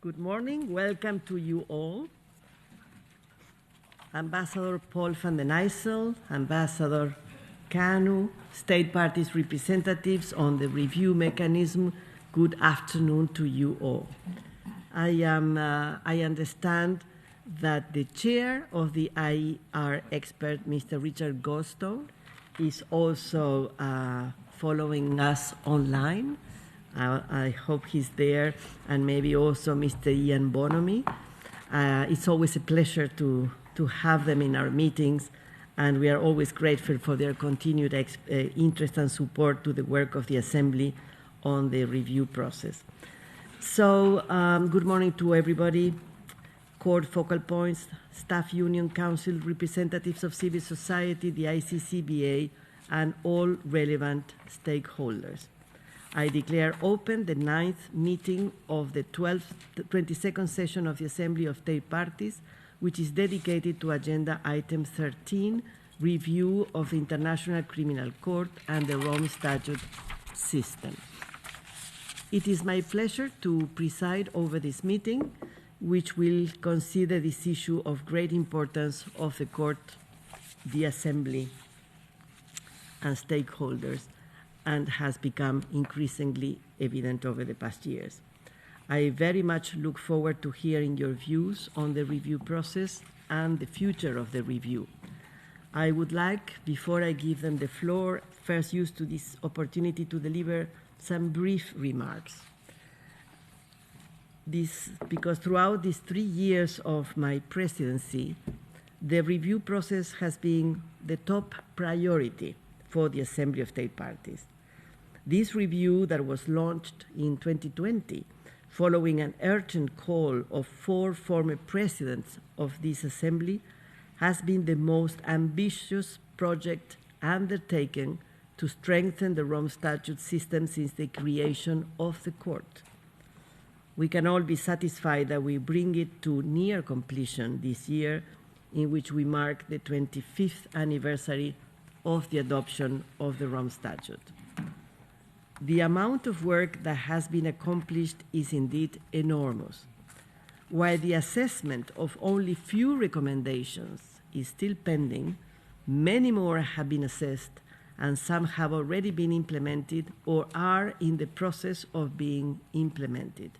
Good morning. Welcome to you all. Ambassador Paul van den Ijssel, Ambassador Kanu, State Parties representatives on the review mechanism, good afternoon to you all. I understand that the chair of the IR expert, Mr. Richard Goldstone, is also following us online. I hope he's there, and maybe also Mr. Ian Bonomi. It's always a pleasure to have them in our meetings, and we are always grateful for their continued interest and support to the work of the Assembly on the review process. So, good morning to everybody. Court focal points, staff union, council, representatives of civil society, the ICCBA, and all relevant stakeholders. I declare open the 9th meeting of the 22nd session of the Assembly of State Parties, which is dedicated to Agenda Item 13, Review of the International Criminal Court and the Rome Statute System. It is my pleasure to preside over this meeting, which will consider this issue of great importance of the Court, the Assembly, and stakeholders, and has become increasingly evident over the past years. I very much look forward to hearing your views on the review process and the future of the review. I would like, before I give them the floor, first use to this opportunity to deliver some brief remarks. Because throughout these 3 years of my presidency, the review process has been the top priority for the Assembly of State Parties. This review that was launched in 2020, following an urgent call of 4 former presidents of this Assembly, has been the most ambitious project undertaken to strengthen the Rome Statute system since the creation of the Court. We can all be satisfied that we bring it to near completion this year, in which we mark the 25th anniversary of the adoption of the Rome Statute. The amount of work that has been accomplished is indeed enormous. While the assessment of only few recommendations is still pending, many more have been assessed, and some have already been implemented or are in the process of being implemented.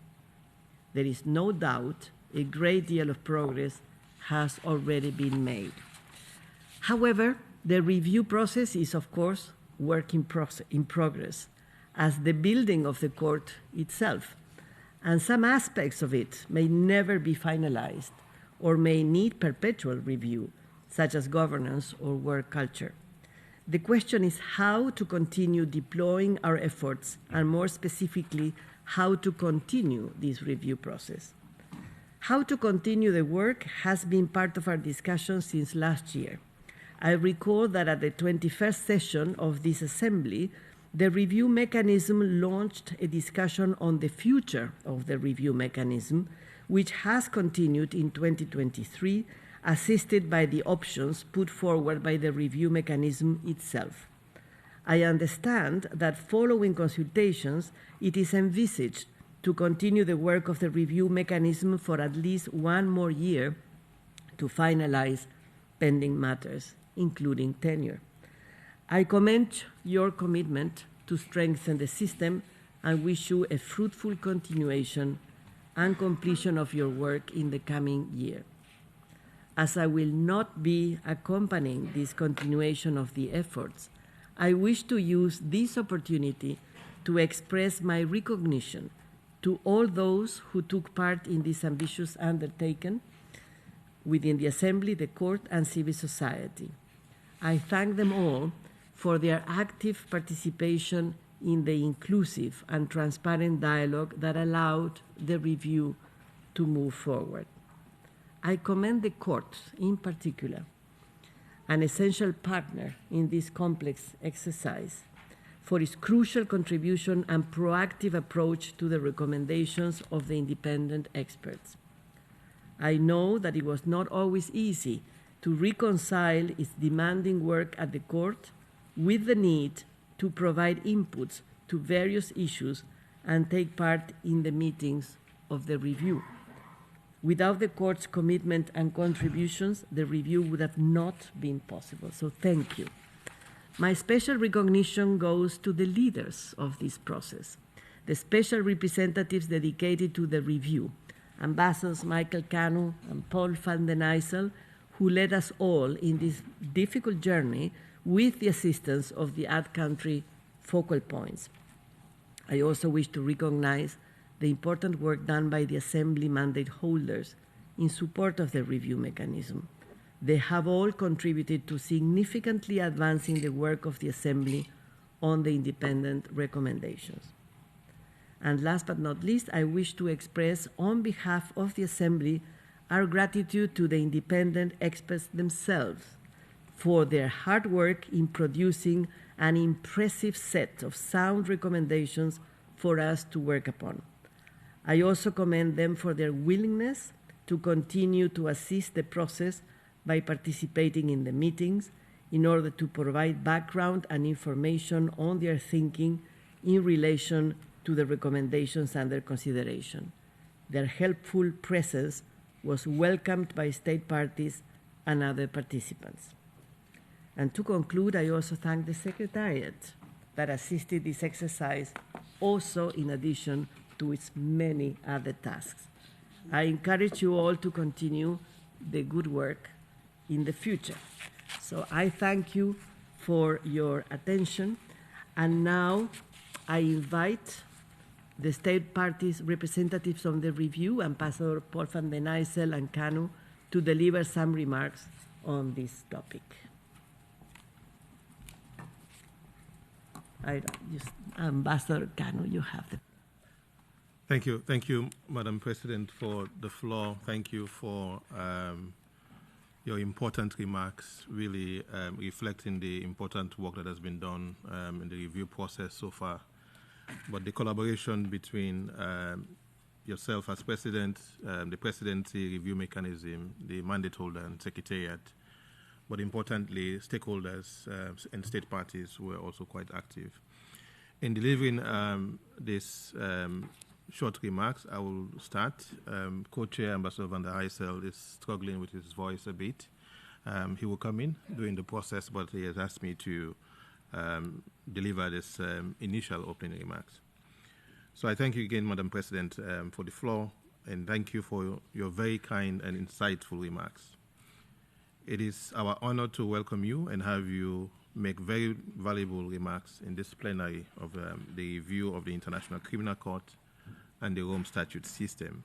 There is no doubt a great deal of progress has already been made. However, the review process is, of course, work in progress, as the building of the Court itself, and some aspects of it may never be finalized or may need perpetual review, such as governance or work culture. The question is how to continue deploying our efforts, and more specifically, how to continue this review process. How to continue the work has been part of our discussion since last year. I recall that at the 21st session of this Assembly, the review mechanism launched a discussion on the future of the review mechanism, which has continued in 2023, assisted by the options put forward by the review mechanism itself. I understand that following consultations, it is envisaged to continue the work of the review mechanism for at least 1 more year to finalize pending matters, including tenure. I commend your commitment to strengthen the system and wish you a fruitful continuation and completion of your work in the coming year. As I will not be accompanying this continuation of the efforts, I wish to use this opportunity to express my recognition to all those who took part in this ambitious undertaking within the Assembly, the Court, and civil society. I thank them all for their active participation in the inclusive and transparent dialogue that allowed the review to move forward. I commend the Court, in particular, an essential partner in this complex exercise, for its crucial contribution and proactive approach to the recommendations of the independent experts. I know that it was not always easy to reconcile its demanding work at the Court with the need to provide inputs to various issues and take part in the meetings of the review. Without the court's commitment and contributions, the review would have not been possible. So thank you. My special recognition goes to the leaders of this process, the special representatives dedicated to the review, Ambassadors Michael Canu and Paul van den Eysel, who led us all in this difficult journey with the assistance of the country focal points. I also wish to recognize the important work done by the Assembly mandate holders in support of the review mechanism. They have all contributed to significantly advancing the work of the Assembly on the independent recommendations. And last but not least, I wish to express on behalf of the Assembly our gratitude to the independent experts themselves for their hard work in producing an impressive set of sound recommendations for us to work upon. I also commend them for their willingness to continue to assist the process by participating in the meetings in order to provide background and information on their thinking in relation to the recommendations under consideration. Their helpful presence was welcomed by state parties and other participants. And to conclude, I also thank the Secretariat that assisted this exercise, also in addition to its many other tasks. I encourage you all to continue the good work in the future. So I thank you for your attention, and now I invite the state parties representatives on the review, Ambassador Paul van den Eysel and Canu, to deliver some remarks on this topic. Ambassador Canu, you have the. Thank you, Madam President, for the floor. Thank you for your important remarks, really reflecting the important work that has been done in the review process so far. But the collaboration between yourself as President, the Presidency Review Mechanism, the mandate holder and Secretariat, but importantly, stakeholders and state parties were also quite active. In delivering this short remarks, I will start. Co-Chair Ambassador van der Eysel is struggling with his voice a bit. He will come in during the process, but he has asked me to deliver this initial opening remarks. So I thank you again, Madam President, for the floor, and thank you for your very kind and insightful remarks. It is our honor to welcome you and have you make very valuable remarks in this plenary of the review of the International Criminal Court and the Rome Statute system.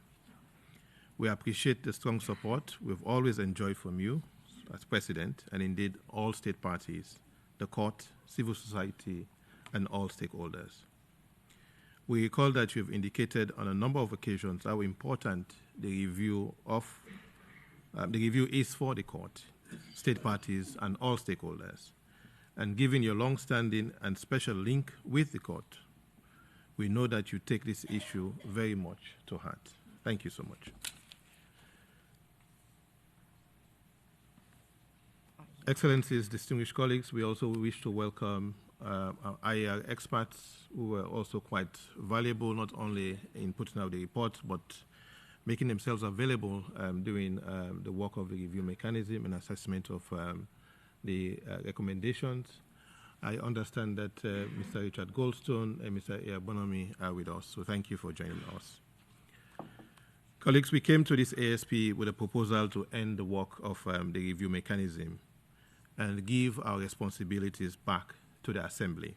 We appreciate the strong support we've always enjoyed from you as President, and indeed all state parties, the court, civil society, and all stakeholders. We recall that you've indicated on a number of occasions how important the review is for the court, state parties, and all stakeholders. And given your long-standing and special link with the court, we know that you take this issue very much to heart. Thank you so much. Excellencies, distinguished colleagues, we also wish to welcome our IAR experts who were also quite valuable, not only in putting out the report, but making themselves available during the work of the review mechanism and assessment of the recommendations. I understand that Mr. Richard Goldstone and Mr. Air Bonomi are with us, so thank you for joining us. Colleagues, we came to this ASP with a proposal to end the work of the review mechanism and give our responsibilities back to the Assembly.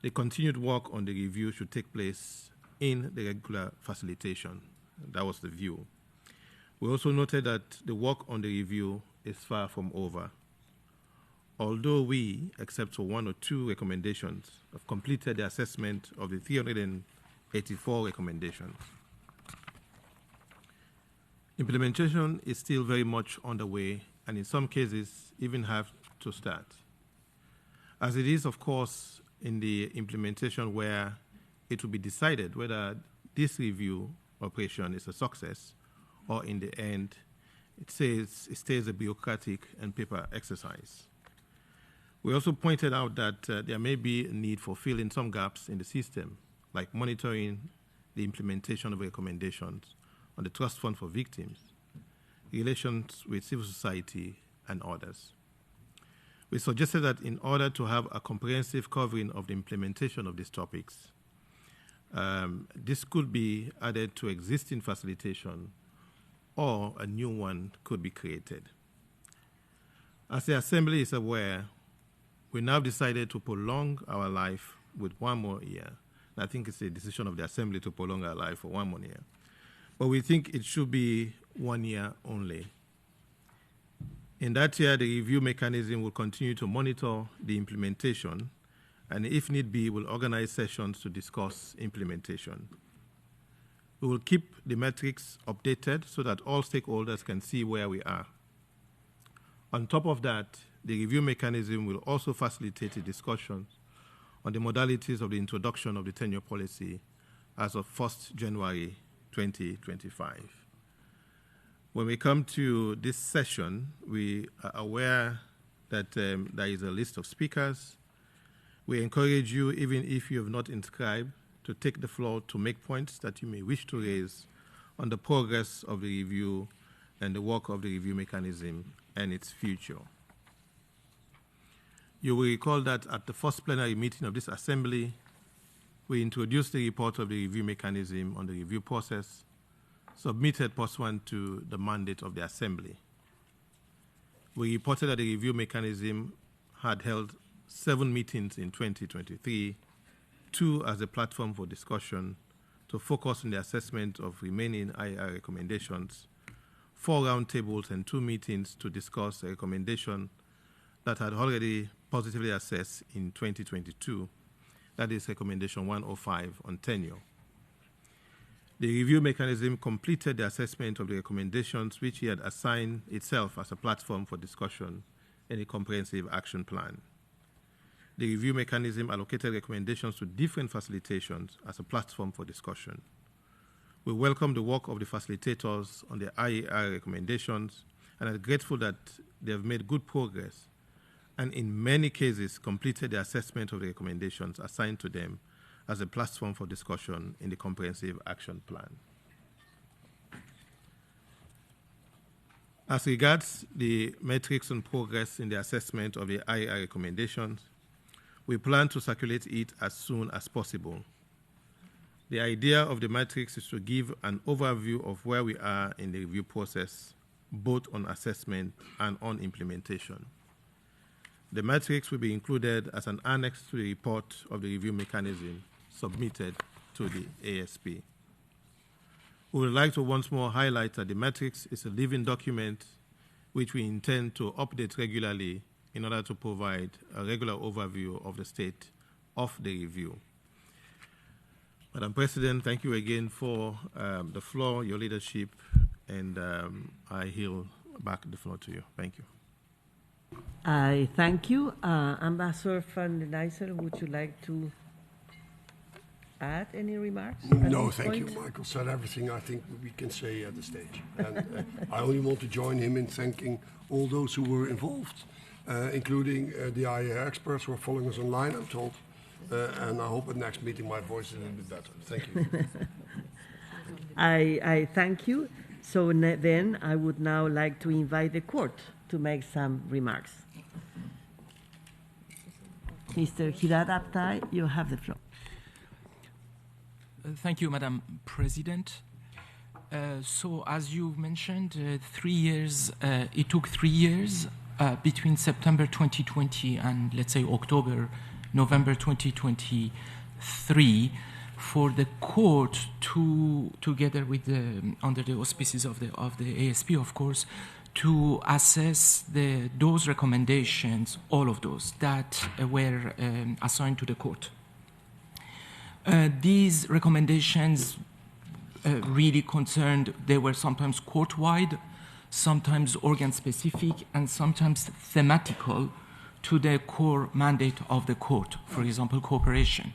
The continued work on the review should take place in the regular facilitation. That was the view. We also noted that the work on the review is far from over. Although we, except for one or two recommendations, have completed the assessment of the 384 recommendations. Implementation is still very much underway, and in some cases even have to start. As it is, of course, in the implementation where it will be decided whether this review operation is a success or in the end it stays a bureaucratic and paper exercise. We also pointed out that there may be a need for filling some gaps in the system, like monitoring the implementation of recommendations on the Trust Fund for Victims, relations with civil society, and others. We suggested that in order to have a comprehensive covering of the implementation of these topics, this could be added to existing facilitation or a new one could be created. As the Assembly is aware, we now decided to prolong our life with 1 more year. And I think it's a decision of the Assembly to prolong our life for 1 more year. But we think it should be 1 year only. In that year, the review mechanism will continue to monitor the implementation, and if need be, will organize sessions to discuss implementation. We will keep the metrics updated so that all stakeholders can see where we are. On top of that, the review mechanism will also facilitate the discussions on the modalities of the introduction of the tenure policy as of 1st January 2025. When we come to this session, we are aware that there is a list of speakers. We encourage you, even if you have not inscribed, to take the floor to make points that you may wish to raise on the progress of the review and the work of the review mechanism and its future. You will recall that at the first plenary meeting of this Assembly, we introduced the report of the review mechanism on the review process, submitted pursuant to the mandate of the Assembly. We reported that the review mechanism had held 7 meetings in 2023, 2 as a platform for discussion to focus on the assessment of remaining IR recommendations, 4 roundtables and 2 meetings to discuss a recommendation that had already positively assessed in 2022, that is recommendation 105 on tenure. The review mechanism completed the assessment of the recommendations which he had assigned itself as a platform for discussion in a comprehensive action plan. The review mechanism allocated recommendations to different facilitations as a platform for discussion. We welcome the work of the facilitators on the IER recommendations and are grateful that they have made good progress and in many cases completed the assessment of the recommendations assigned to them as a platform for discussion in the comprehensive action plan. As regards the metrics on progress in the assessment of the IER recommendations, we plan to circulate it as soon as possible. The idea of the matrix is to give an overview of where we are in the review process, both on assessment and on implementation. The matrix will be included as an annex to the report of the review mechanism submitted to the ASP. We would like to once more highlight that the matrix is a living document which we intend to update regularly in order to provide a regular overview of the state of the review. Madam President, thank you again for the floor, your leadership, and I yield back the floor to you. Thank you. I thank you. Ambassador van den Eyssel, would you like to add any remarks? No, thank you. Michael said everything I think we can say at the stage. And I only want to join him in thanking all those who were involved, including the IAR experts who are following us online, I'm told. And I hope at next meeting my voice is a little bit better. Thank you. I thank you. So then I would now like to invite the court to make some remarks. Mr. Hirad Abtai, you have the floor. Thank you, Madam President. So as you mentioned, 3 years, it took 3 years between September 2020 and let's say November 2023 for the court to, together with under the auspices of the ASP, of course, to assess those recommendations, all of those that were assigned to the court. These recommendations really concerned, they were sometimes court-wide, sometimes organ-specific, and sometimes thematical to the core mandate of the court, for example, cooperation,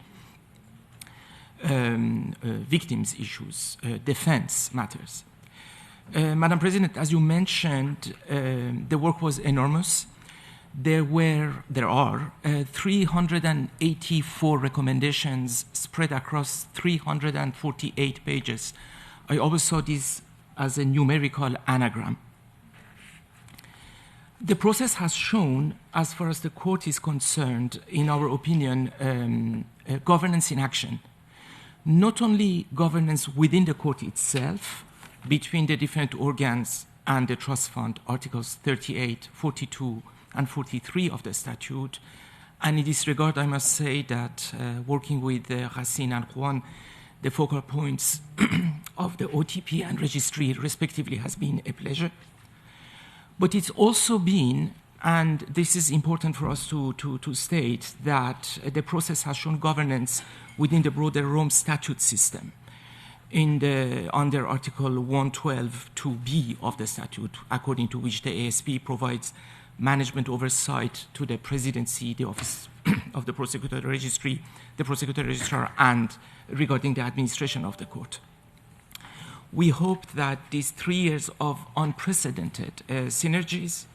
victims issues, defense matters. Madam President, as you mentioned, the work was enormous. there are 384 recommendations spread across 348 pages. I always saw this as a numerical anagram. The process has shown, as far as the court is concerned, in our opinion, governance in action. Not only governance within the court itself, between the different organs and the trust fund, Articles 38, 42, and 43 of the statute. And in this regard, I must say that working with Racine and Juan, the focal points of the OTP and registry, respectively, has been a pleasure. But it's also been, and this is important for us to state, that the process has shown governance within the broader Rome Statute system under Article 112(2)b of the statute, according to which the ASP provides management oversight to the presidency, the office of the prosecutor registry, the prosecutor registrar, and regarding the administration of the court. We hope that these 3 years of unprecedented synergies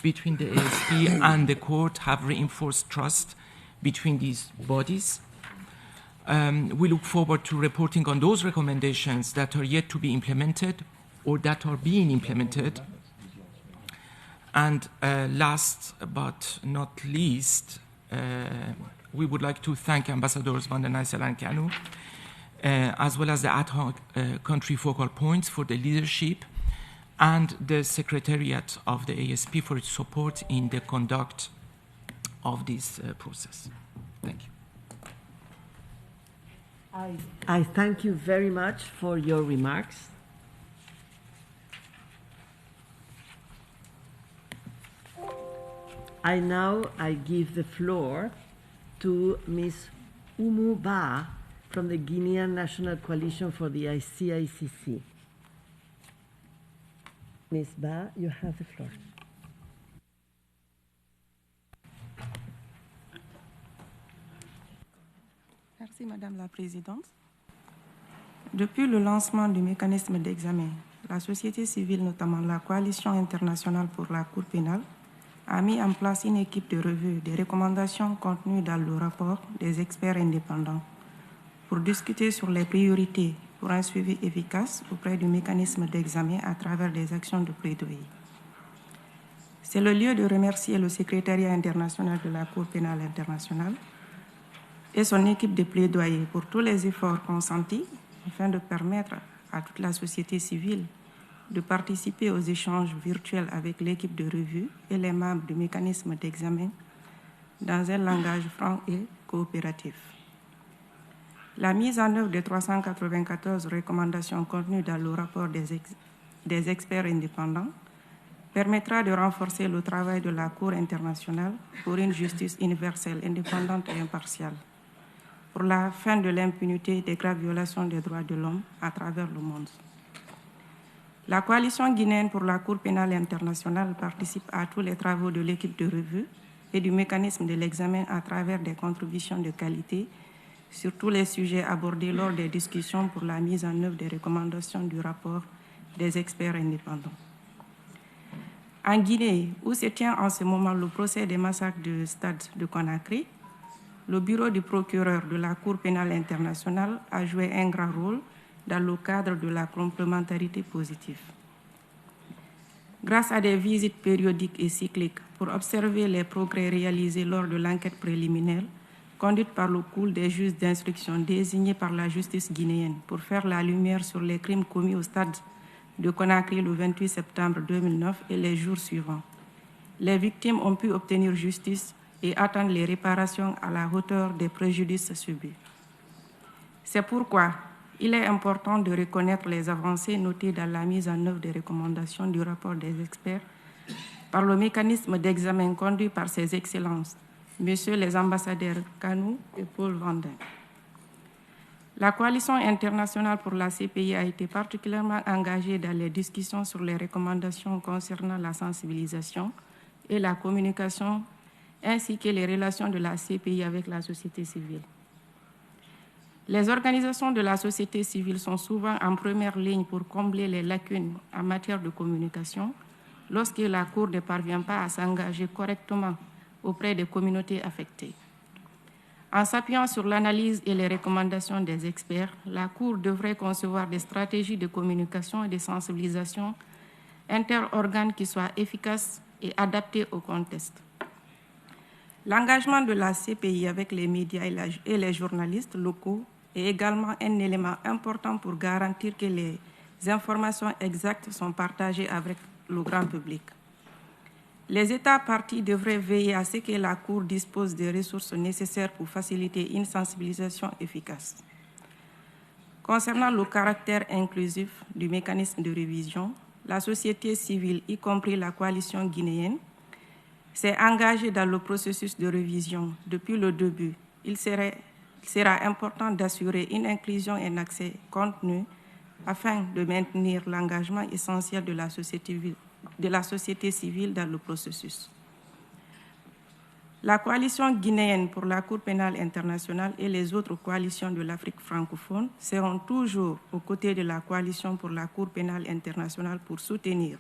between the ASP and the court have reinforced trust between these bodies. We look forward to reporting on those recommendations that are yet to be implemented or that are being implemented. And last but not least, we would like to thank Ambassadors Van der Nijssel and Kanu, as well as the ad hoc country focal points for the leadership and the Secretariat of the ASP for its support in the conduct of this process. Thank you. I thank you very much for your remarks. I give the floor to Ms. Umu Ba from the Guinean National Coalition for the CICC. Ms. Ba, you have the floor. Merci, Madame la Présidente. Depuis le lancement du mécanisme d'examen, la société civile, notamment la Coalition internationale pour la Cour pénale, a mis en place une équipe de revue des recommandations contenues dans le rapport des experts indépendants pour discuter sur les priorités pour un suivi efficace auprès du mécanisme d'examen à travers des actions de plaidoyer. C'est le lieu de remercier le Secrétariat international de la Cour pénale internationale et son équipe de plaidoyer pour tous les efforts consentis afin de permettre à toute la société civile de participer aux échanges virtuels avec l'équipe de revue et les membres du mécanisme d'examen dans un langage franc et coopératif. La mise en œuvre des 394 recommandations contenues dans le rapport des experts indépendants permettra de renforcer le travail de la Cour internationale pour une justice universelle, indépendante et impartiale, pour la fin de l'impunité des graves violations des droits de l'homme à travers le monde. La coalition guinéenne pour la Cour pénale internationale participe à tous les travaux de l'équipe de revue et du mécanisme de l'examen à travers des contributions de qualité sur tous les sujets abordés lors des discussions pour la mise en œuvre des recommandations du rapport des experts indépendants. En Guinée, où se tient en ce moment le procès des massacres du stade de Conakry, le bureau du procureur de la Cour pénale internationale a joué un grand rôle dans le cadre de la complémentarité positive. Grâce à des visites périodiques et cycliques pour observer les progrès réalisés lors de l'enquête préliminaire conduite par le pool des juges d'instruction désignés par la justice guinéenne pour faire la lumière sur les crimes commis au stade de Conakry le 28 septembre 2009 et les jours suivants, les victimes ont pu obtenir justice et attendre les réparations à la hauteur des préjudices subis. C'est pourquoi il est important de reconnaître les avancées notées dans la mise en œuvre des recommandations du rapport des experts par le mécanisme d'examen conduit par Ses Excellences, Messieurs les ambassadeurs Kanu et Paul Vanden. La coalition internationale pour la CPI a été particulièrement engagée dans les discussions sur les recommandations concernant la sensibilisation et la communication, ainsi que les relations de la CPI avec la société civile. Les organisations de la société civile sont souvent en première ligne pour combler les lacunes en matière de communication, lorsque la Cour ne parvient pas à s'engager correctement auprès des communautés affectées. En s'appuyant sur l'analyse et les recommandations des experts, la Cour devrait concevoir des stratégies de communication et de sensibilisation interorganes qui soient efficaces et adaptées au contexte. L'engagement de la CPI avec les médias et les journalistes locaux est également un élément important pour garantir que les informations exactes sont partagées avec le grand public. Les États parties devraient veiller à ce que la Cour dispose des ressources nécessaires pour faciliter une sensibilisation efficace. Concernant le caractère inclusif du mécanisme de révision, la société civile, y compris la coalition guinéenne, s'est engagée dans le processus de révision depuis le début. Il sera important d'assurer une inclusion et un accès contenu afin de maintenir l'engagement essentiel de la société civile dans le processus. La coalition guinéenne pour la Cour pénale internationale et les autres coalitions de l'Afrique francophone seront toujours aux côtés de la coalition pour la Cour pénale internationale pour soutenir,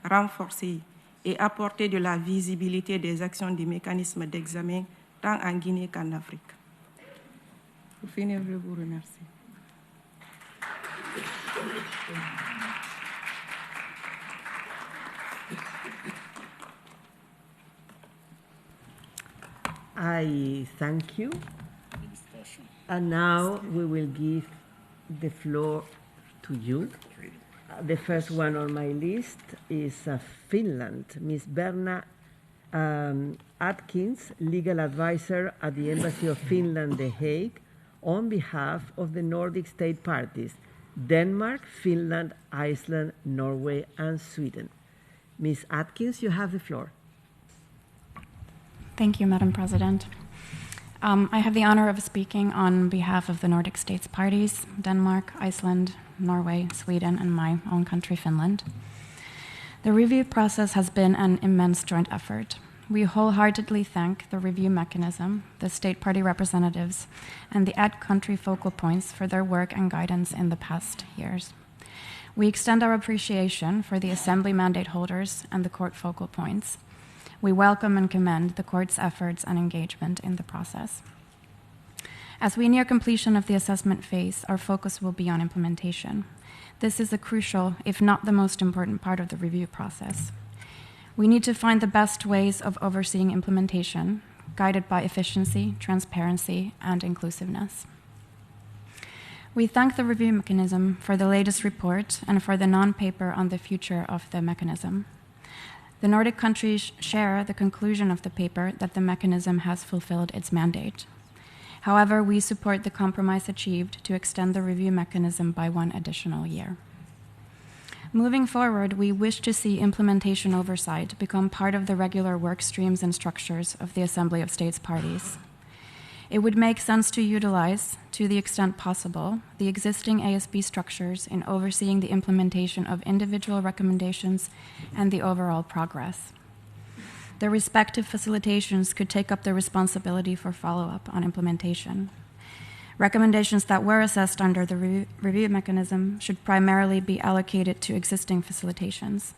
renforcer et apporter de la visibilité des actions du mécanisme d'examen tant en Guinée qu'en Afrique. Pour finir, je vous remercie. I thank you. And now we will give the floor to you. The first one on my list is Finland, Ms. Berna Atkins, legal advisor at the Embassy of Finland, The Hague, on behalf of the Nordic state parties, Denmark, Finland, Iceland, Norway, and Sweden. Ms. Atkins, you have the floor. Thank you, Madam President. I have the honor of speaking on behalf of the Nordic states parties, Denmark, Iceland, Norway, Sweden, and my own country, Finland. The review process has been an immense joint effort. We wholeheartedly thank the review mechanism, the state party representatives, and the country focal points for their work and guidance in the past years. We extend our appreciation for the Assembly mandate holders and the court focal points. We welcome and commend the court's efforts and engagement in the process. As we near completion of the assessment phase, our focus will be on implementation. This is a crucial, if not the most important part of the review process. We need to find the best ways of overseeing implementation, guided by efficiency, transparency, and inclusiveness. We thank the review mechanism for the latest report and for the non-paper on the future of the mechanism. The Nordic countries share the conclusion of the paper that the mechanism has fulfilled its mandate. However, we support the compromise achieved to extend the review mechanism by 1 additional year. Moving forward, we wish to see implementation oversight become part of the regular work streams and structures of the Assembly of States Parties. It would make sense to utilize, to the extent possible, the existing ASP structures in overseeing the implementation of individual recommendations and the overall progress. The respective facilitations could take up the responsibility for follow-up on implementation. Recommendations that were assessed under the review mechanism should primarily be allocated to existing facilitations.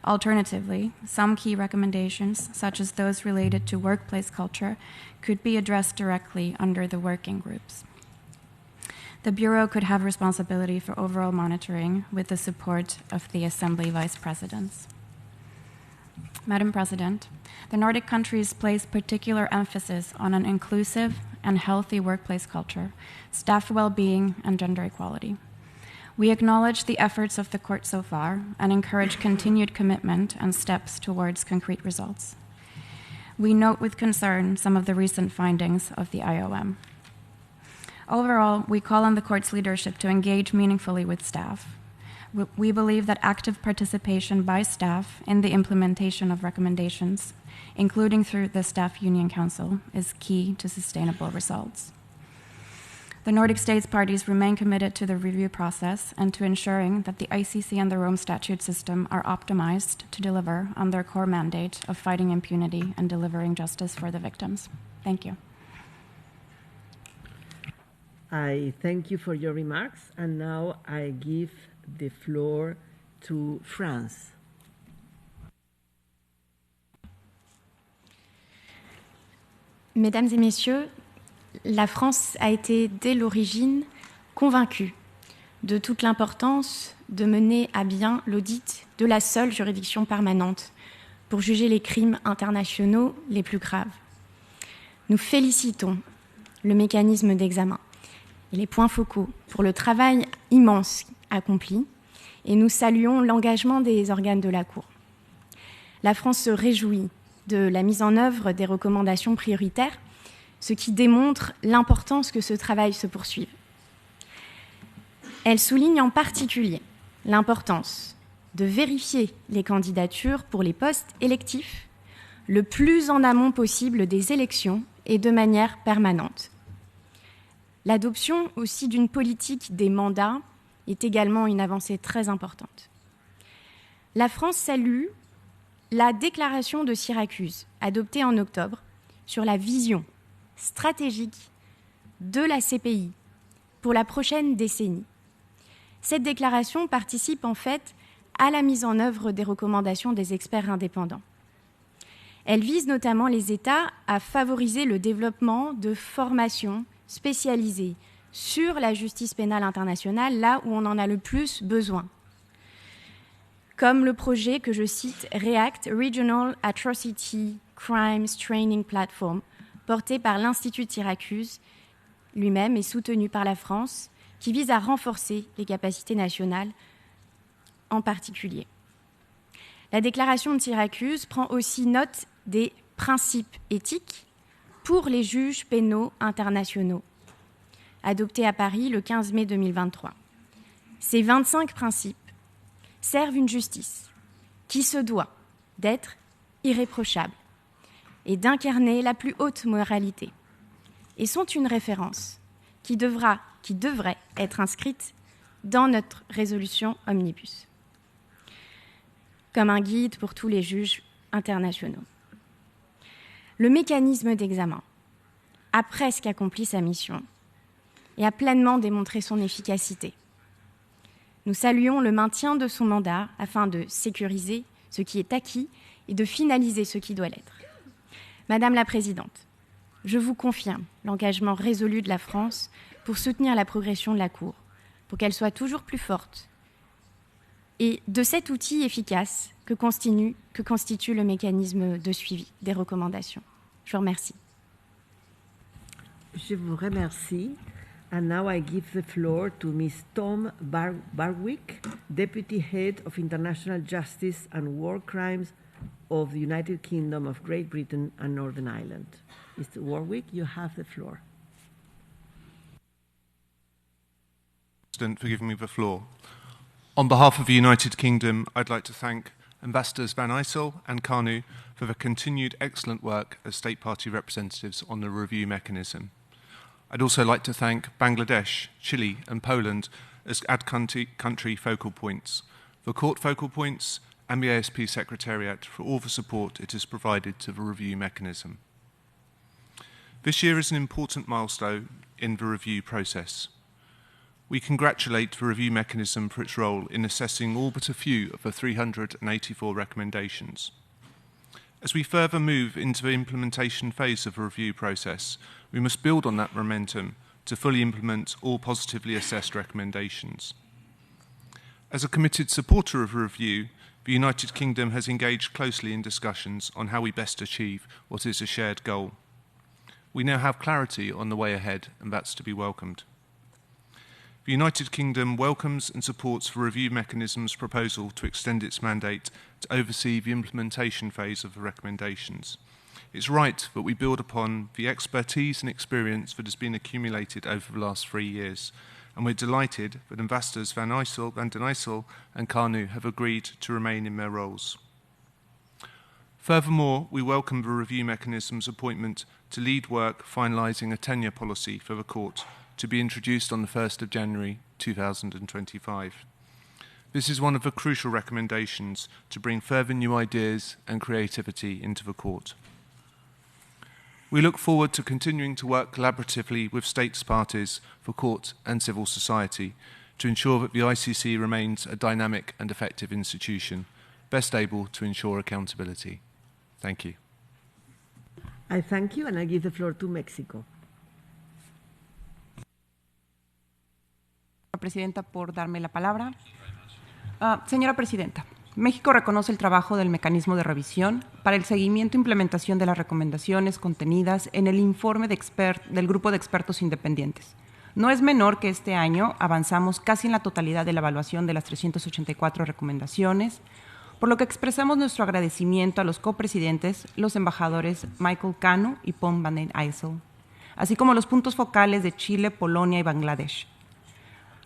Alternatively, some key recommendations, such as those related to workplace culture, could be addressed directly under the working groups. The Bureau could have responsibility for overall monitoring with the support of the Assembly Vice Presidents. Madam President, the Nordic countries place particular emphasis on an inclusive and healthy workplace culture, staff well-being, and gender equality. We acknowledge the efforts of the court so far and encourage continued commitment and steps towards concrete results. We note with concern some of the recent findings of the IOM. Overall, we call on the court's leadership to engage meaningfully with staff. We believe that active participation by staff in the implementation of recommendations, including through the Staff Union Council, is key to sustainable results. The Nordic states parties remain committed to the review process and to ensuring that the ICC and the Rome Statute system are optimized to deliver on their core mandate of fighting impunity and delivering justice for the victims. Thank you. I thank you for your remarks, and now I give the floor to France. Mesdames et messieurs, la France a été dès l'origine convaincue de toute l'importance de mener à bien l'audit de la seule juridiction permanente pour juger les crimes internationaux les plus graves. Nous félicitons le mécanisme d'examen et les points focaux pour le travail immense accompli et nous saluons l'engagement des organes de la Cour. La France se réjouit de la mise en œuvre des recommandations prioritaires, ce qui démontre l'importance que ce travail se poursuive. Elle souligne en particulier l'importance de vérifier les candidatures pour les postes électifs le plus en amont possible des élections et de manière permanente. L'adoption aussi d'une politique des mandats est également une avancée très importante. La France salue la déclaration de Syracuse, adoptée en octobre, sur la vision stratégique de la CPI pour la prochaine décennie. Cette déclaration participe en fait à la mise en œuvre des recommandations des experts indépendants. Elle vise notamment les États à favoriser le développement de formations spécialisées sur la justice pénale internationale, là où on en a le plus besoin. Comme le projet que je cite, REACT, Regional Atrocity Crimes Training Platform, porté par l'Institut de Syracuse lui-même et soutenu par la France, qui vise à renforcer les capacités nationales en particulier. La déclaration de Syracuse prend aussi note des principes éthiques pour les juges pénaux internationaux, adoptés à Paris le 15 mai 2023. Ces 25 principes servent une justice qui se doit d'être irréprochable et d'incarner la plus haute moralité, et sont une référence qui devrait être inscrite dans notre résolution Omnibus, comme un guide pour tous les juges internationaux. Le mécanisme d'examen a presque accompli sa mission et a pleinement démontré son efficacité. Nous saluons le maintien de son mandat afin de sécuriser ce qui est acquis et de finaliser ce qui doit l'être. Madame la Présidente, je vous confirme l'engagement résolu de la France pour soutenir la progression de la Cour, pour qu'elle soit toujours plus forte, et de cet outil efficace que constitue le mécanisme de suivi des recommandations. Je vous remercie. Je vous remercie. And now I give the floor to Ms. Tom Barwick, Deputy Head of International Justice and War Crimes of the United Kingdom of Great Britain and Northern Ireland. Mr. Warwick, you have the floor. For giving me the floor. On behalf of the United Kingdom, I'd like to thank Ambassadors Van Ysel and Kanu for the continued excellent work as State Party representatives on the review mechanism. I'd also like to thank Bangladesh, Chile and Poland as country focal points, the court focal points and the ASP Secretariat for all the support it has provided to the review mechanism. This year is an important milestone in the review process. We congratulate the review mechanism for its role in assessing all but a few of the 384 recommendations. As we further move into the implementation phase of the review process, we must build on that momentum to fully implement all positively assessed recommendations. As a committed supporter of review, the United Kingdom has engaged closely in discussions on how we best achieve what is a shared goal. We now have clarity on the way ahead, and that's to be welcomed. The United Kingdom welcomes and supports the review mechanism's proposal to extend its mandate to oversee the implementation phase of the recommendations. It's right that we build upon the expertise and experience that has been accumulated over the last 3 years, and we're delighted that Ambassadors Van den Ysel and Kanu have agreed to remain in their roles. Furthermore, we welcome the review mechanism's appointment to lead work finalising a tenure policy for the court to be introduced on the 1st of January 2025. This is one of the crucial recommendations to bring further new ideas and creativity into the court. We look forward to continuing to work collaboratively with states parties for court and civil society to ensure that the ICC remains a dynamic and effective institution, best able to ensure accountability. Thank you. I thank you, and I give the floor to Mexico. Presidenta, por darme la palabra. Señora Presidenta, México reconoce el trabajo del mecanismo de revisión para el seguimiento e implementación de las recomendaciones contenidas en el informe del Grupo de Expertos Independientes. No es menor que este año avanzamos casi en la totalidad de la evaluación de las 384 recomendaciones, por lo que expresamos nuestro agradecimiento a los copresidentes, los embajadores Michael Canu y Pom van den Eysel, así como los puntos focales de Chile, Polonia y Bangladesh,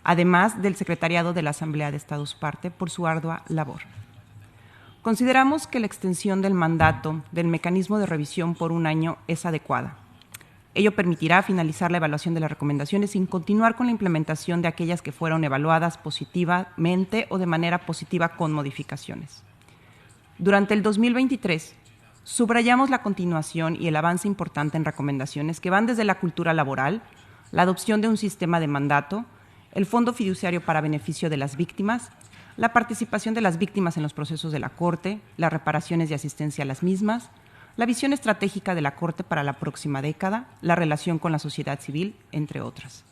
además del Secretariado de la Asamblea de Estados Parte por su ardua labor. Consideramos que la extensión del mandato del mecanismo de revisión por un año es adecuada. Ello permitirá finalizar la evaluación de las recomendaciones sin continuar con la implementación de aquellas que fueron evaluadas positivamente o de manera positiva con modificaciones. Durante el 2023, subrayamos la continuación y el avance importante en recomendaciones que van desde la cultura laboral, la adopción de un sistema de mandato, el Fondo Fiduciario para Beneficio de las Víctimas, la participación de las víctimas en los procesos de la Corte, las reparaciones y asistencia a las mismas, la visión estratégica de la Corte para la próxima década, la relación con la sociedad civil, entre otras.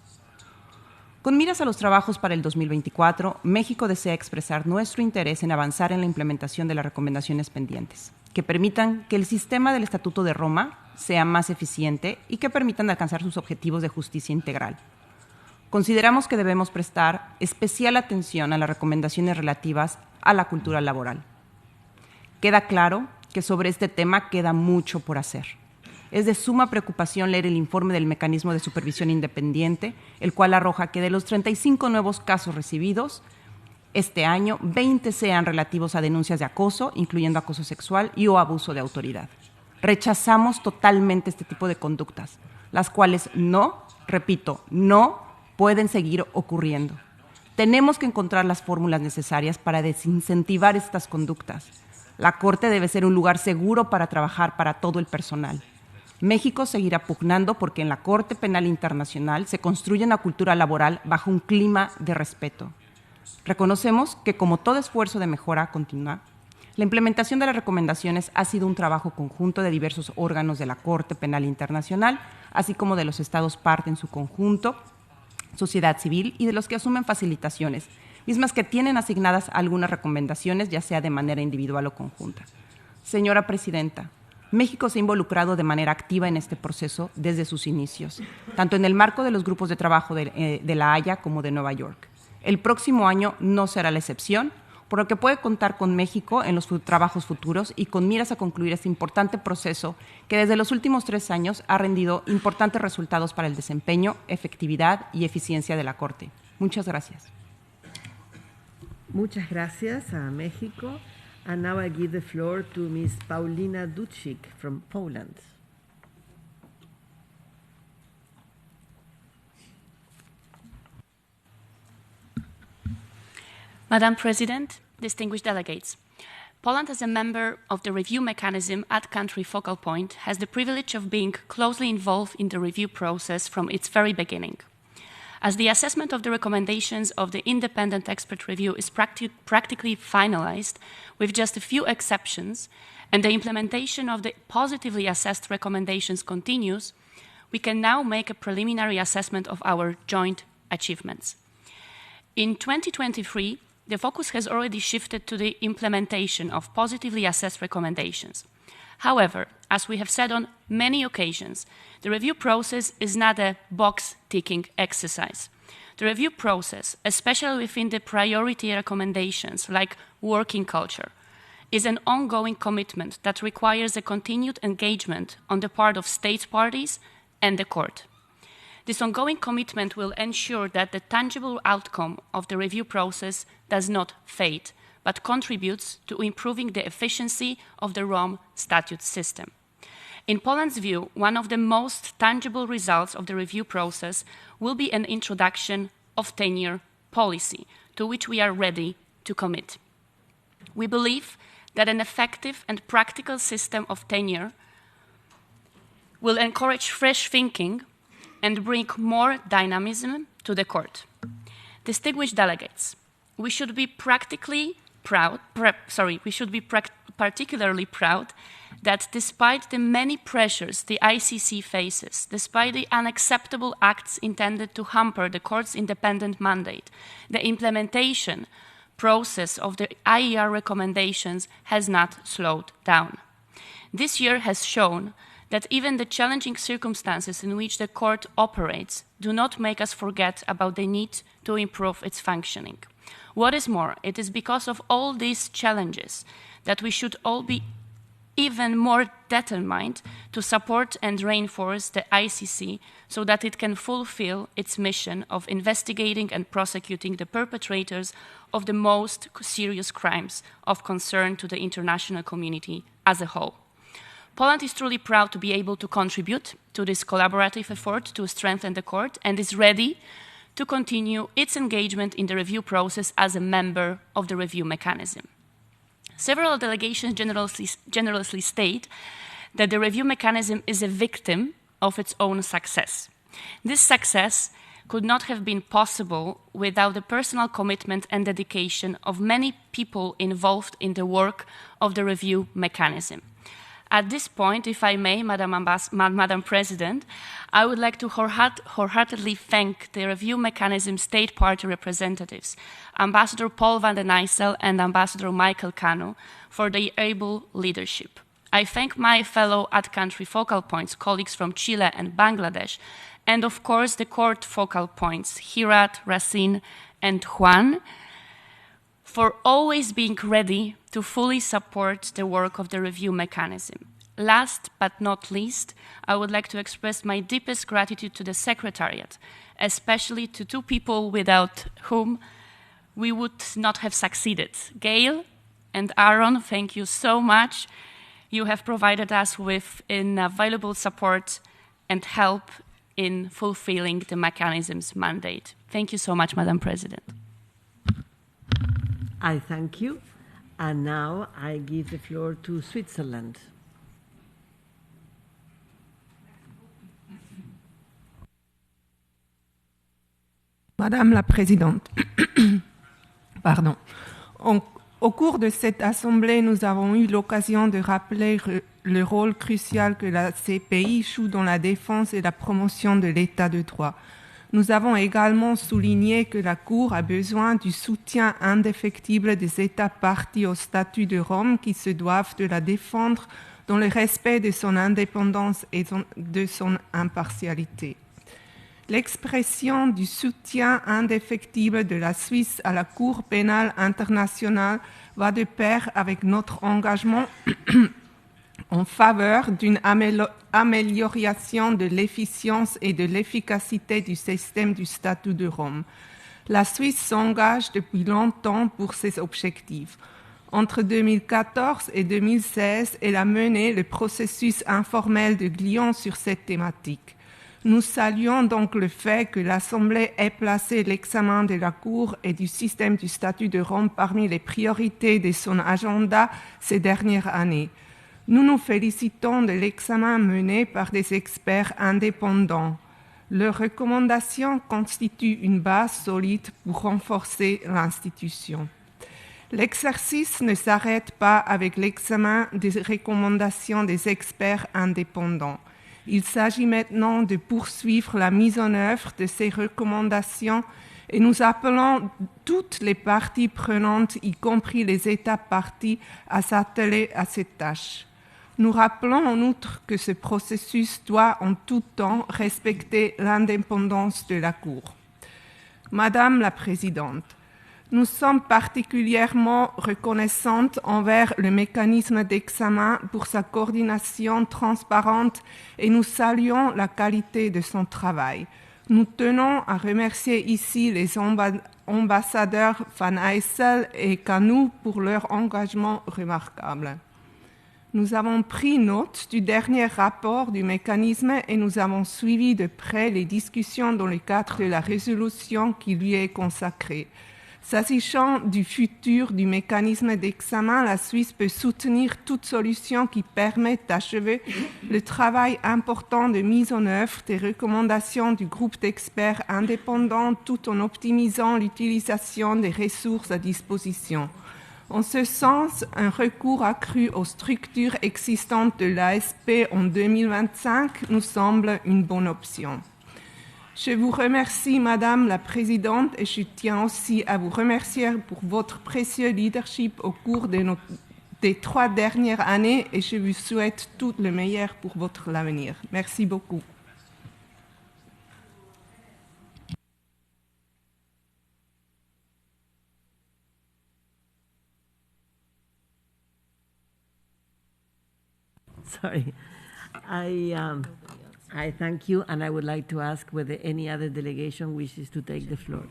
Con miras a los trabajos para el 2024, México desea expresar nuestro interés en avanzar en la implementación de las recomendaciones pendientes, que permitan que el sistema del Estatuto de Roma sea más eficiente y que permitan alcanzar sus objetivos de justicia integral. Consideramos que debemos prestar especial atención a las recomendaciones relativas a la cultura laboral. Queda claro que sobre este tema queda mucho por hacer. Es de suma preocupación leer el informe del Mecanismo de Supervisión Independiente, el cual arroja que de los 35 nuevos casos recibidos este año, 20 sean relativos a denuncias de acoso, incluyendo acoso sexual y o abuso de autoridad. Rechazamos totalmente este tipo de conductas, las cuales no, repito, no pueden seguir ocurriendo. Tenemos que encontrar las fórmulas necesarias para desincentivar estas conductas. La Corte debe ser un lugar seguro para trabajar para todo el personal. México seguirá pugnando porque en la Corte Penal Internacional se construye una cultura laboral bajo un clima de respeto. Reconocemos que, como todo esfuerzo de mejora continua, la implementación de las recomendaciones ha sido un trabajo conjunto de diversos órganos de la Corte Penal Internacional, así como de los Estados parte en su conjunto, sociedad civil y de los que asumen facilitaciones, mismas que tienen asignadas algunas recomendaciones, ya sea de manera individual o conjunta. Señora Presidenta, México se ha involucrado de manera activa en este proceso desde sus inicios, tanto en el marco de los grupos de trabajo de La Haya como de Nueva York. El próximo año no será la excepción, por lo que puede contar con México en los trabajos futuros y con miras a concluir este importante proceso que desde los últimos 3 años ha rendido importantes resultados para el desempeño, efectividad y eficiencia de la Corte. Muchas gracias. Muchas gracias a México. And now I give the floor to Ms. Paulina Ducik from Poland. Madam President, distinguished delegates, Poland, as a member of the review mechanism at country focal point, has the privilege of being closely involved in the review process from its very beginning. As the assessment of the recommendations of the independent expert review is practically finalized, with just a few exceptions, and the implementation of the positively assessed recommendations continues, we can now make a preliminary assessment of our joint achievements. In 2023, the focus has already shifted to the implementation of positively assessed recommendations. However, as we have said on many occasions, the review process is not a box-ticking exercise. The review process, especially within the priority recommendations like working culture, is an ongoing commitment that requires a continued engagement on the part of state parties and the court. This ongoing commitment will ensure that the tangible outcome of the review process does not fade, but contributes to improving the efficiency of the Rome Statute system. In Poland's view, one of the most tangible results of the review process will be an introduction of tenure policy, to which we are ready to commit. We believe that an effective and practical system of tenure will encourage fresh thinking and bring more dynamism to the court. Distinguished delegates, we should be practically particularly proud that despite the many pressures the ICC faces, despite the unacceptable acts intended to hamper the court's independent mandate, the implementation process of the IER recommendations has not slowed down. This year has shown that even the challenging circumstances in which the court operates do not make us forget about the need to improve its functioning. What is more, it is because of all these challenges that we should all be even more determined to support and reinforce the ICC so that it can fulfill its mission of investigating and prosecuting the perpetrators of the most serious crimes of concern to the international community as a whole. Poland is truly proud to be able to contribute to this collaborative effort to strengthen the court and is ready to continue its engagement in the review process as a member of the review mechanism. Several delegations generously state that the review mechanism is a victim of its own success. This success could not have been possible without the personal commitment and dedication of many people involved in the work of the review mechanism. At this point, if I may, Madam President, I would like to wholeheartedly thank the review mechanism state party representatives, Ambassador Paul van den Eyssel and Ambassador Michael Kanu, for their able leadership. I thank my fellow at-country focal points, colleagues from Chile and Bangladesh, and of course the court focal points, Hirat, Racine, and Juan, for always being ready to fully support the work of the review mechanism. Last but not least, I would like to express my deepest gratitude to the Secretariat, especially to two people without whom we would not have succeeded. Gail and Aaron, thank you so much. You have provided us with invaluable support and help in fulfilling the mechanism's mandate. Thank you so much, Madam President. I thank you. And now I give the floor to Switzerland. Madame la Présidente, pardon. Au cours de cette assemblée, nous avons eu l'occasion de rappeler le rôle crucial que la CPI joue dans la défense et la promotion de l'état de droit. Nous avons également souligné que la Cour a besoin du soutien indéfectible des États partis au statut de Rome qui se doivent de la défendre dans le respect de son indépendance et de son impartialité. L'expression du soutien indéfectible de la Suisse à la Cour pénale internationale va de pair avec notre engagement en faveur d'une amélioration de l'efficience et de l'efficacité du système du statut de Rome. La Suisse s'engage depuis longtemps pour ces objectifs. Entre 2014 et 2016, elle a mené le processus informel de Lyon sur cette thématique. Nous saluons donc le fait que l'Assemblée ait placé l'examen de la Cour et du système du statut de Rome parmi les priorités de son agenda ces dernières années. Nous nous félicitons de l'examen mené par des experts indépendants. Leurs recommandations constituent une base solide pour renforcer l'institution. L'exercice ne s'arrête pas avec l'examen des recommandations des experts indépendants. Il s'agit maintenant de poursuivre la mise en œuvre de ces recommandations et nous appelons toutes les parties prenantes, y compris les États parties, à s'atteler à cette tâche. Nous rappelons en outre que ce processus doit en tout temps respecter l'indépendance de la Cour. Madame la Présidente, nous sommes particulièrement reconnaissantes envers le mécanisme d'examen pour sa coordination transparente et nous saluons la qualité de son travail. Nous tenons à remercier ici les ambassadeurs Van Eyssel et Kanu pour leur engagement remarquable. Nous avons pris note du dernier rapport du mécanisme et nous avons suivi de près les discussions dans le cadre de la résolution qui lui est consacrée. S'agissant du futur du mécanisme d'examen, la Suisse peut soutenir toute solution qui permette d'achever le travail important de mise en œuvre des recommandations du groupe d'experts indépendants tout en optimisant l'utilisation des ressources à disposition. En ce sens, un recours accru aux structures existantes de l'ASP en 2025 nous semble une bonne option. Je vous remercie, Madame la Présidente, et je tiens aussi à vous remercier pour votre précieux leadership au cours des 3 dernières années et je vous souhaite tout le meilleur pour votre avenir. Merci beaucoup. Sorry. I thank you, and I would like to ask whether any other delegation wishes to take the floor.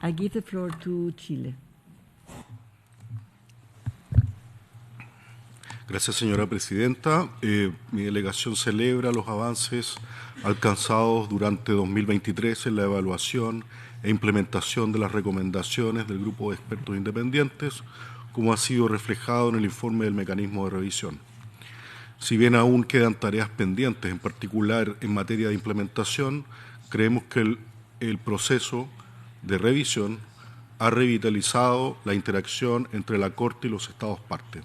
I give the floor to Chile. Gracias, señora presidenta. Mi delegación celebra los avances alcanzados durante 2023 en la evaluación e implementación de las recomendaciones del Grupo de Expertos Independientes, como ha sido reflejado en el informe del mecanismo de revisión. Si bien aún quedan tareas pendientes, en particular en materia de implementación, creemos que el proceso de revisión ha revitalizado la interacción entre la Corte y los Estados partes.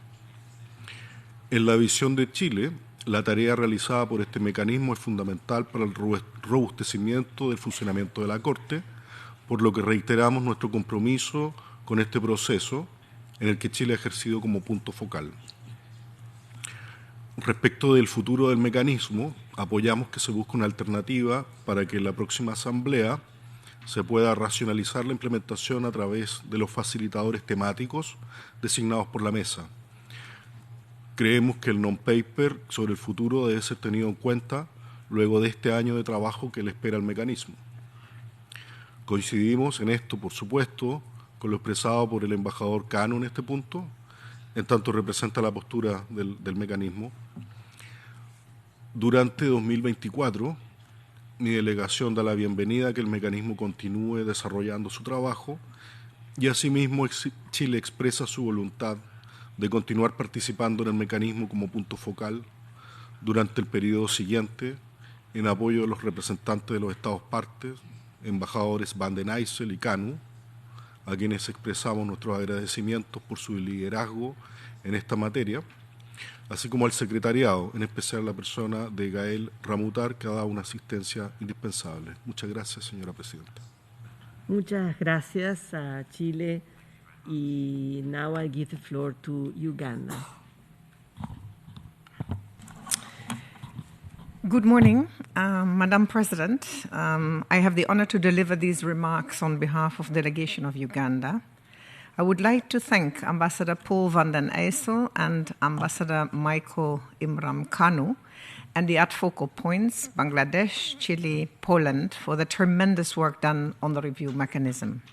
En la visión de Chile, la tarea realizada por este mecanismo es fundamental para el robustecimiento del funcionamiento de la Corte, por lo que reiteramos nuestro compromiso con este proceso en el que Chile ha ejercido como punto focal. Respecto del futuro del mecanismo, apoyamos que se busque una alternativa para que en la próxima asamblea se pueda racionalizar la implementación a través de los facilitadores temáticos designados por la mesa. Creemos que el non-paper sobre el futuro debe ser tenido en cuenta luego de este año de trabajo que le espera al mecanismo. Coincidimos en esto, por supuesto, con lo expresado por el embajador Cano en este punto, en tanto representa la postura del mecanismo. Durante 2024, mi delegación da la bienvenida a que el mecanismo continúe desarrollando su trabajo y asimismo Chile expresa su voluntad de continuar participando en el mecanismo como punto focal durante el periodo siguiente en apoyo de los representantes de los Estados partes, embajadores Van den Eysel y Canu, a quienes expresamos nuestros agradecimientos por su liderazgo en esta materia, así como al secretariado, en especial la persona de Gael Ramutar, que ha dado una asistencia indispensable. Muchas gracias, señora presidenta. Muchas gracias a Chile. Y now I give the floor to Uganda. Good morning, Madam President. I have the honor to deliver these remarks on behalf of the delegation of Uganda. I would like to thank Ambassador Paul Van den Eysel and Ambassador Michael Imram Kanu and the at focal points, Bangladesh, Chile, Poland, for the tremendous work done on the review mechanism.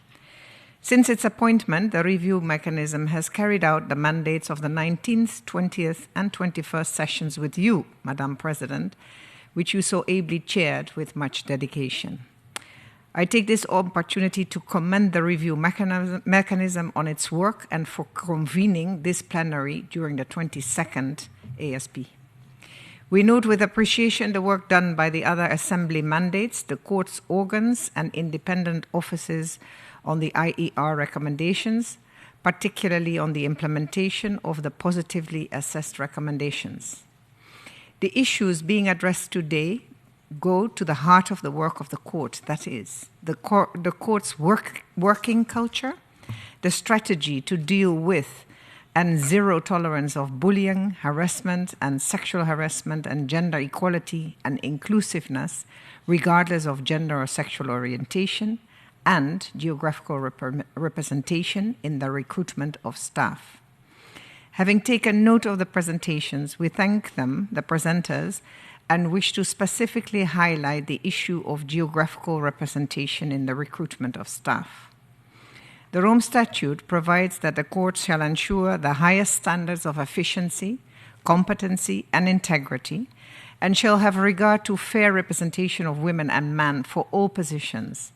Since its appointment, the review mechanism has carried out the mandates of the 19th, 20th, and 21st sessions with you, Madam President, which you so ably chaired with much dedication. I take this opportunity to commend the review mechanism on its work and for convening this plenary during the 22nd ASP. We note with appreciation the work done by the other assembly mandates, the court's organs, and independent offices on the IER recommendations, particularly on the implementation of the positively assessed recommendations. The issues being addressed today go to the heart of the work of the court, that is, the court's working culture, the strategy to deal with and zero tolerance of bullying, harassment, and sexual harassment, and gender equality and inclusiveness, regardless of gender or sexual orientation, and geographical representation in the recruitment of staff. Having taken note of the presentations, we thank them, the presenters, and wish to specifically highlight the issue of geographical representation in the recruitment of staff. The Rome Statute provides that the court shall ensure the highest standards of efficiency, competency, and integrity, and shall have regard to fair representation of women and men for all positions,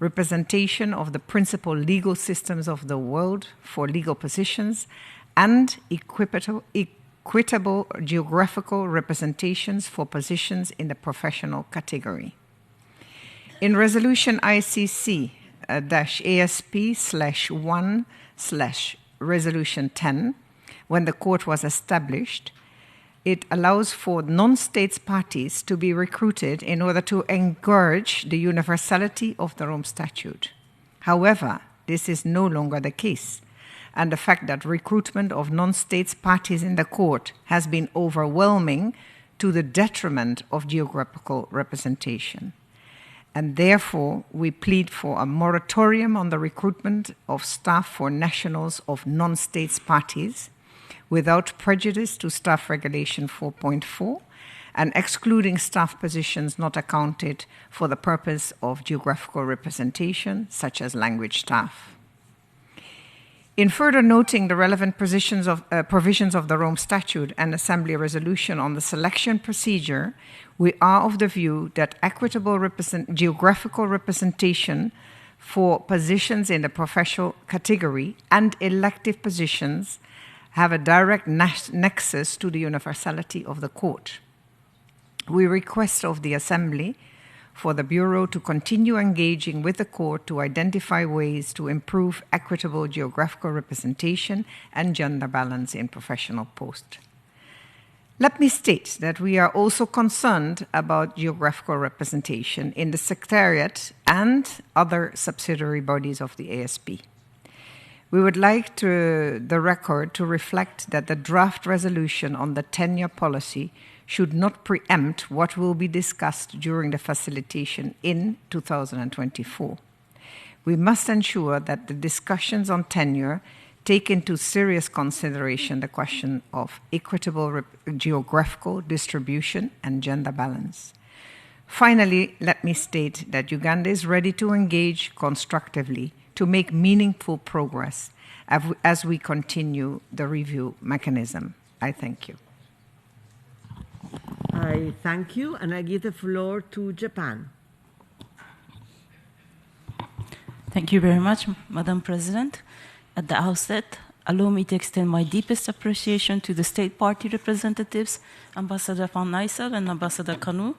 representation of the principal legal systems of the world for legal positions, and equitable geographical representations for positions in the professional category. In Resolution ICC ASP/1/Resolution 10, when the court was established, it allows for non-states parties to be recruited in order to encourage the universality of the Rome Statute. However, this is no longer the case, and the fact that recruitment of non-states parties in the court has been overwhelming to the detriment of geographical representation. And therefore, we plead for a moratorium on the recruitment of staff for nationals of non-states parties without prejudice to Staff Regulation 4.4 and excluding staff positions not accounted for the purpose of geographical representation, such as language staff. In further noting the relevant provisions of the Rome Statute and Assembly resolution on the selection procedure, we are of the view that equitable geographical representation for positions in the professional category and elective positions have a direct nexus to the universality of the court. We request of the Assembly for the Bureau to continue engaging with the court to identify ways to improve equitable geographical representation and gender balance in professional posts. Let me state that we are also concerned about geographical representation in the Secretariat and other subsidiary bodies of the ASP. We would like the record to reflect that the draft resolution on the tenure policy should not preempt what will be discussed during the facilitation in 2024. We must ensure that the discussions on tenure take into serious consideration the question of equitable geographical distribution and gender balance. Finally, let me state that Uganda is ready to engage constructively to make meaningful progress as we continue the review mechanism. I thank you. I thank you, and I give the floor to Japan. Thank you very much, Madam President. At the outset, allow me to extend my deepest appreciation to the State Party representatives, Ambassador Van Nysel and Ambassador Kanu,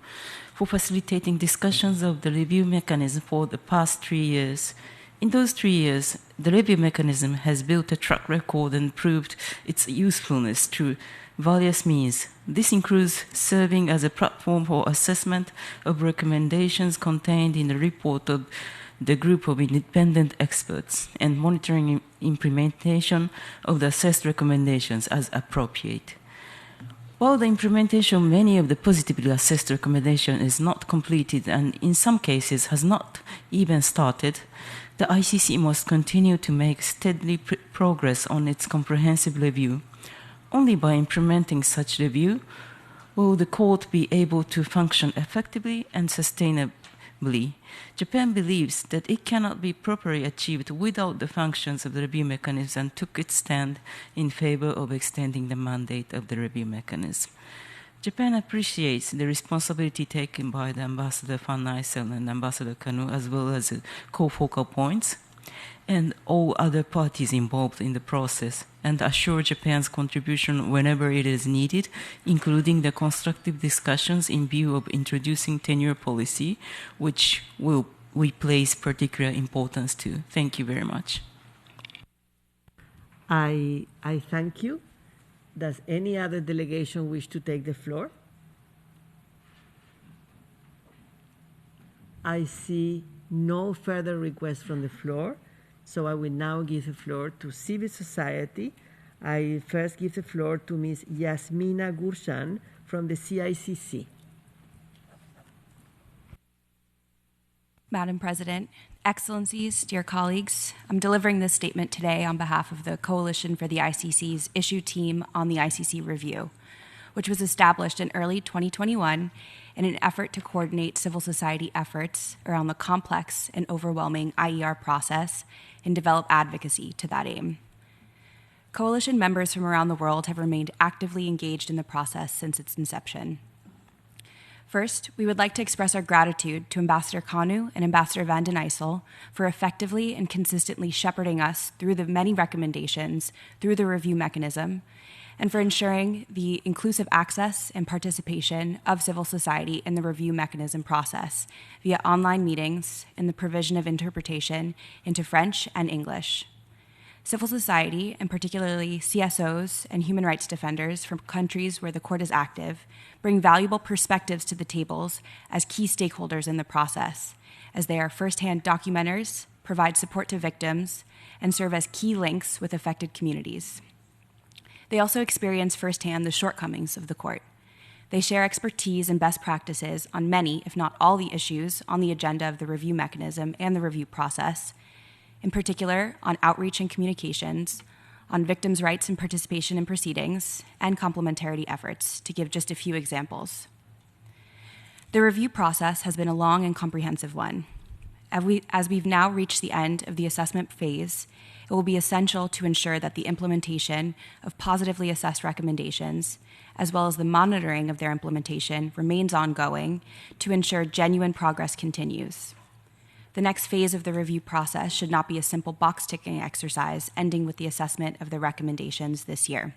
for facilitating discussions of the review mechanism for the past 3 years. In those 3 years, the review mechanism has built a track record and proved its usefulness through various means. This includes serving as a platform for assessment of recommendations contained in the report of the group of independent experts and monitoring implementation of the assessed recommendations as appropriate. While the implementation of many of the positively assessed recommendations is not completed and in some cases has not even started, the ICC must continue to make steady progress on its comprehensive review. Only by implementing such review will the court be able to function effectively and sustainably. Japan believes that it cannot be properly achieved without the functions of the review mechanism and took its stand in favor of extending the mandate of the review mechanism. Japan appreciates the responsibility taken by the Ambassador Van Nysel and Ambassador Kanu, as well as the co-focal points, and all other parties involved in the process, and assure Japan's contribution whenever it is needed, including the constructive discussions in view of introducing tenure policy, which we place particular importance to. Thank you very much. I thank you. Does any other delegation wish to take the floor? I see no further requests from the floor. So I will now give the floor to civil society. I first give the floor to Ms. Yasmina Gurshan from the CICC. Madam President, Excellencies, dear colleagues, I'm delivering this statement today on behalf of the Coalition for the ICC's issue team on the ICC review, which was established in early 2021 in an effort to coordinate civil society efforts around the complex and overwhelming IER process and develop advocacy to that aim. Coalition members from around the world have remained actively engaged in the process since its inception. First, we would like to express our gratitude to Ambassador Kanu and Ambassador Van den Ysel for effectively and consistently shepherding us through the many recommendations through the review mechanism, and for ensuring the inclusive access and participation of civil society in the review mechanism process via online meetings and the provision of interpretation into French and English. Civil society, and particularly CSOs and human rights defenders from countries where the court is active, bring valuable perspectives to the tables as key stakeholders in the process, as they are first-hand documenters, provide support to victims, and serve as key links with affected communities. They also experience firsthand the shortcomings of the court. They share expertise and best practices on many, if not all, the issues on the agenda of the review mechanism and the review process, in particular on outreach and communications, on victims' rights and participation in proceedings, and complementarity efforts, to give just a few examples. The review process has been a long and comprehensive one. As we've now reached the end of the assessment phase, it will be essential to ensure that the implementation of positively assessed recommendations, as well as the monitoring of their implementation, remains ongoing to ensure genuine progress continues. The next phase of the review process should not be a simple box-ticking exercise ending with the assessment of the recommendations this year.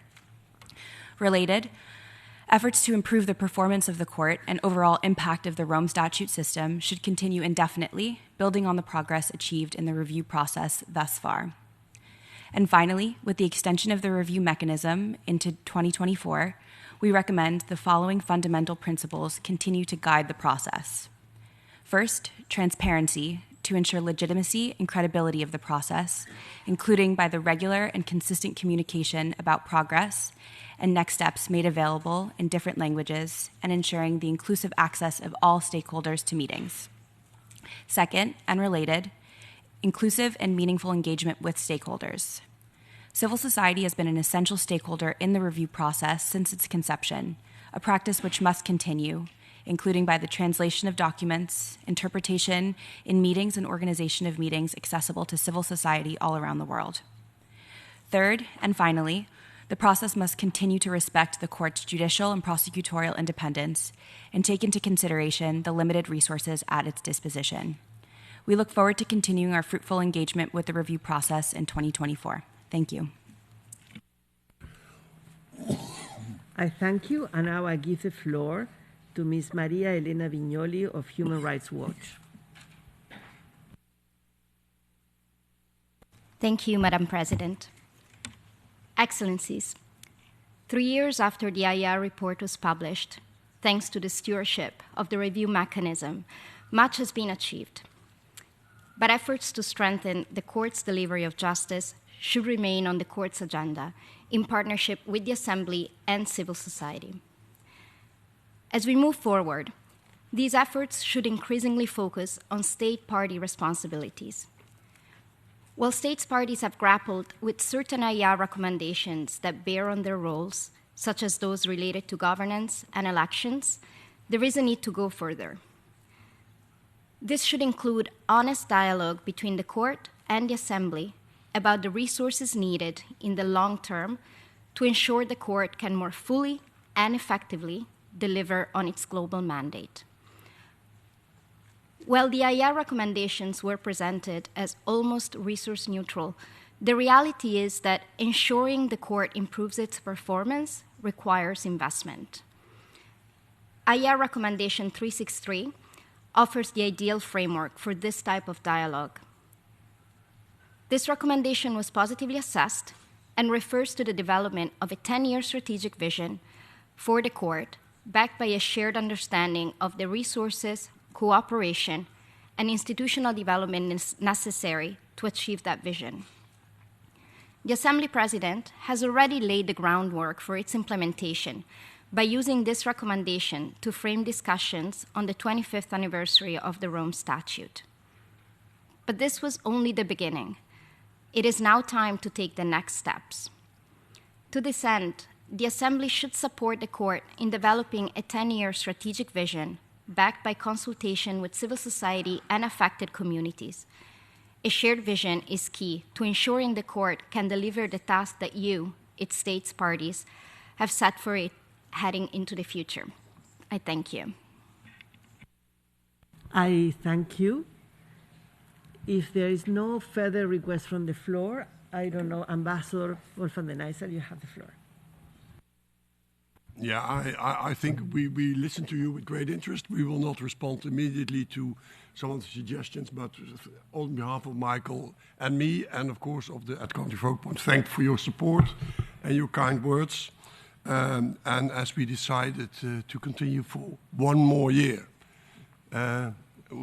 Related, efforts to improve the performance of the court and overall impact of the Rome Statute system should continue indefinitely, building on the progress achieved in the review process thus far. And finally, with the extension of the review mechanism into 2024, we recommend the following fundamental principles continue to guide the process. First, transparency to ensure legitimacy and credibility of the process, including by the regular and consistent communication about progress and next steps made available in different languages, and ensuring the inclusive access of all stakeholders to meetings. Second, and related, inclusive and meaningful engagement with stakeholders. Civil society has been an essential stakeholder in the review process since its conception, a practice which must continue, including by the translation of documents, interpretation in meetings, and organization of meetings accessible to civil society all around the world. Third, and finally, the process must continue to respect the court's judicial and prosecutorial independence and take into consideration the limited resources at its disposition. We look forward to continuing our fruitful engagement with the review process in 2024. Thank you. I thank you, and now I give the floor to Ms. Maria Elena Vignoli of Human Rights Watch. Thank you, Madam President. Excellencies, 3 years after the IAR report was published, thanks to the stewardship of the review mechanism, much has been achieved. But efforts to strengthen the court's delivery of justice should remain on the court's agenda in partnership with the Assembly and civil society. As we move forward, these efforts should increasingly focus on state party responsibilities. While states parties have grappled with certain IAR recommendations that bear on their roles, such as those related to governance and elections, there is a need to go further. This should include honest dialogue between the court and the Assembly about the resources needed in the long term to ensure the court can more fully and effectively deliver on its global mandate. While the IAR recommendations were presented as almost resource neutral, the reality is that ensuring the court improves its performance requires investment. IAR Recommendation 363 offers the ideal framework for this type of dialogue. This recommendation was positively assessed and refers to the development of a 10-year strategic vision for the court, backed by a shared understanding of the resources, cooperation, and institutional development necessary to achieve that vision. The Assembly President has already laid the groundwork for its implementation by using this recommendation to frame discussions on the 25th anniversary of the Rome Statute. But this was only the beginning. It is now time to take the next steps. To this end, the Assembly should support the court in developing a 10-year strategic vision backed by consultation with civil society and affected communities. A shared vision is key to ensuring the court can deliver the task that you, its states parties, have set for it heading into the future. I thank you. I thank you. If there is no further request from the floor, I don't know, Ambassador Wolf van den Eysel, you have the floor. Yeah, I think we listen to you with great interest. We will not respond immediately to some of the suggestions, but on behalf of Michael and me, and of course of the Country Focal Point, thank for your support and your kind words. And as we decided to continue for one more year,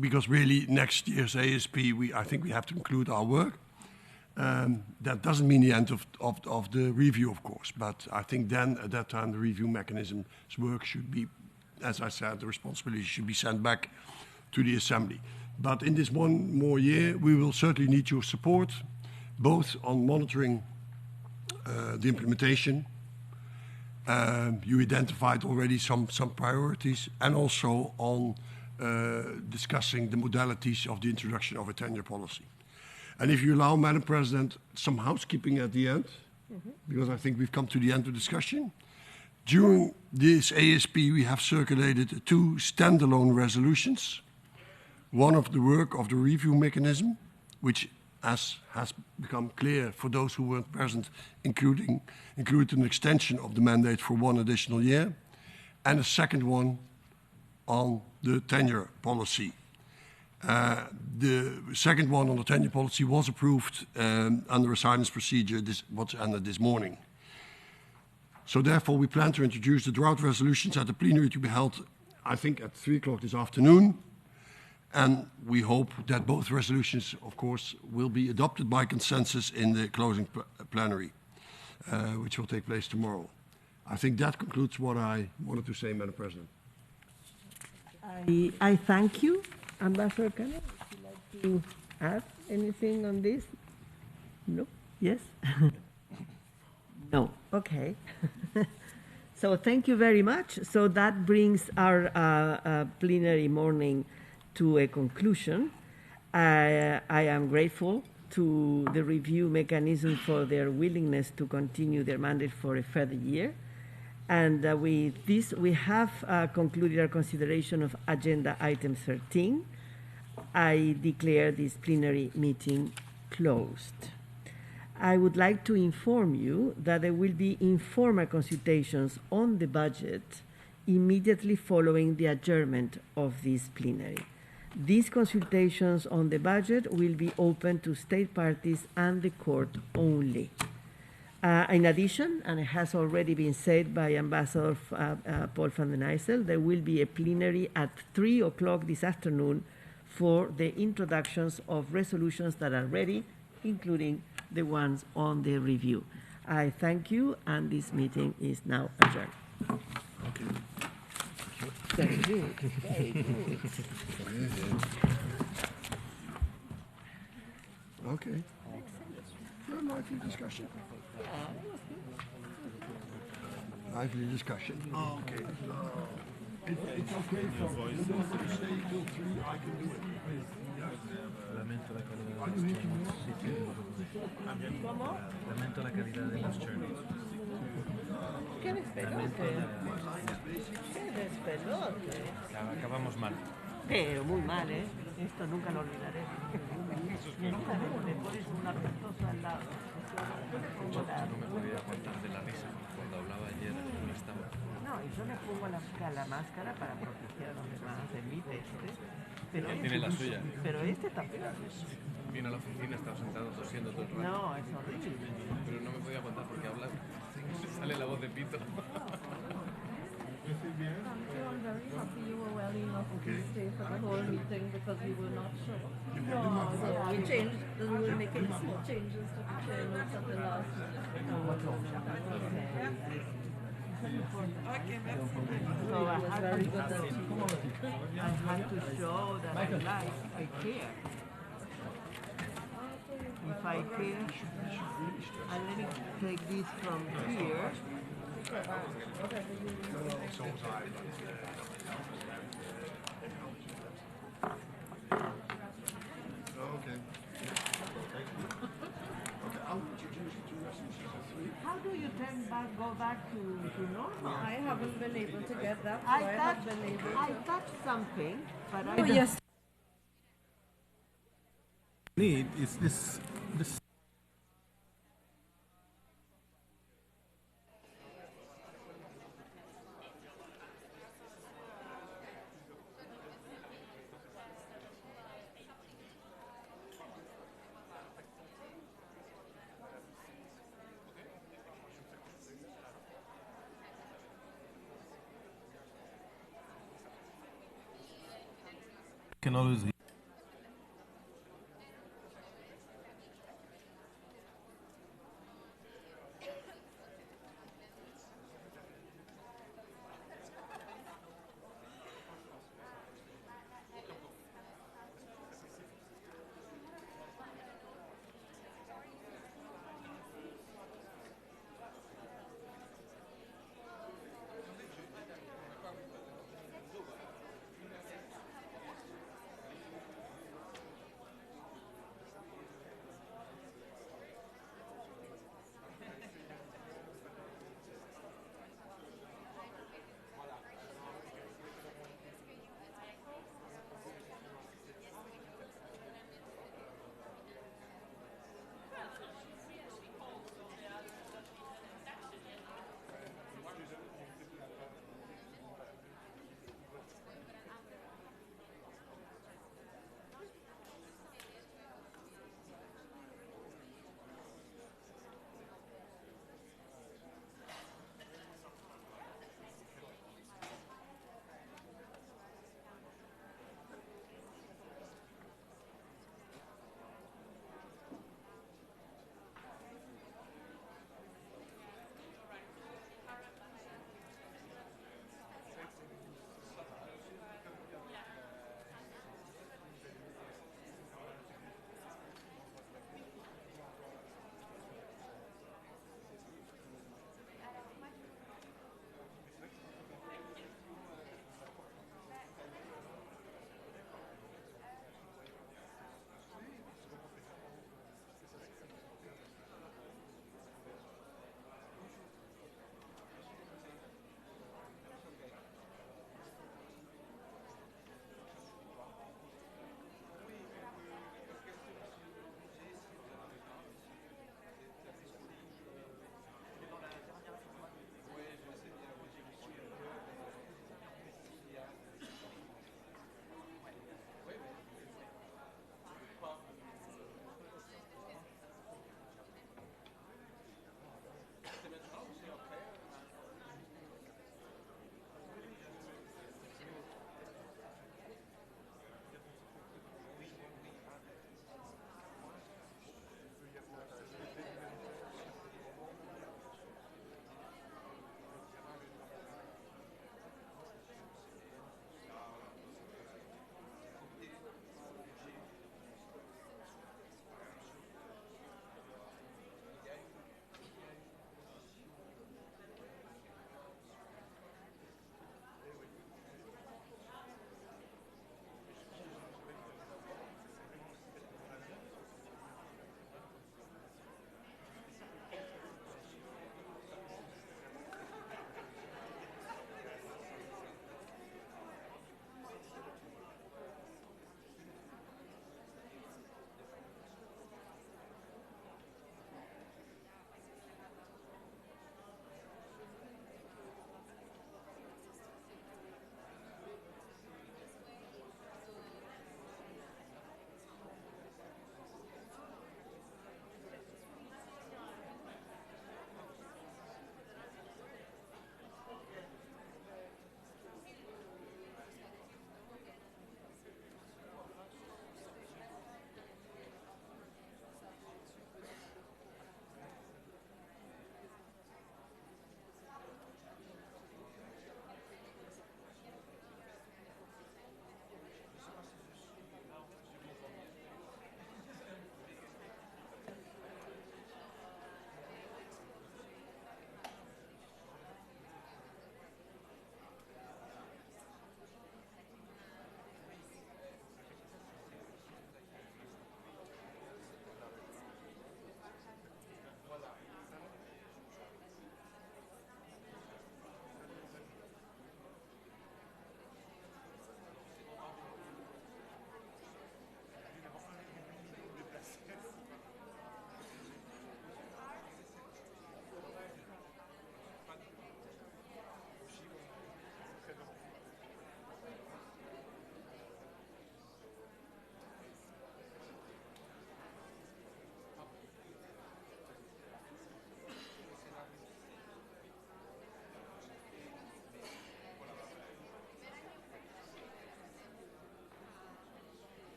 because really next year's ASP, I think we have to conclude our work. That doesn't mean the end of the review, of course, but I think then at that time the review mechanism's work should be, as I said, the responsibility should be sent back to the Assembly. But in this one more year, we will certainly need your support, both on monitoring the implementation. You identified already some priorities, and also on discussing the modalities of the introduction of a tenure policy. And if you allow, Madam President, some housekeeping at the end, because I think we've come to the end of the discussion. During this ASP, we have circulated 2 standalone resolutions. One of the work of the review mechanism, which, as has become clear for those who weren't present, included an extension of the mandate for 1 additional year, and a second one on the tenure policy. The second one on the tenure policy was approved under a silence procedure this morning. So therefore, we plan to introduce the draft resolutions at the plenary to be held, I think, at 3 o'clock this afternoon. And we hope that both resolutions, of course, will be adopted by consensus in the closing plenary, which will take place tomorrow. I think that concludes what I wanted to say, Madam President. I thank you. Ambassador Khanna, would you like to add anything on this? No? Yes? No. Okay. So thank you very much. So that brings our plenary morning to a conclusion. I am grateful to the review mechanism for their willingness to continue their mandate for a further year. And with this, we have concluded our consideration of agenda item 13. I declare this plenary meeting closed. I would like to inform you that there will be informal consultations on the budget immediately following the adjournment of this plenary. These consultations on the budget will be open to state parties and the court only. In addition, and it has already been said by Ambassador Paul van den Eyssel, there will be a plenary at 3 o'clock this afternoon for the introductions of resolutions that are ready, including the ones on the review. I thank you, and this meeting is now adjourned. Okay. Very good. Very good. Okay. Lively discussion. Lively discussion. Oh, okay. It's okay for you to stay till 3. I can do it. Lamento la calidad de los churros. Lamento la calidad de los churros. ¡Qué despelote! ¡Qué despelote! Acabamos mal. Pero muy mal, ¿eh? Esto nunca lo olvidaré. Nunca le pones una pestosa al lado. No me podía aguantar de la risa cuando hablaba ayer, no estaba. No, y yo me pongo la máscara para proteger a los demás de mi peste. Pero él tiene la suya. Pero este también. Viene a la oficina, estaba sentado tosiendo todo el rato. No, es horrible. Pero no me podía aguantar porque habla, sale la voz de pito. I'm very happy you were well enough to stay for the whole meeting because we were not sure. So we changed, we were making small changes to the chair notes at the last minute. Okay, so I had to show that I care. If I care, and let me take this from here. How do you go back to normal? I haven't been able to get that. I touched something, but I yes. Need is this can always read.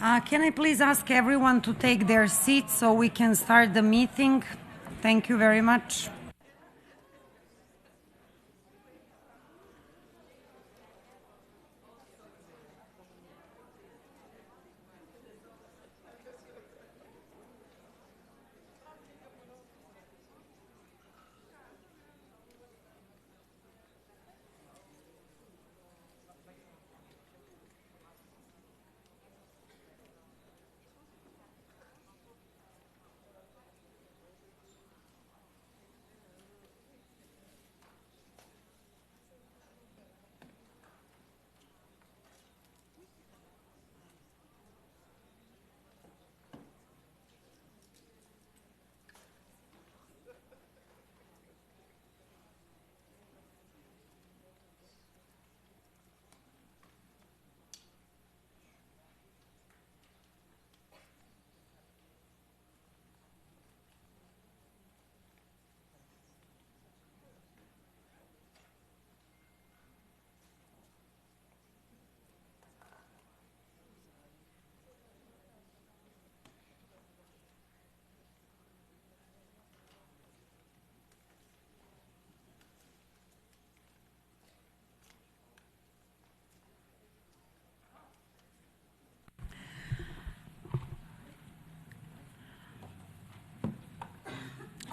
Can I please ask everyone to take their seats so we can start the meeting? Thank you very much.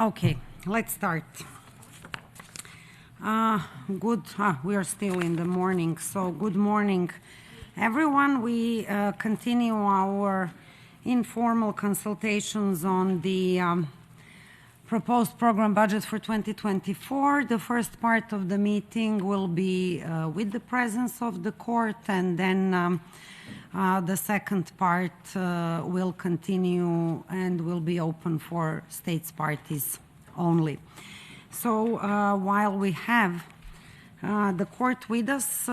Okay, let's start. We are still in the morning, so good morning, everyone. We continue our informal consultations on the proposed program budget for 2024. The first part of the meeting will be with the presence of the court, and then the second part will continue and will be open for states parties only. So while we have the court with us,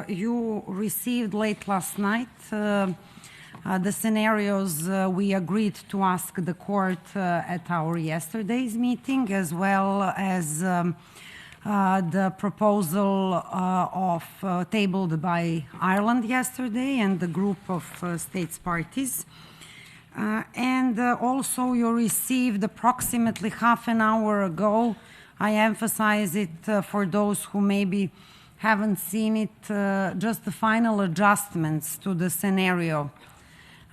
you received late last night the scenarios we agreed to ask the court at our yesterday's meeting, as well as the proposal tabled by Ireland yesterday and the group of states parties. And also you received approximately half an hour ago, I emphasize it for those who maybe haven't seen it, just the final adjustments to the scenario.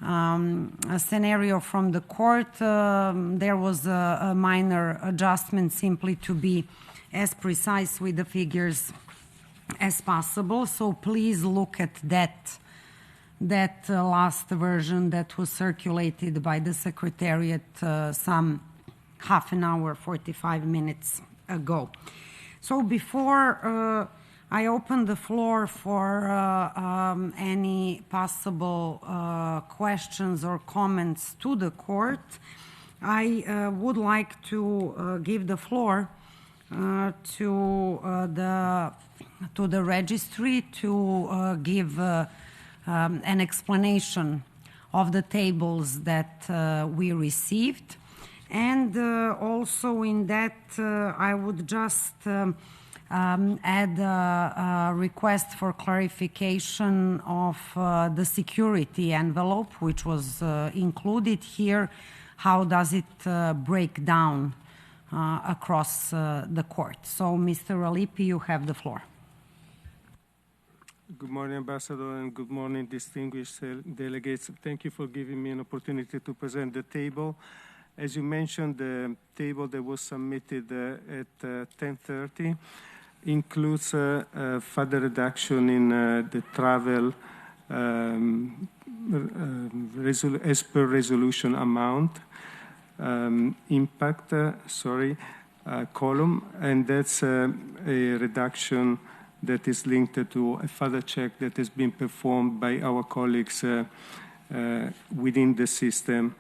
A scenario from the court, there was a minor adjustment simply to be as precise with the figures as possible. So please look at that last version that was circulated by the Secretariat some half an hour, 45 minutes ago. So before I open the floor for any possible questions or comments to the court, I would like to give the floor to the registry to give an explanation of the tables that we received. And also in that, I would just add a request for clarification of the security envelope, which was included here. How does it break down across the court? So, Mr. Alipi, you have the floor. Good morning, Ambassador, and good morning, distinguished delegates. Thank you for giving me an opportunity to present the table. As you mentioned, the table that was submitted at 10:30 includes a further reduction in the travel as per resolution amount impact, column, and that's a reduction that is linked to a further check that has been performed by our colleagues within the system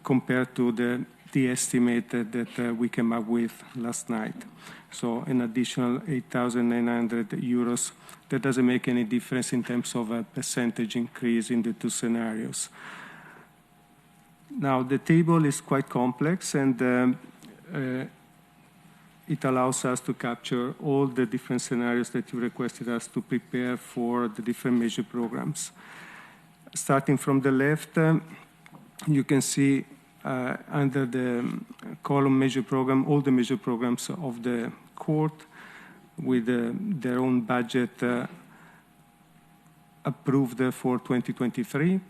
compared to the estimate that we came up with last night. So an additional 8,900 euros. That doesn't make any difference in terms of a percentage increase in the two scenarios. Now, the table is quite complex, and it allows us to capture all the different scenarios that you requested us to prepare for the different major programs. Starting from the left, you can see under the column measure program, all the measure programs of the court with their own budget approved for 2023.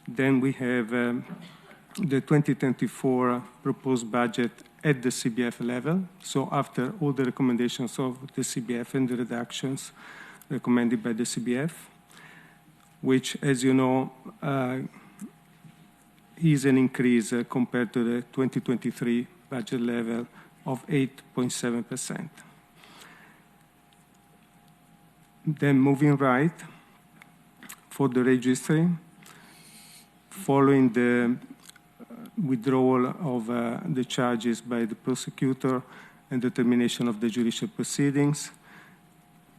Then we have the 2024 proposed budget at the CBF level. So after all the recommendations of the CBF and the reductions recommended by the CBF, which, as you know, is an increase compared to the 2023 budget level of 8.7%. Then moving right, for the registry, following the withdrawal of the charges by the prosecutor and the termination of the judicial proceedings,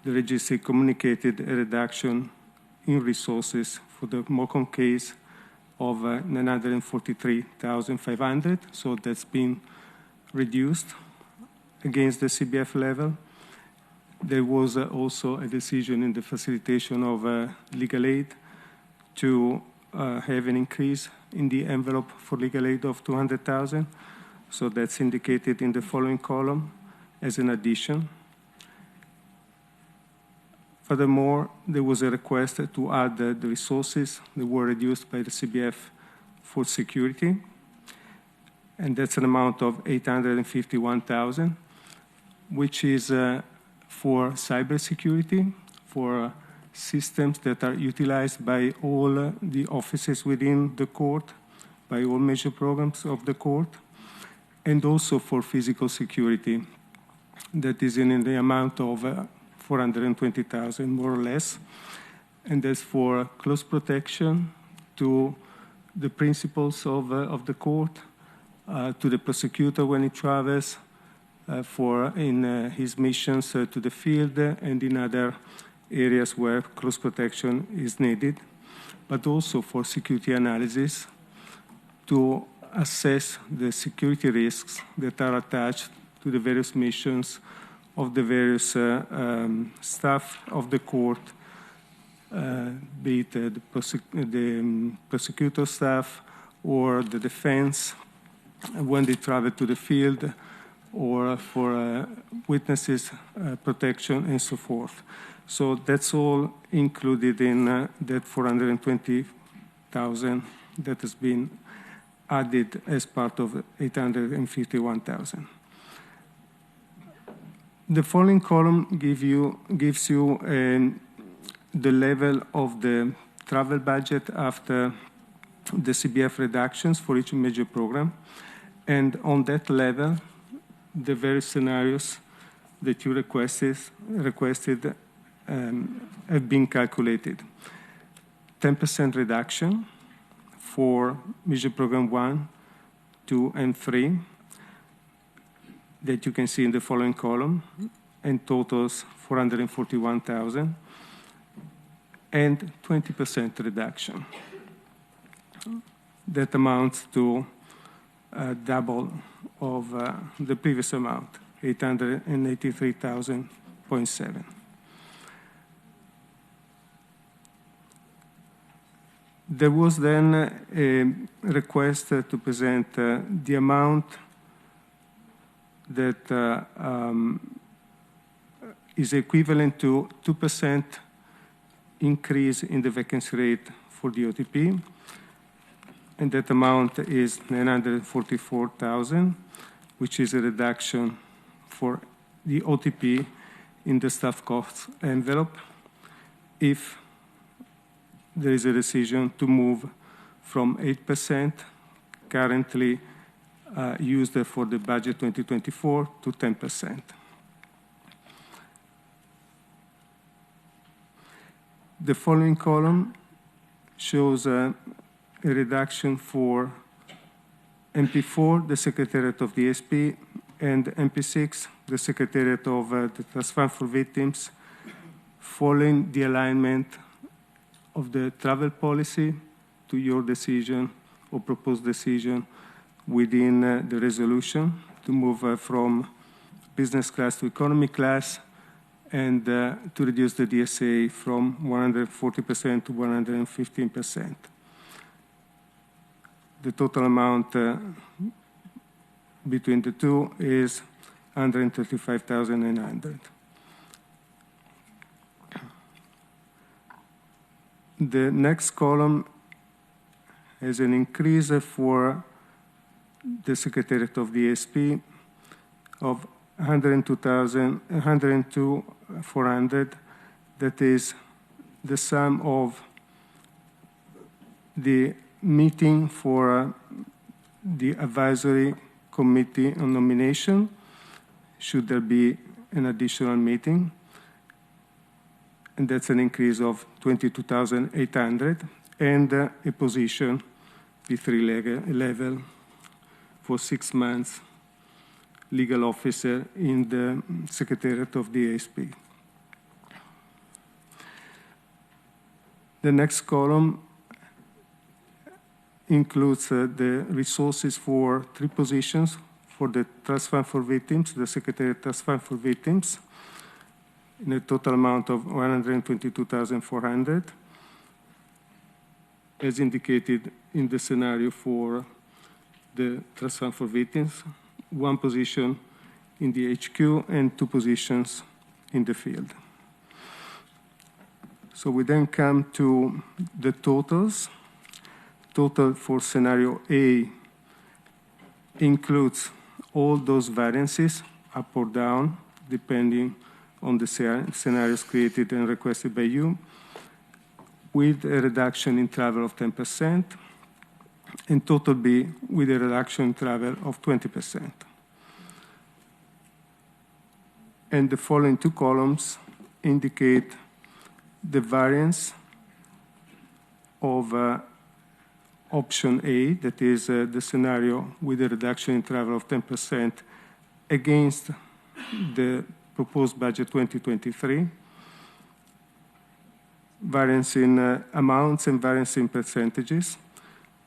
the registry communicated a reduction in resources for the Mokon case of 943,500, so that's been reduced against the CBF level. There was also a decision in the facilitation of legal aid to have an increase in the envelope for legal aid of 200,000. So that's indicated in the following column as an addition. Furthermore, there was a request to add the resources that were reduced by the CBF for security, and that's an amount of 851,000, which is for cybersecurity, for systems that are utilized by all the offices within the court, by all major programs of the court, and also for physical security. That is in the amount of 420,000, more or less. And that's for close protection to the principals of the court, to the prosecutor when he travels, in his missions to the field and in other areas where close protection is needed, but also for security analysis to assess the security risks that are attached to the various missions of the various staff of the court, be it the prosecutor staff or the defense when they travel to the field, or for witnesses protection and so forth. So that's all included in that 420,000 that has been added as part of 851,000. The following column gives you the level of the travel budget after the CBF reductions for each major program. And on that level, the various scenarios that you requested have been calculated. 10% reduction for major program 1, 2, and 3 that you can see in the following column, and totals 441,000, and 20% reduction. That amounts to double of the previous amount, 883,000.7. There was then a request to present the amount that is equivalent to 2% increase in the vacancy rate for the OTP, and that amount is 944,000, which is a reduction for the OTP in the staff costs envelope if there is a decision to move from 8% currently used for the budget 2024 to 10%. The following column shows a reduction for MP4, the Secretariat of the ASP, and MP6, the Secretariat of the Trust Fund for Victims, following the alignment of the travel policy to your decision or proposed decision within the resolution to move from business class to economy class, and to reduce the DSA from 140% to 115%. The total amount between the two is 135,900. The next column has an increase for the Secretariat of the ASP of 102,400. That is the sum of the meeting for the advisory committee on nomination, should there be an additional meeting, and that's an increase of 22,800, and a position, B3 level, for 6 months, legal officer in the Secretariat of the ASP. The next column includes the resources for 3 positions for the Trust Fund for Victims, the Secretariat Trust Fund for Victims, in a total amount of 122,400, as indicated in the scenario for the Trust Fund for Victims, 1 position in the HQ and 2 positions in the field. So we then come to the totals. Total for scenario A includes all those variances, up or down, depending on the scenarios created and requested by you, with a reduction in travel of 10%, and total B with a reduction in travel of 20%. And the following 2 columns indicate the variance of option A, that is the scenario with a reduction in travel of 10%, against the proposed budget 2023, variance in amounts and variance in percentages.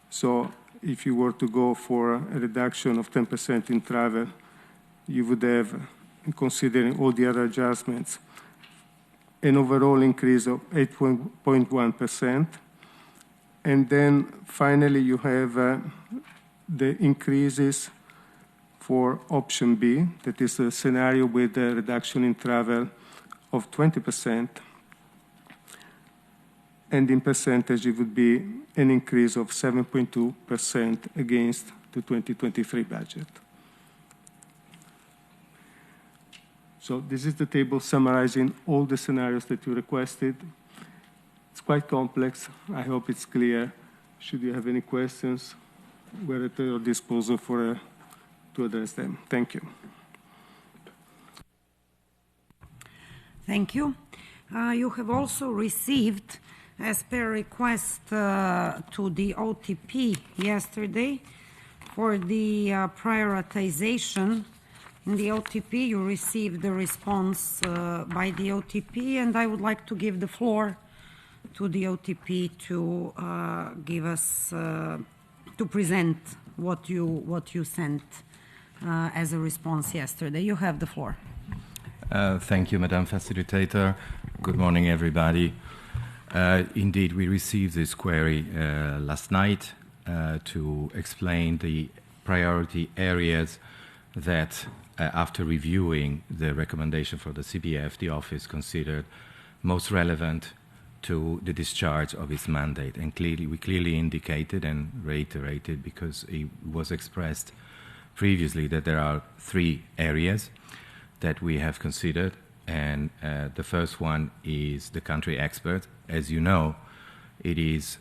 So if you were to go for a reduction of 10% in travel, you would have, considering all the other adjustments, an overall increase of 8.1%. And then finally you have the increases for option B, that is a scenario with a reduction in travel of 20%. And in percentage, it would be an increase of 7.2% against the 2023 budget. So this is the table summarizing all the scenarios that you requested. It's quite complex. I hope it's clear. Should you have any questions, we're at your disposal to address them. Thank you. Thank you. You have also received, as per request to the OTP yesterday, for the prioritization. In the OTP, you received the response by the OTP, and I would like to give the floor to the OTP to give us, to present what you sent as a response yesterday. You have the floor. Thank you, Madam Facilitator. Good morning, everybody. Indeed, we received this query last night to explain the priority areas that, after reviewing the recommendation for the CBF, the office considered most relevant to the discharge of its mandate. And we clearly indicated and reiterated, because it was expressed previously, that there are 3 areas that we have considered. And the first one is the country expert. As you know, it is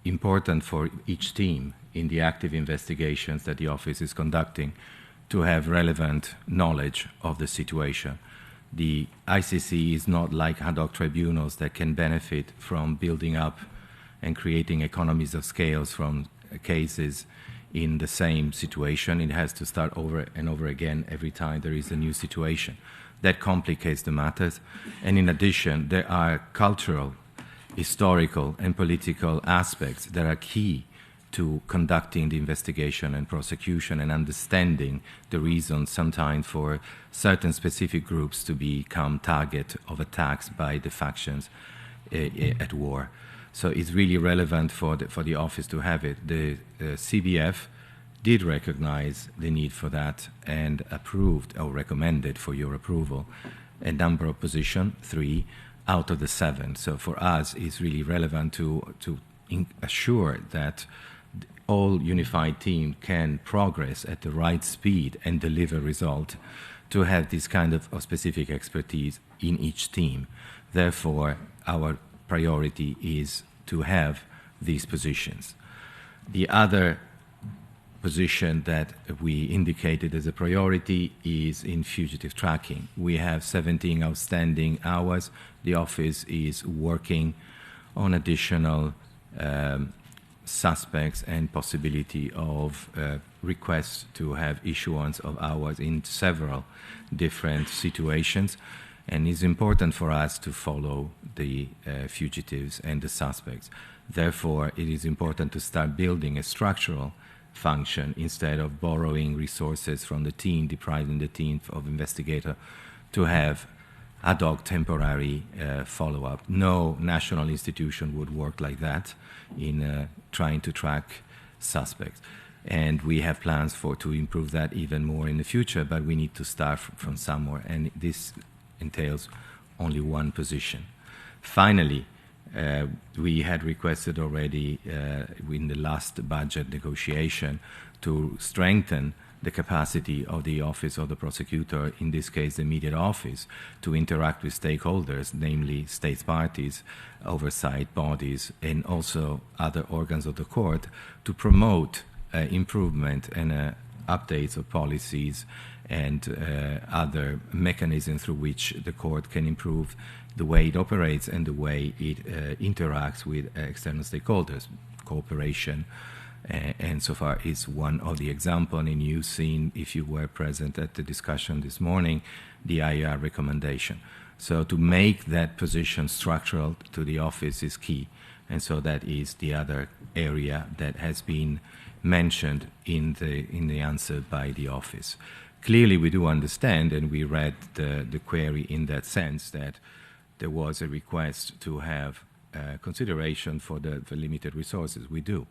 important for each team in the active investigations that the office is conducting to have relevant knowledge of the situation. The ICC is not like ad hoc tribunals that can benefit from building up and creating economies of scales from cases in the same situation. It has to start over and over again every time there is a new situation. That complicates the matters. And in addition, there are cultural, historical, and political aspects that are key to conducting the investigation and prosecution and understanding the reasons sometimes for certain specific groups to become target of attacks by the factions at war. So it's really relevant for the office to have it. The CBF did recognize the need for that and approved or recommended for your approval a number of positions, 3 out of the 7. So for us, it's really relevant to assure that all unified team can progress at the right speed and deliver result, to have this kind of specific expertise in each team. Therefore, our priority is to have these positions. The other position that we indicated as a priority is in fugitive tracking. We have 17 outstanding hours. The office is working on additional suspects and possibility of requests to have issuance of hours in several different situations. And it's important for us to follow the fugitives and the suspects. Therefore, it is important to start building a structural function instead of borrowing resources from the team, depriving the team of investigator to have ad hoc temporary follow-up. No national institution would work like that in trying to track suspects. And we have plans to improve that even more in the future, but we need to start from somewhere, and this entails only one position. Finally, we had requested already in the last budget negotiation to strengthen the capacity of the Office of the Prosecutor, in this case the immediate office, to interact with stakeholders, namely states parties, oversight bodies, and also other organs of the court, to promote improvement and updates of policies and other mechanisms through which the court can improve the way it operates and the way it interacts with external stakeholders. Cooperation, and so far is one of the examples, and you've seen, if you were present at the discussion this morning, the IR recommendation. So to make that position structural to the office is key, and so that is the other area that has been mentioned in the answer by the office. Clearly, we do understand, and we read the query in that sense, that there was a request to have consideration for the limited resources. We do.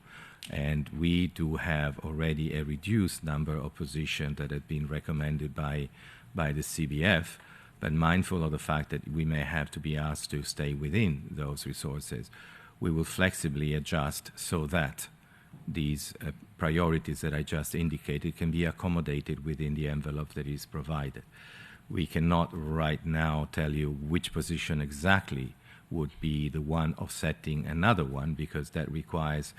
And we do have already a reduced number of positions that have been recommended by the CBF, but mindful of the fact that we may have to be asked to stay within those resources, we will flexibly adjust so that these priorities that I just indicated can be accommodated within the envelope that is provided. We cannot right now tell you which position exactly would be the one offsetting another one, because that requires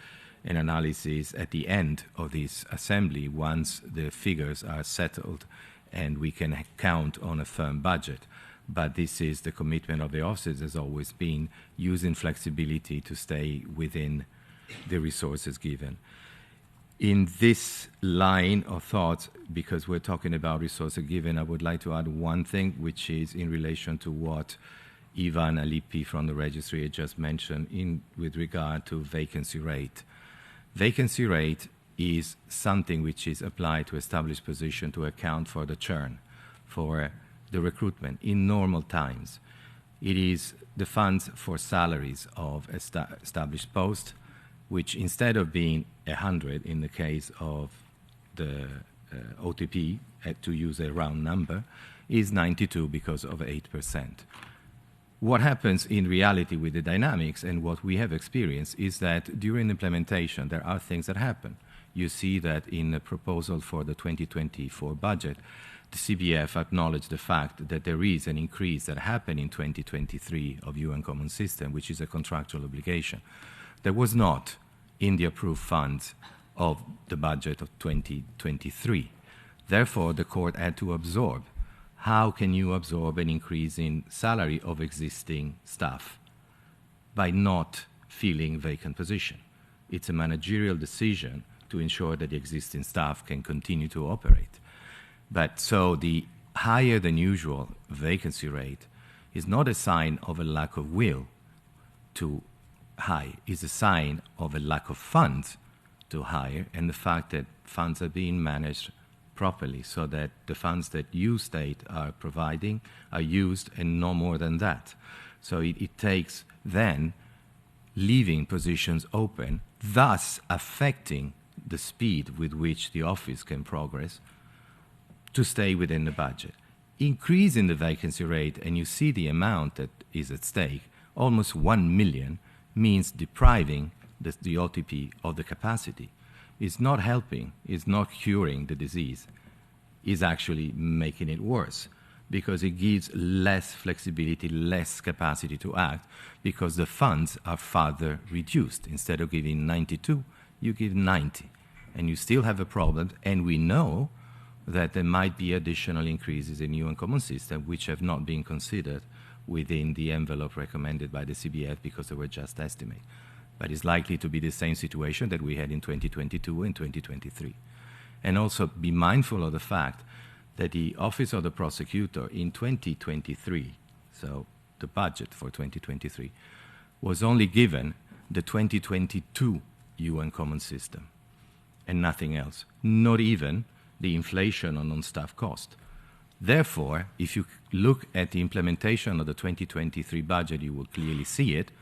an analysis at the end of this assembly once the figures are settled and we can count on a firm budget. But this is the commitment of the office, has always been, using flexibility to stay within the resources given. In this line of thought, because we're talking about resources given, I would like to add one thing, which is in relation to what Ivan Alipi from the registry had just mentioned with regard to vacancy rate. Vacancy rate is something which is applied to established position to account for the churn, for the recruitment in normal times. It is the funds for salaries of established posts, which instead of being 100 in the case of the OTP, to use a round number, is 92 because of 8%. What happens in reality with the dynamics and what we have experienced is that during implementation there are things that happen. You see that in the proposal for the 2024 budget, the CBF acknowledged the fact that there is an increase that happened in 2023 of UN Common System, which is a contractual obligation. There was not in the approved funds of the budget of 2023. Therefore, the court had to absorb. How can you absorb an increase in salary of existing staff? By not filling vacant position. It's a managerial decision to ensure that the existing staff can continue to operate. But so the higher than usual vacancy rate is not a sign of a lack of will to hire, it's a sign of a lack of funds to hire, and the fact that funds are being managed properly so that the funds that you state are providing are used and no more than that. So it takes then leaving positions open, thus affecting the speed with which the office can progress to stay within the budget. Increasing the vacancy rate, and you see the amount that is at stake, almost 1 million, means depriving the OTP of the capacity. It's not helping, it's not curing the disease, it's actually making it worse because it gives less flexibility, less capacity to act because the funds are further reduced. Instead of giving 92, you give 90, and you still have a problem, and we know that there might be additional increases in new and common system which have not been considered within the envelope recommended by the CBF because they were just estimates. But it's likely to be the same situation that we had in 2022 and 2023. And also be mindful of the fact that the Office of the Prosecutor in 2023, so the budget for 2023, was only given the 2022 UN Common System and nothing else, not even the inflation on non-staff cost. Therefore, if you look at the implementation of the 2023 budget, you will clearly see it,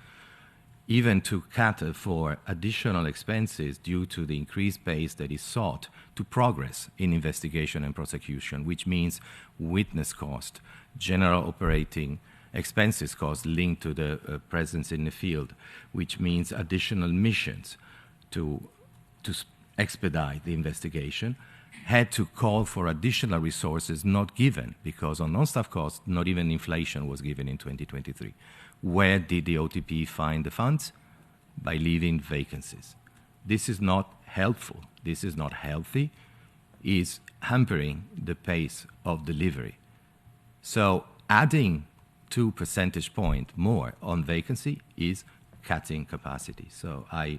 even to cater for additional expenses due to the increased pace that is sought to progress in investigation and prosecution, which means witness cost, general operating expenses cost linked to the presence in the field, which means additional missions to expedite the investigation, had to call for additional resources not given, because on non-staff costs, not even inflation was given in 2023. Where did the OTP find the funds? By leaving vacancies. This is not helpful. This is not healthy. It's hampering the pace of delivery. So adding 2 percentage points more on vacancy is cutting capacity. So I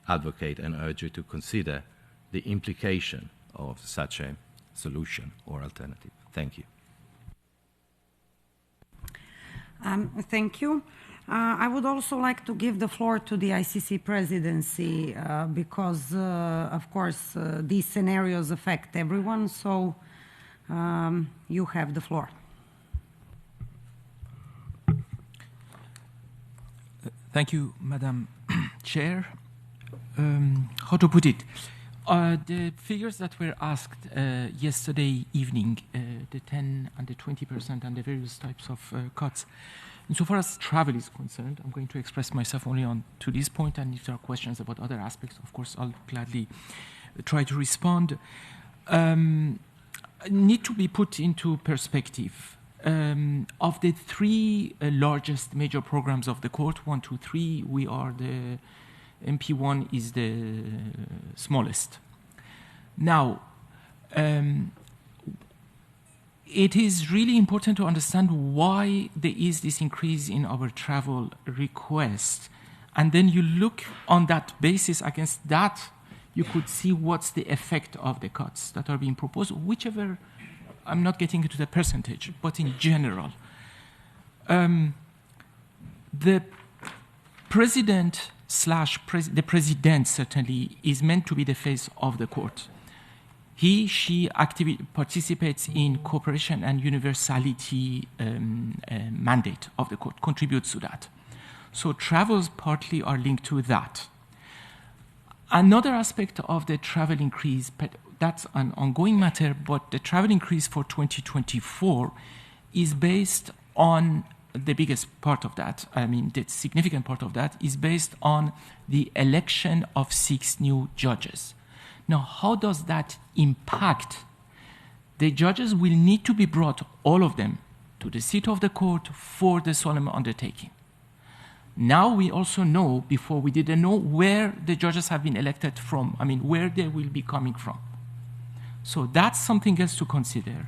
advocate and urge you to consider the implication of such a solution or alternative. Thank you. Thank you. I would also like to give the floor to the ICC presidency because, of course, these scenarios affect everyone. So you have the floor. Thank you, Madam Chair. How to put it? The figures that were asked yesterday evening, the 10 and the 20% and the various types of cuts, insofar as travel is concerned, I'm going to express myself only on to this point, and if there are questions about other aspects, of course, I'll gladly try to respond. Need to be put into perspective. Of the 3 largest major programs of the court, 1, 2, 3, we are the MP1 is the smallest. Now, it is really important to understand why there is this increase in our travel request. And then you look on that basis, against that, you could see what's the effect of the cuts that are being proposed, whichever, I'm not getting into the percentage, but in general. The president the president certainly is meant to be the face of the court. He, she participates in cooperation and universality mandate of the court, contributes to that. So travels partly are linked to that. Another aspect of the travel increase, that's an ongoing matter, but the travel increase for 2024 is based on the biggest part of that, the significant part of that is based on the election of 6 new judges. Now, how does that impact? The judges will need to be brought, all of them, to the seat of the court for the solemn undertaking. Now we also know, before we didn't know, where the judges have been elected from, where they will be coming from. So that's something else to consider.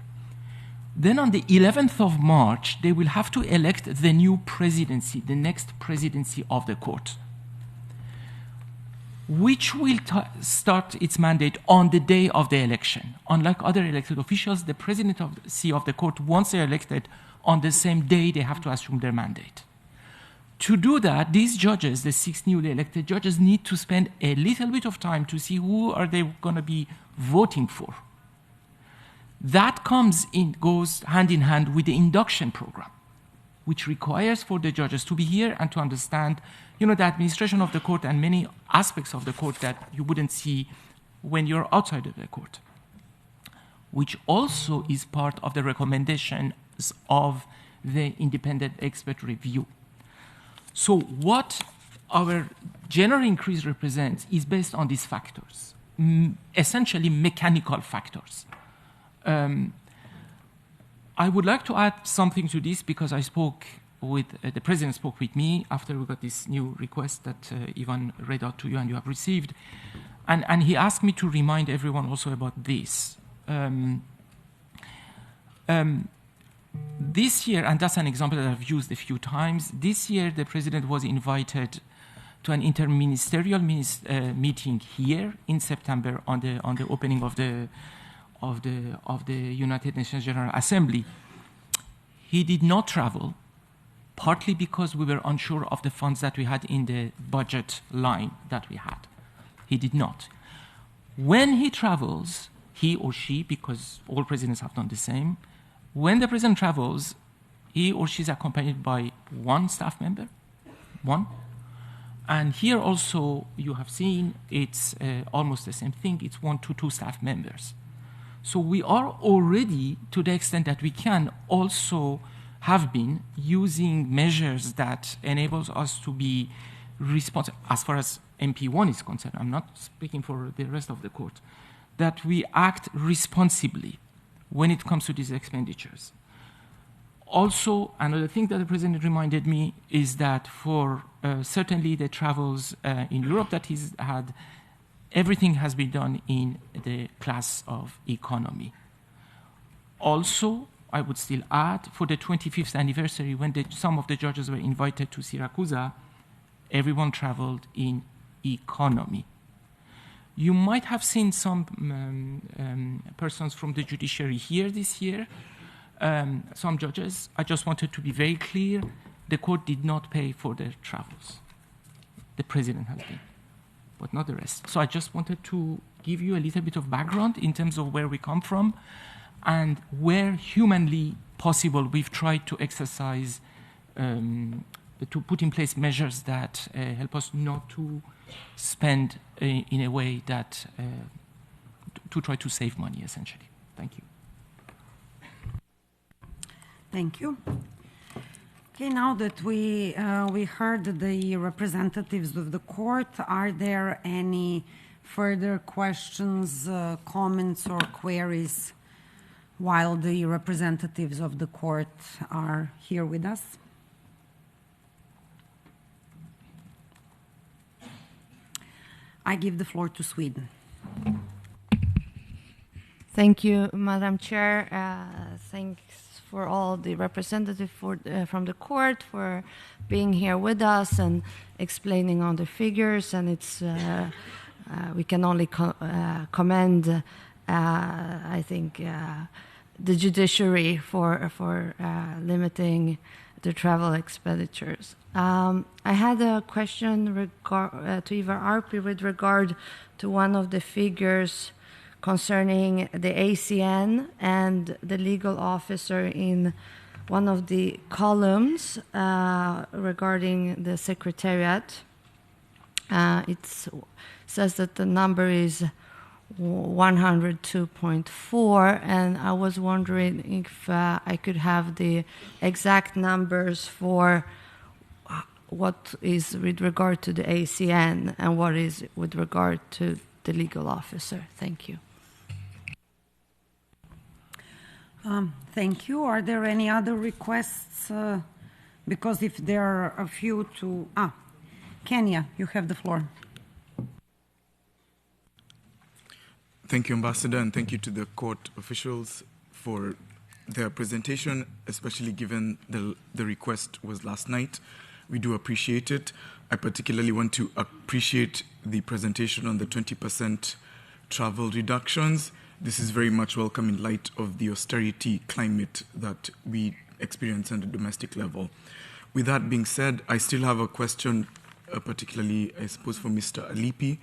Then on the 11th of March, they will have to elect the new presidency, the next presidency of the court, which will start its mandate on the day of the election. Unlike other elected officials, the presidency of the court, once they're elected, on the same day they have to assume their mandate. To do that, these judges, the 6 newly elected judges, need to spend a little bit of time to see who are they going to be voting for. That goes hand in hand with the induction program, which requires for the judges to be here and to understand, the administration of the court and many aspects of the court that you wouldn't see when you're outside of the court, which also is part of the recommendations of the independent expert review. So what our general increase represents is based on these factors, essentially mechanical factors. I would like to add something to this because the president spoke with me after we got this new request that Ivan read out to you and you have received. And he asked me to remind everyone also about this. This year, and that's an example that I've used a few times, this year the president was invited to an interministerial meeting here in September on the opening of the United Nations General Assembly. He did not travel, partly because we were unsure of the funds that we had in the budget line that we had. He did not. When he travels, he or she, because all presidents have done the same, when the president travels, he or she is accompanied by one staff member, one. And here also, you have seen, it's almost the same thing. It's 1 to 2 staff members. So we are already, to the extent that we can, also have been using measures that enables us to be responsive, as far as MP1 is concerned. I'm not speaking for the rest of the court, that we act responsibly when it comes to these expenditures. Also, another thing that the president reminded me is that for certainly the travels in Europe that he's had, everything has been done in the class of economy. Also, I would still add, for the 25th anniversary, when some of the judges were invited to Syracuse, everyone traveled in economy. You might have seen some persons from the judiciary here this year, some judges. I just wanted to be very clear, the court did not pay for their travels. The president has been, but not the rest. So I just wanted to give you a little bit of background in terms of where we come from and where humanly possible we've tried to exercise, to put in place measures that help us not to spend in a way that to try to save money, essentially. Thank you. Thank you. Okay, now that we heard the representatives of the court, are there any further questions, comments, or queries while the representatives of the court are here with us? I give the floor to Sweden. Thank you, Madam Chair. Thanks for all the representatives from the court for being here with us and explaining on the figures. And it's we can only commend, I think, the judiciary for limiting the travel expenditures. I had a question to Ivar Arpi with regard to one of the figures concerning the ACN and the legal officer in one of the columns regarding the secretariat. It says that the number is 102.4, and I was wondering if I could have the exact numbers for what is with regard to the ACN and what is with regard to the legal officer. Thank you. Thank you. Are there any other requests? Because if there are a few to... Kenya, you have the floor. Thank you, Ambassador, and thank you to the court officials for their presentation, especially given the request was last night. We do appreciate it. I particularly want to appreciate the presentation on the 20% travel reductions. This is very much welcome in light of the austerity climate that we experience on the domestic level. with that being said, I still have a question, particularly, I suppose, for Mr. Alipi,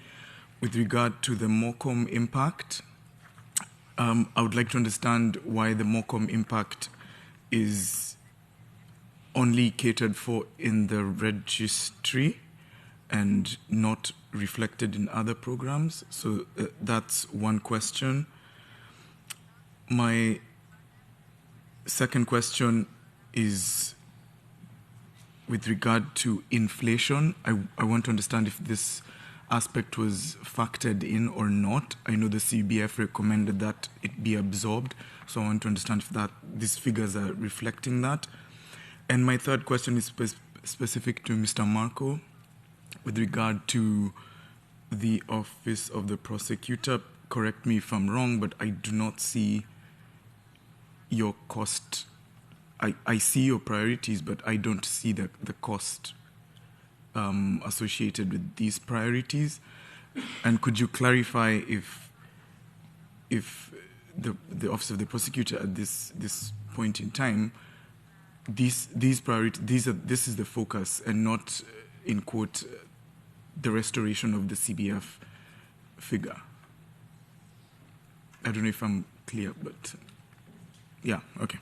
with regard to the MOCOM impact. I would like to understand why the MOCOM impact is only catered for in the registry and not reflected in other programs. So that's one question. My second question is with regard to inflation. I want to understand if this aspect was factored in or not. I know the CBF recommended that it be absorbed, so I want to understand if these figures are reflecting that. And my third question is specific to Mr. Marco with regard to the Office of the Prosecutor. Correct me if I'm wrong, but I do not see your cost. I see your priorities, but I don't see the cost associated with these priorities. And could you clarify if the Office of the Prosecutor at this point in time, these priorities, this is the focus and not, in quote, the restoration of the CBF figure? I don't know if I'm clear, but yeah, okay.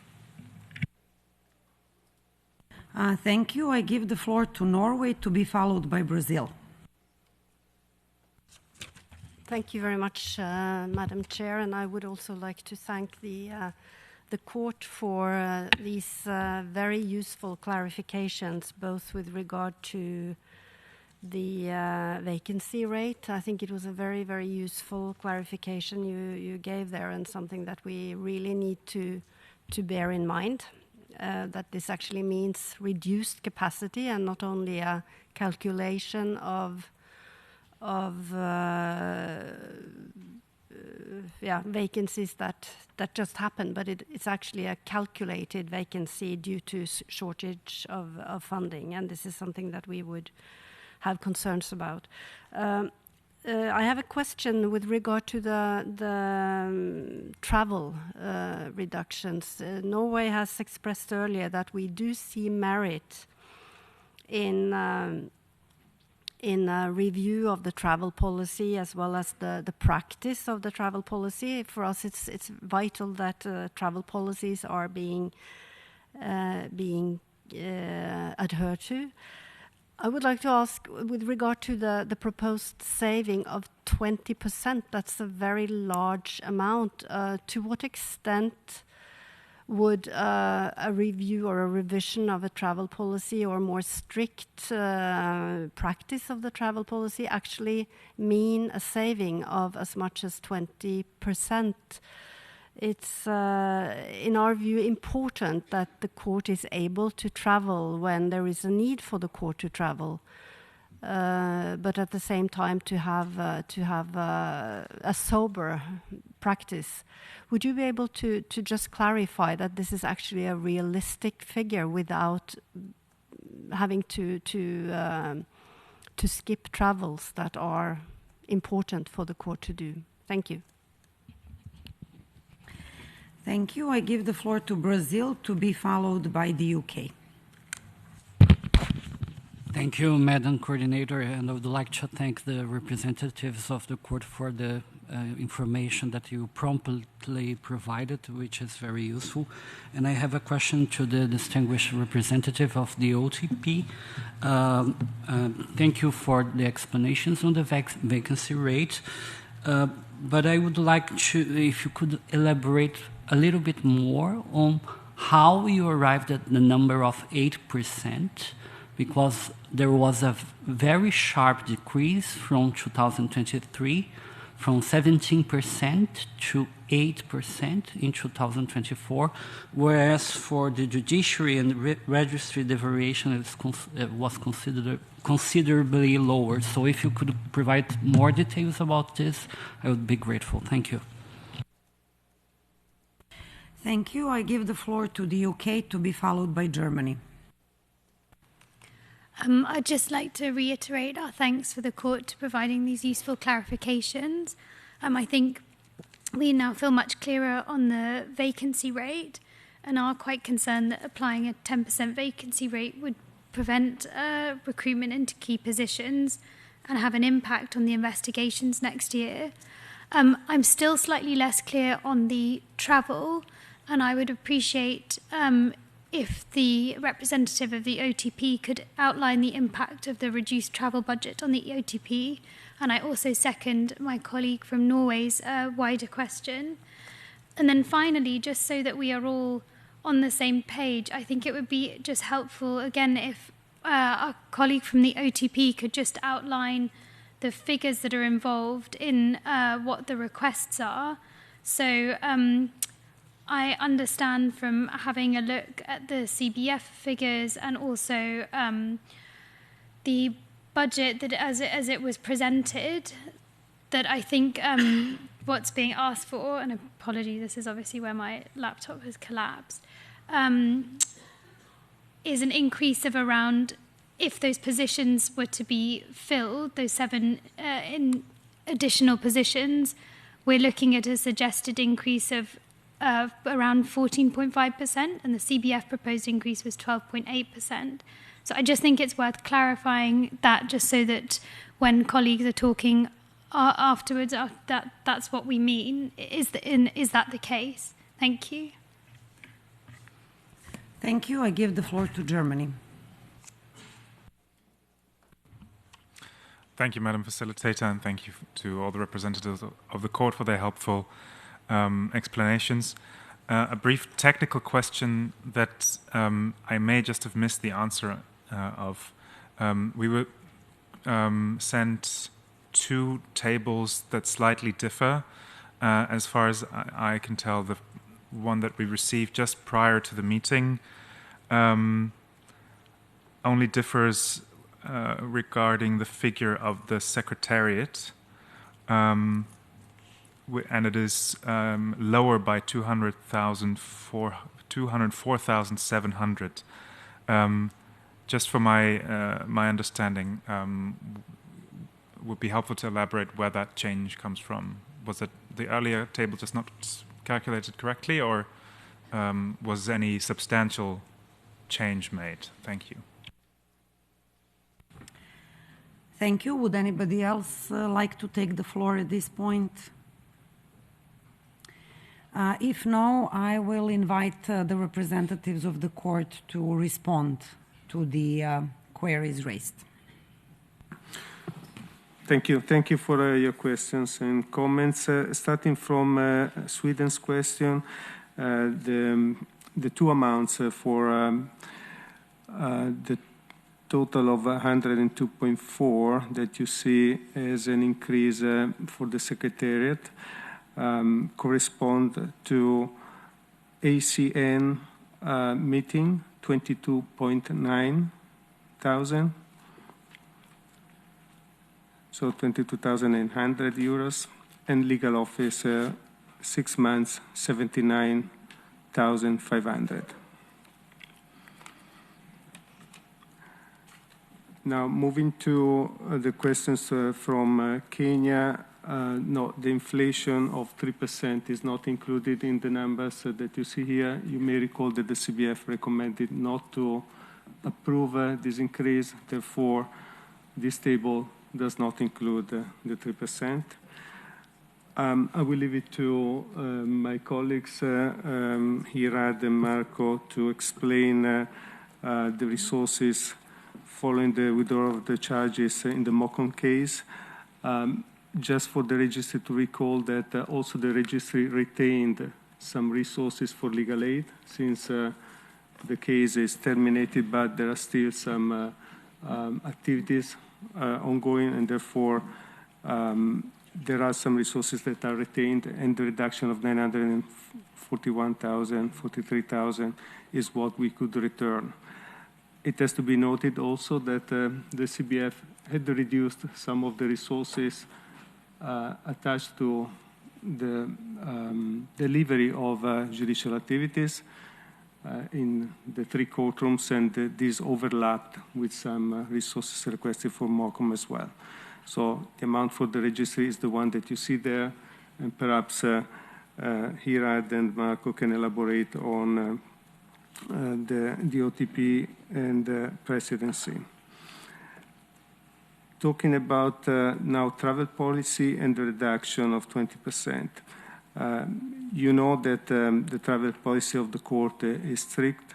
Thank you. I give the floor to Norway, to be followed by Brazil. Thank you very much, Madam Chair, and I would also like to thank the court for these very useful clarifications, both with regard to the vacancy rate. I think it was a very, very useful clarification you gave there, and something that we really need to bear in mind. That this actually means reduced capacity and not only a calculation of vacancies that just happen, but it's actually a calculated vacancy due to shortage of funding, and this is something that we would have concerns about. I have a question with regard to the travel reductions. Norway has expressed earlier that we do see merit in a review of the travel policy as well as the practice of the travel policy. For us, it's vital that travel policies are being adhered to. I would like to ask, with regard to the proposed saving of 20%, that's a very large amount. To what extent would a review or a revision of a travel policy or more strict practice of the travel policy actually mean a saving of as much as 20%? It's, in our view, important that the court is able to travel when there is a need for the court to travel, but at the same time to have a sober practice. Would you be able to just clarify that this is actually a realistic figure without having to skip travels that are important for the court to do? Thank you. Thank you. I give the floor to Brazil, to be followed by the UK. Thank you, Madam Coordinator, and I would like to thank the representatives of the court for the information that you promptly provided, which is very useful. And I have a question to the distinguished representative of the OTP. Thank you for the explanations on the vacancy rate, but I would like to, if you could elaborate a little bit more on how you arrived at the number of 8%, because there was a very sharp decrease from 2023, from 17% to 8% in 2024, whereas for the judiciary and registry, the variation was considered considerably lower. So if you could provide more details about this, I would be grateful. Thank you. Thank you. I give the floor to the UK, to be followed by Germany. I'd just like to reiterate our thanks for the court providing these useful clarifications. I think we now feel much clearer on the vacancy rate and are quite concerned that applying a 10% vacancy rate would prevent recruitment into key positions and have an impact on the investigations next year. I'm still slightly less clear on the travel, and I would appreciate if the representative of the OTP could outline the impact of the reduced travel budget on the OTP. And I also second my colleague from Norway's wider question. And then finally, just so that we are all on the same page, I think it would be just helpful, again, if our colleague from the OTP could just outline the figures that are involved in what the requests are. So I understand from having a look at the CBF figures and also the budget that as it was presented, that I think what's being asked for, and apology, this is obviously where my laptop has collapsed, is an increase of around, if those positions were to be filled, those 7 in additional positions, we're looking at a suggested increase of around 14.5%, and the CBF proposed increase was 12.8%. So I just think it's worth clarifying that, just so that when colleagues are talking afterwards, that's what we mean. Is that the case? Thank you. Thank you. I give the floor to Germany. Thank you, Madam Facilitator, and thank you to all the representatives of the court for their helpful explanations. A brief technical question that I may just have missed the answer of. We were sent 2 tables that slightly differ. As far as I can tell, the one that we received just prior to the meeting only differs regarding the figure of the Secretariat, and it is lower by 204,700. Just for my understanding, would be helpful to elaborate where that change comes from. Was it the earlier table just not calculated correctly, or was any substantial change made? Thank you. Thank you. Would anybody else like to take the floor at this point? If no, I will invite the representatives of the court to respond to the queries raised. Thank you. Thank you for your questions and comments. Starting from Sweden's question, the 2 amounts for the total of 102.4 that you see as an increase for the Secretariat correspond to ACN meeting 22.9 thousand, so 22,800 euros, and legal office 6 months 79,500. Now, moving to the questions from Kenya, no, the inflation of 3% is not included in the numbers that you see here. You may recall that the CBF recommended not to approve this increase. Therefore, this table does not include the 3%. I will leave it to my colleagues, Hirad and Marco, to explain the resources following the withdrawal of the charges in the Mokon case. Just for the registry to recall that also the registry retained some resources for legal aid since the case is terminated, but there are still some activities ongoing, and therefore there are some resources that are retained, and the reduction of 941,000, 43,000 is what we could return. It has to be noted also that the CBF had reduced some of the resources attached to the delivery of judicial activities in the 3 courtrooms, and these overlapped with some resources requested for MOCOM as well. So the amount for the registry is the one that you see there, and perhaps Hirad and Marco can elaborate on the OTP and presidency. Talking about now travel policy and the reduction of 20%. You know that the travel policy of the court is strict.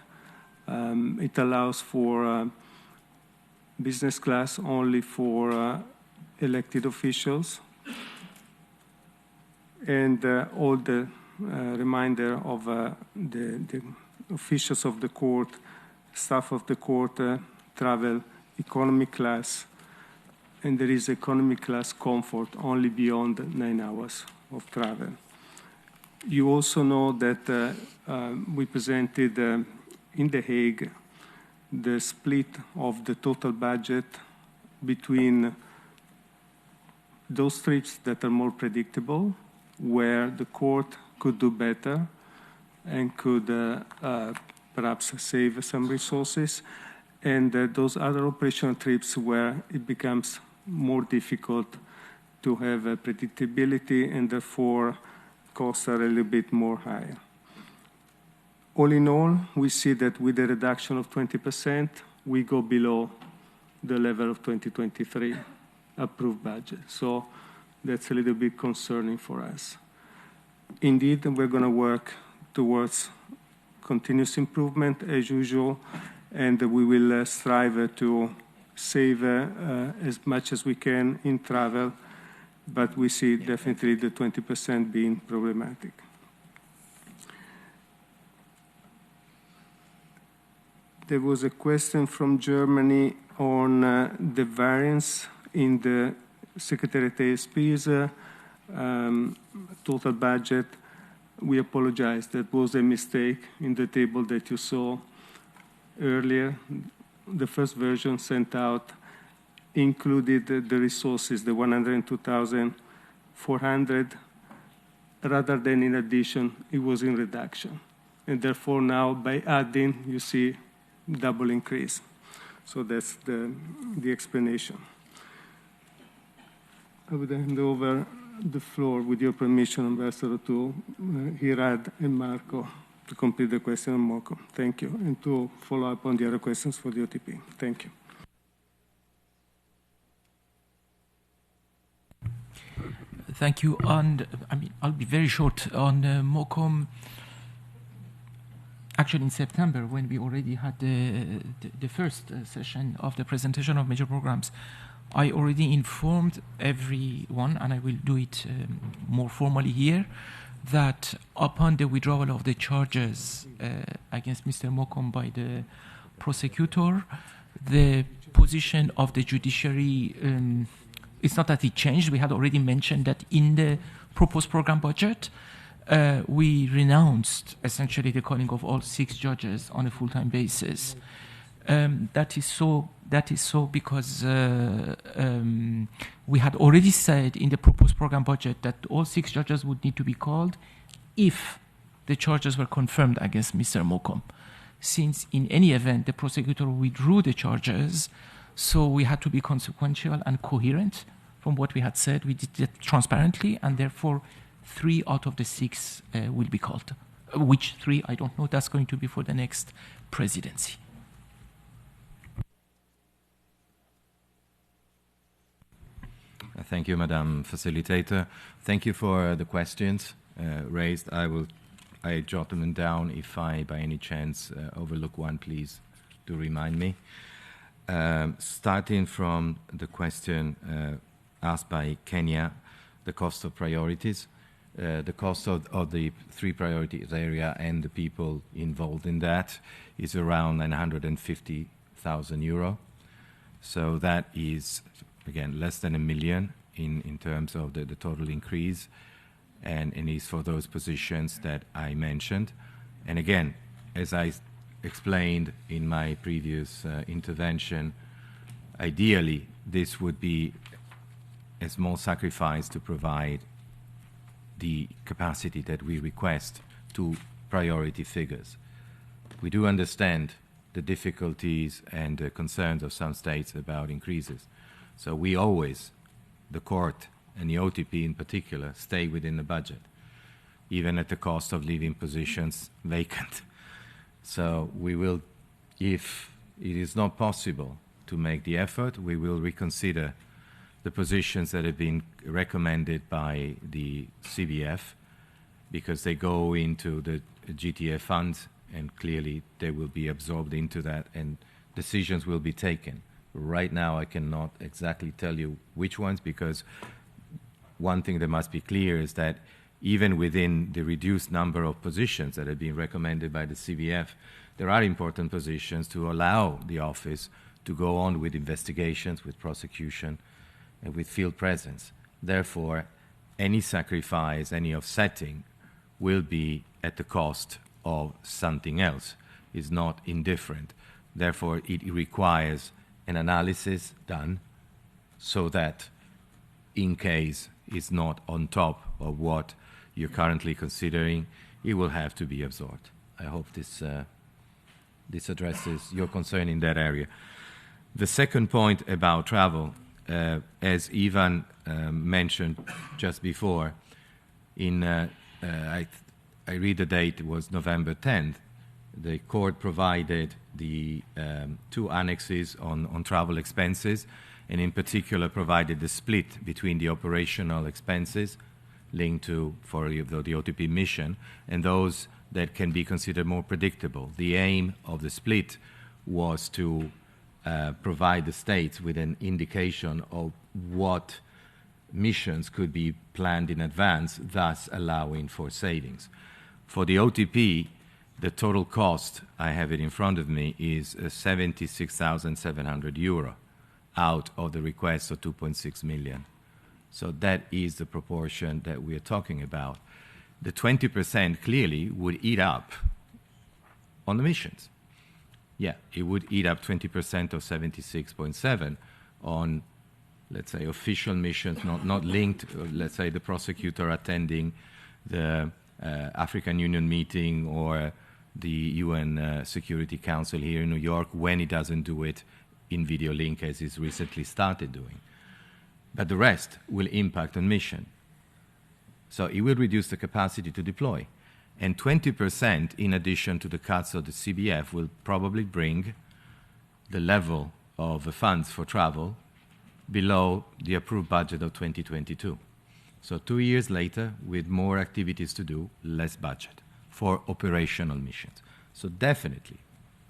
It allows for business class only for elected officials, and all the reminder of the officials of the court, staff of the court, travel economy class, and there is economy class comfort only beyond 9 hours of travel. You also know that we presented in The Hague the split of the total budget between those trips that are more predictable, where the court could do better and could perhaps save some resources, and those other operational trips where it becomes more difficult to have predictability and therefore costs are a little bit more higher. All in all, we see that with a reduction of 20%, we go below the level of 2023 approved budget. So that's a little bit concerning for us. Indeed, we're going to work towards continuous improvement as usual, and we will strive to save as much as we can in travel, but we see definitely the 20% being problematic. There was a question from Germany on the variance in the Secretariat ASP's total budget. We apologize. That was a mistake in the table that you saw earlier. The first version sent out included the resources, the 102,400, rather than in addition, it was in reduction. And therefore now by adding, you see double increase. So that's the explanation. I would hand over the floor, with your permission, Ambassador, to Hirad and Marco to complete the question on MOCO. Thank you. And to follow up on the other questions for the OTP. Thank you. Thank you. And I'll be very short on MOCOM. Actually, in September, when we already had the first session of the presentation of major programs, I already informed everyone, and I will do it more formally here, that upon the withdrawal of the charges against Mr. MOCOM by the prosecutor, the position of the judiciary, it's not that it changed. We had already mentioned that in the proposed program budget, we renounced essentially the calling of all 6 judges on a full-time basis. That is so because we had already said in the proposed program budget that all 6 judges would need to be called if the charges were confirmed against Mr. MOCOM. Since in any event the prosecutor withdrew the charges, so we had to be consequential and coherent from what we had said. We did it transparently, and therefore 3 out of the 6 will be called. Which 3, I don't know. That's going to be for the next presidency. Thank you, Madam Facilitator. Thank you for the questions raised. I jot them down. If I, by any chance, overlook one, please do remind me. Starting from the question asked by Kenya, the cost of priorities. The cost of the 3 priorities area and the people involved in that is around 950,000 euro. So that is, again, less than 1 million in terms of the total increase, and is for those positions that I mentioned. And again, as I explained in my previous intervention, ideally this would be a small sacrifice to provide the capacity that we request to priority figures. We do understand the difficulties and the concerns of some states about increases. So we always, the court and the OTP in particular, stay within the budget, even at the cost of leaving positions vacant. So we will, if it is not possible to make the effort, we will reconsider the positions that have been recommended by the CBF, because they go into the GTF funds, and clearly they will be absorbed into that, and decisions will be taken. Right now, I cannot exactly tell you which ones, because one thing that must be clear is that even within the reduced number of positions that have been recommended by the CBF, there are important positions to allow the office to go on with investigations, with prosecution, and with field presence. Therefore, any sacrifice, any offsetting will be at the cost of something else. It's not indifferent. Therefore, it requires an analysis done so that in case it's not on top of what you're currently considering, it will have to be absorbed. I hope this addresses your concern in that area. The second point about travel, as Ivan mentioned just before, I read the date, it was November 10th, the court provided the two annexes on travel expenses, and in particular provided the split between the operational expenses linked to for the OTP mission and those that can be considered more predictable. The aim of the split was to provide the states with an indication of what missions could be planned in advance, thus allowing for savings. For the OTP, the total cost, I have it in front of me, is 76,700 euro out of the request of 2.6 million. So that is the proportion that we are talking about. The 20% clearly would eat up on the missions. Yeah, it would eat up 20% of 76.7 on, let's say, official missions, not linked, let's say, the prosecutor attending the African Union meeting or the UN Security Council here in New York when it doesn't do it in video link as it's recently started doing. But the rest will impact on mission. So it will reduce the capacity to deploy. And 20% in addition to the cuts of the CBF will probably bring the level of the funds for travel below the approved budget of 2022. So 2 years later, with more activities to do, less budget for operational missions. So definitely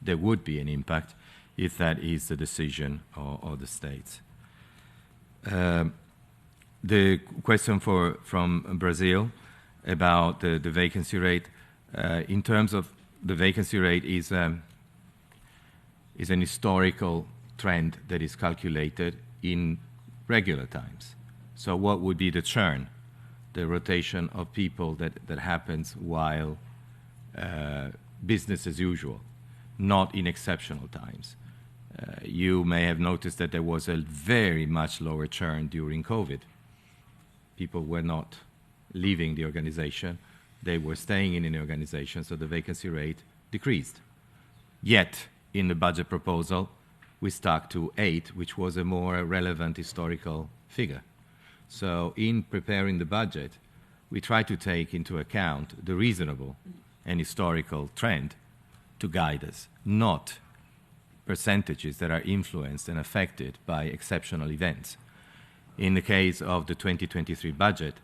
there would be an impact if that is the decision of the states. The question from Brazil about the vacancy rate, in terms of the vacancy rate is an historical trend that is calculated in regular times. So what would be the churn, the rotation of people that happens while business as usual, not in exceptional times. You may have noticed that there was a very much lower churn during COVID. People were not leaving the organization, they were staying in the organization, so the vacancy rate decreased. Yet, in the budget proposal, we stuck to 8, which was a more relevant historical figure. So in preparing the budget, we try to take into account the reasonable and historical trend to guide us, not percentages that are influenced and affected by exceptional events. In the case of the 2023 budget,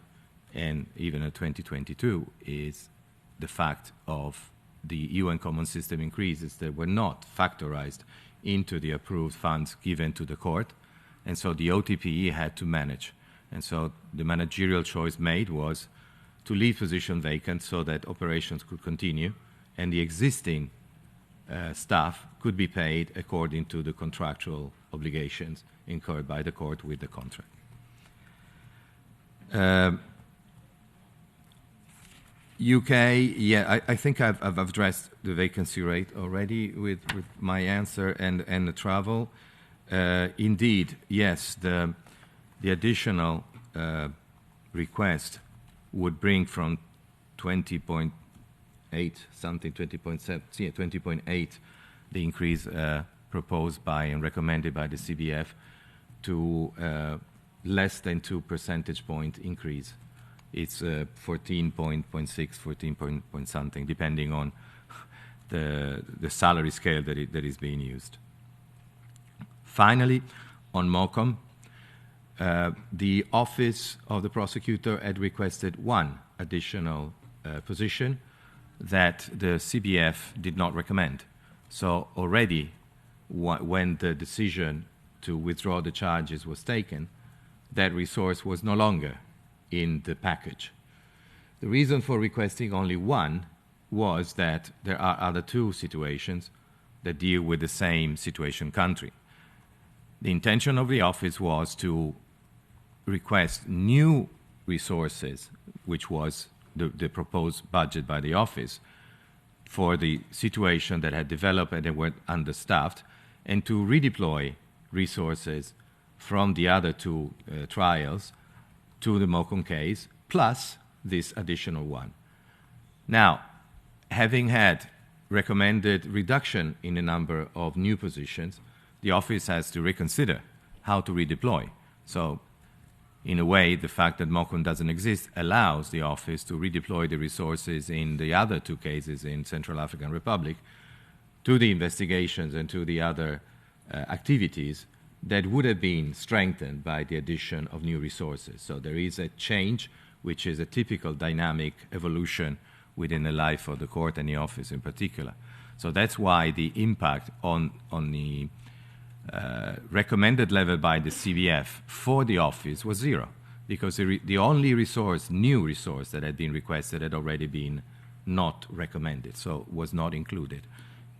and even the 2022, is the fact of the UN Common System increases that were not factorized into the approved funds given to the court, and so the OTPE had to manage. And so the managerial choice made was to leave position vacant so that operations could continue, and the existing staff could be paid according to the contractual obligations incurred by the court with the contract. UK, yeah, I think I've addressed the vacancy rate already with my answer and the travel. Indeed, yes, the additional request would bring from 20.8 something, 20.7, yeah, 20.8, the increase proposed by and recommended by the CBF to less than 2 percentage point increase. It's 14.6, 14 point something, depending on the salary scale that is being used. Finally, on MOCOM, the Office of the Prosecutor had requested one additional position that the CBF did not recommend. So already, when the decision to withdraw the charges was taken, that resource was no longer in the package. The reason for requesting only one was that there are other two situations that deal with the same situation country. The intention of the office was to request new resources, which was the proposed budget by the office, for the situation that had developed and they were understaffed, and to redeploy resources from the other two trials to the MOCOM case, plus this additional one. Now, having had recommended reduction in the number of new positions, the office has to reconsider how to redeploy. So, in a way, the fact that MOCOM doesn't exist allows the office to redeploy the resources in the other two cases in Central African Republic to the investigations and to the other activities that would have been strengthened by the addition of new resources. So there is a change, which is a typical dynamic evolution within the life of the court and the office in particular. So that's why the impact on the recommended level by the CBF for the office was zero, because the only resource, new resource that had been requested had already been not recommended, so was not included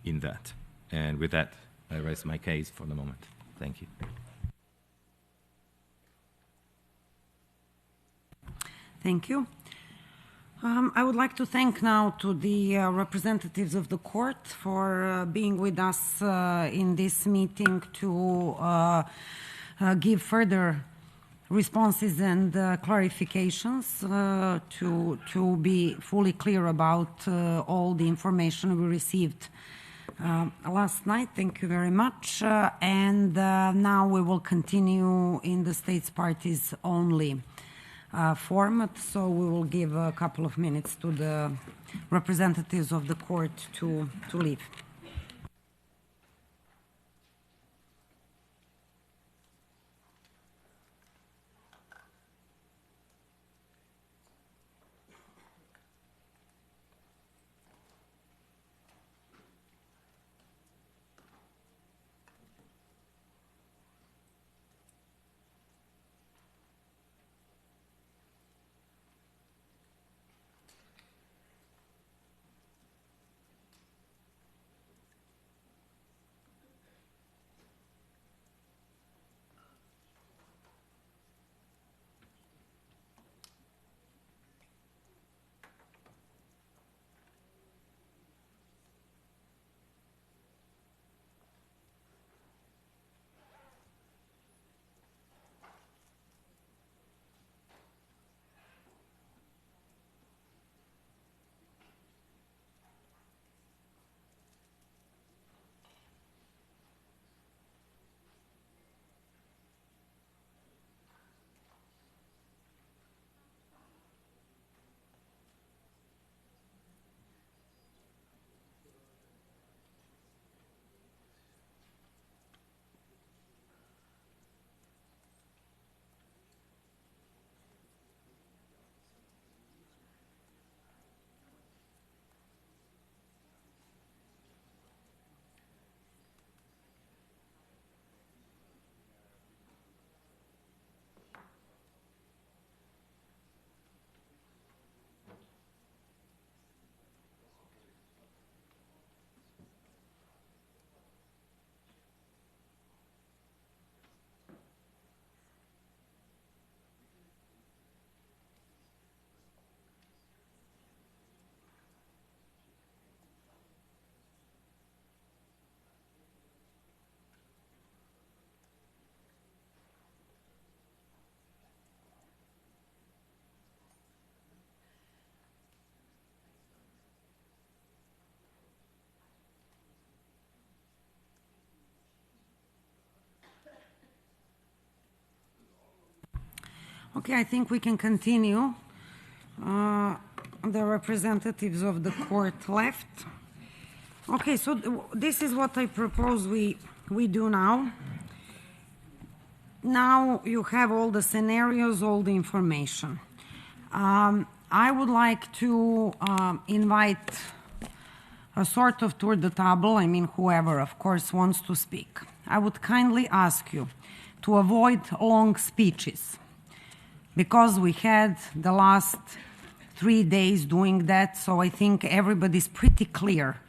in that. And with that, I rest my case for the moment. Thank you. Thank you. I would like to thank now to the representatives of the court for being with us in this meeting to give further responses and clarifications to be fully clear about all the information we received last night. Thank you very much. And now we will continue in the states parties only format, so we will give a couple of minutes to the representatives of the court to leave. Okay, I think we can continue. The representatives of the court left. Okay, so this is what I propose we do now. now you have all the scenarios, all the information. I would like to invite a sort of tour de table, I mean, whoever, of course, wants to speak. I would kindly ask you to avoid long speeches, because we had the last 3 days doing that, so I think everybody's pretty clear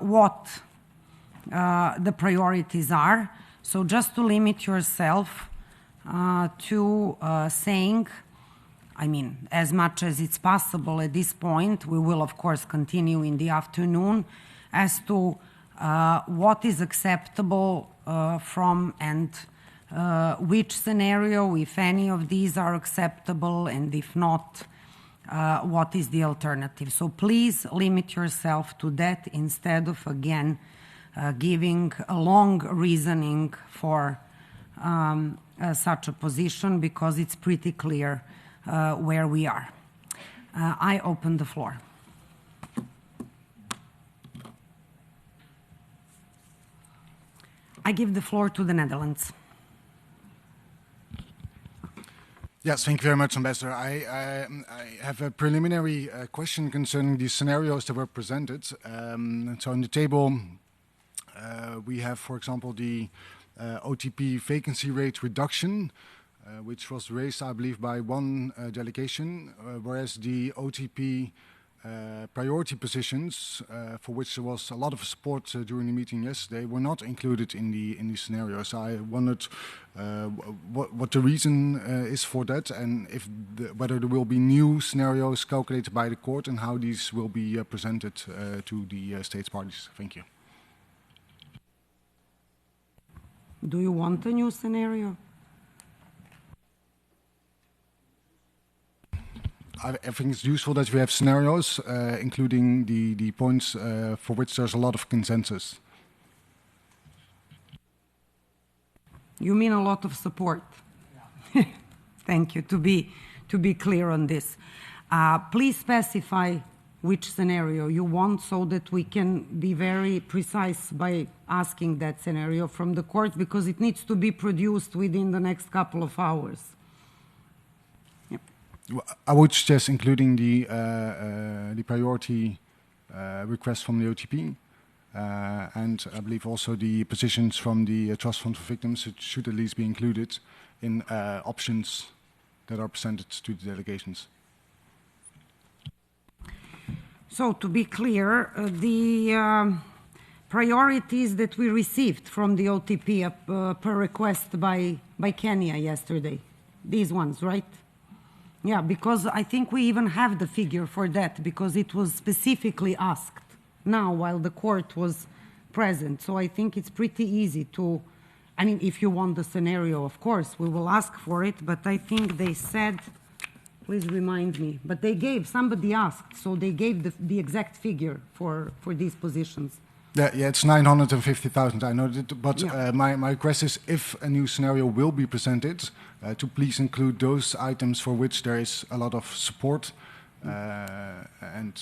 what the priorities are. So just to limit yourself to saying, I mean, as much as it's possible at this point, we will of course continue in the afternoon as to what is acceptable from and which scenario, if any of these are acceptable, and if not, what is the alternative. So please limit yourself to that instead of, again, giving a long reasoning for such a position, because it's pretty clear where we are. I open the floor. I give the floor to the Netherlands. Yes, thank you very much, Ambassador. I have a preliminary question concerning the scenarios that were presented. So on the table, we have, for example, the OTP vacancy rate reduction, which was raised, I believe, by one delegation, whereas the OTP priority positions, for which there was a lot of support during the meeting yesterday, were not included in the scenarios. I wondered what the reason is for that, and whether there will be new scenarios calculated by the court, and how these will be presented to the states parties. Thank you. Do you want a new scenario? I think it's useful that we have scenarios, including the points for which there's a lot of consensus. You mean a lot of support? Thank you. To be clear on this, please specify which scenario you want, so that we can be very precise by asking that scenario from the court, because it needs to be produced within the next couple of hours. I would suggest including the priority request from the OTP, and I believe also the positions from the Trust Fund for Victims should at least be included in options that are presented to the delegations. So to be clear, the priorities that we received from the OTP per request by Kenya yesterday, these ones, right? Yeah, because I think we even have the figure for that, because it was specifically asked now while the court was present. So I think it's pretty easy to, I mean, if you want the scenario, of course, we will ask for it, but I think they said, please remind me, but they gave, somebody asked, so they gave the exact figure for these positions. Yeah, it's 950,000, I know that, but yeah. My request is, if a new scenario will be presented, to please include those items for which there is a lot of support, and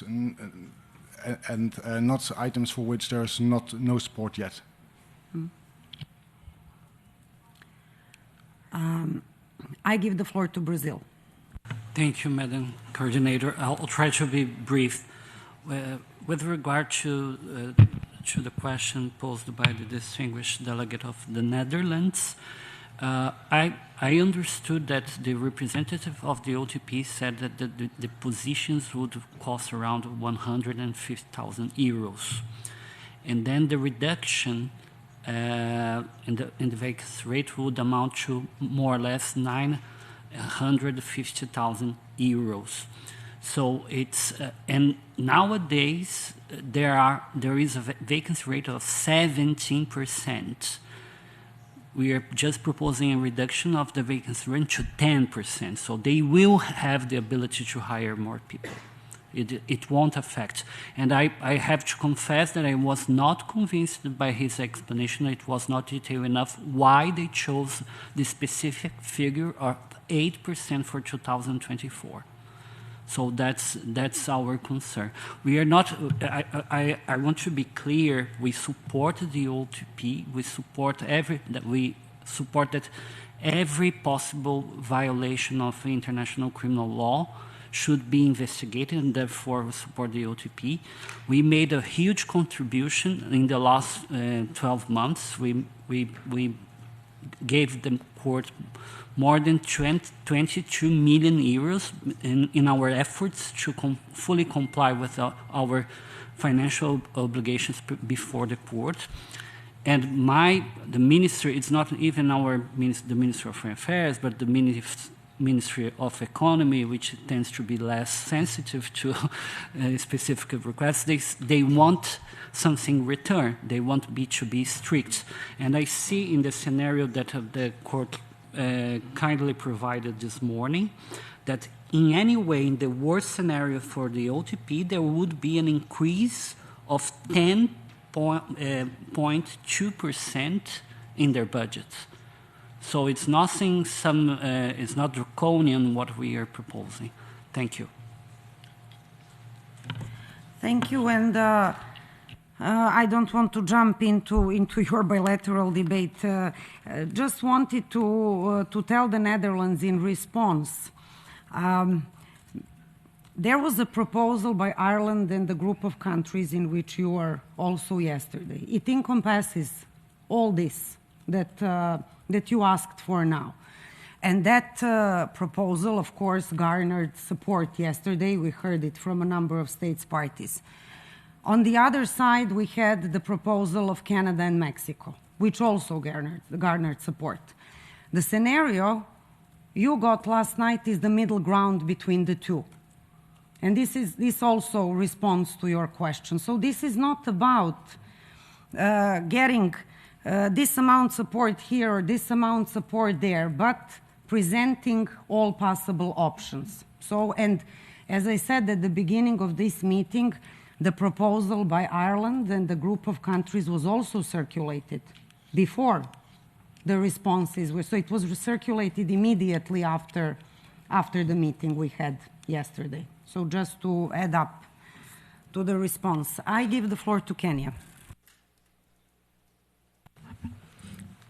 not items for which there's no support yet. I give the floor to Brazil. Thank you, Madam Coordinator. I'll try to be brief. With regard to the question posed by the distinguished delegate of the Netherlands, I understood that the representative of the OTP said that the positions would cost around 150,000 euros. And then the reduction in the vacancy rate would amount to more or less 950,000 euros. So it's and nowadays there is a vacancy rate of 17%. We are just proposing a reduction of the vacancy rate to 10%. So they will have the ability to hire more people. It won't affect. And I have to confess that I was not convinced by his explanation. It was not detailed enough why they chose the specific figure of 8% for 2024. So that's our concern. We are not. I want to be clear. We support the OTP. We support that we support that every possible violation of international criminal law should be investigated, and therefore we support the OTP. We made a huge contribution in the last 12 months. We gave the court more than 22 million euros in our efforts to fully comply with our financial obligations before the court. And the ministry, it's not even the Ministry of Foreign Affairs, but the Ministry of Economy, which tends to be less sensitive to specific requests, they want something in return. They want to be strict. And I see in the scenario that the court kindly provided this morning that in any way, in the worst scenario for the OTP, there would be an increase of 10.2% in their budgets. So it's nothing, it's not draconian what we are proposing. Thank you. Thank you, and I don't want to jump into your bilateral debate. Just wanted to tell the Netherlands in response. There was a proposal by Ireland and the group of countries in which you were also yesterday. It encompasses all this that you asked for now. And that proposal, of course, garnered support yesterday. We heard it from a number of states parties. On the other side, we had the proposal of Canada and Mexico, which also garnered support. The scenario you got last night is the middle ground between the two. And this also responds to your question. So this is not about getting this amount support here or this amount support there, but presenting all possible options. So, and as I said at the beginning of this meeting, the proposal by Ireland and the group of countries was also circulated before the responses were. So it was circulated immediately after the meeting we had yesterday. So just to add up to the response, I give the floor to Kenya.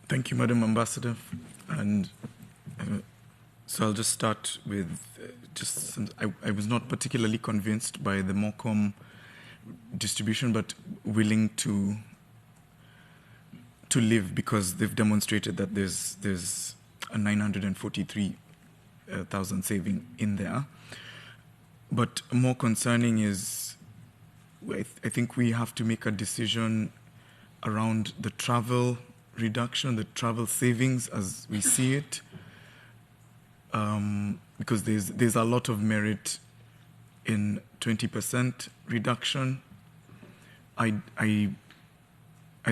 Thank you, Madam Ambassador. And so I'll just start with I was not particularly convinced by the MOCOM distribution, but willing to live because they've demonstrated that there's a 943,000 saving in there. But more concerning is, I think we have to make a decision around the travel reduction, the travel savings as we see it, because there's a lot of merit in 20% reduction. I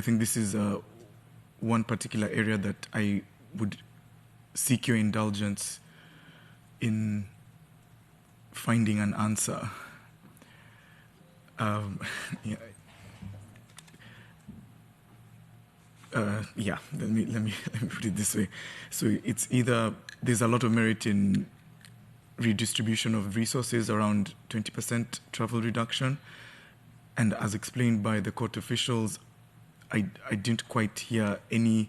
think this is one particular area that I would seek your indulgence in finding an answer. Let me put it this way. So it's either there's a lot of merit in redistribution of resources around 20% travel reduction, and as explained by the court officials, I didn't quite hear any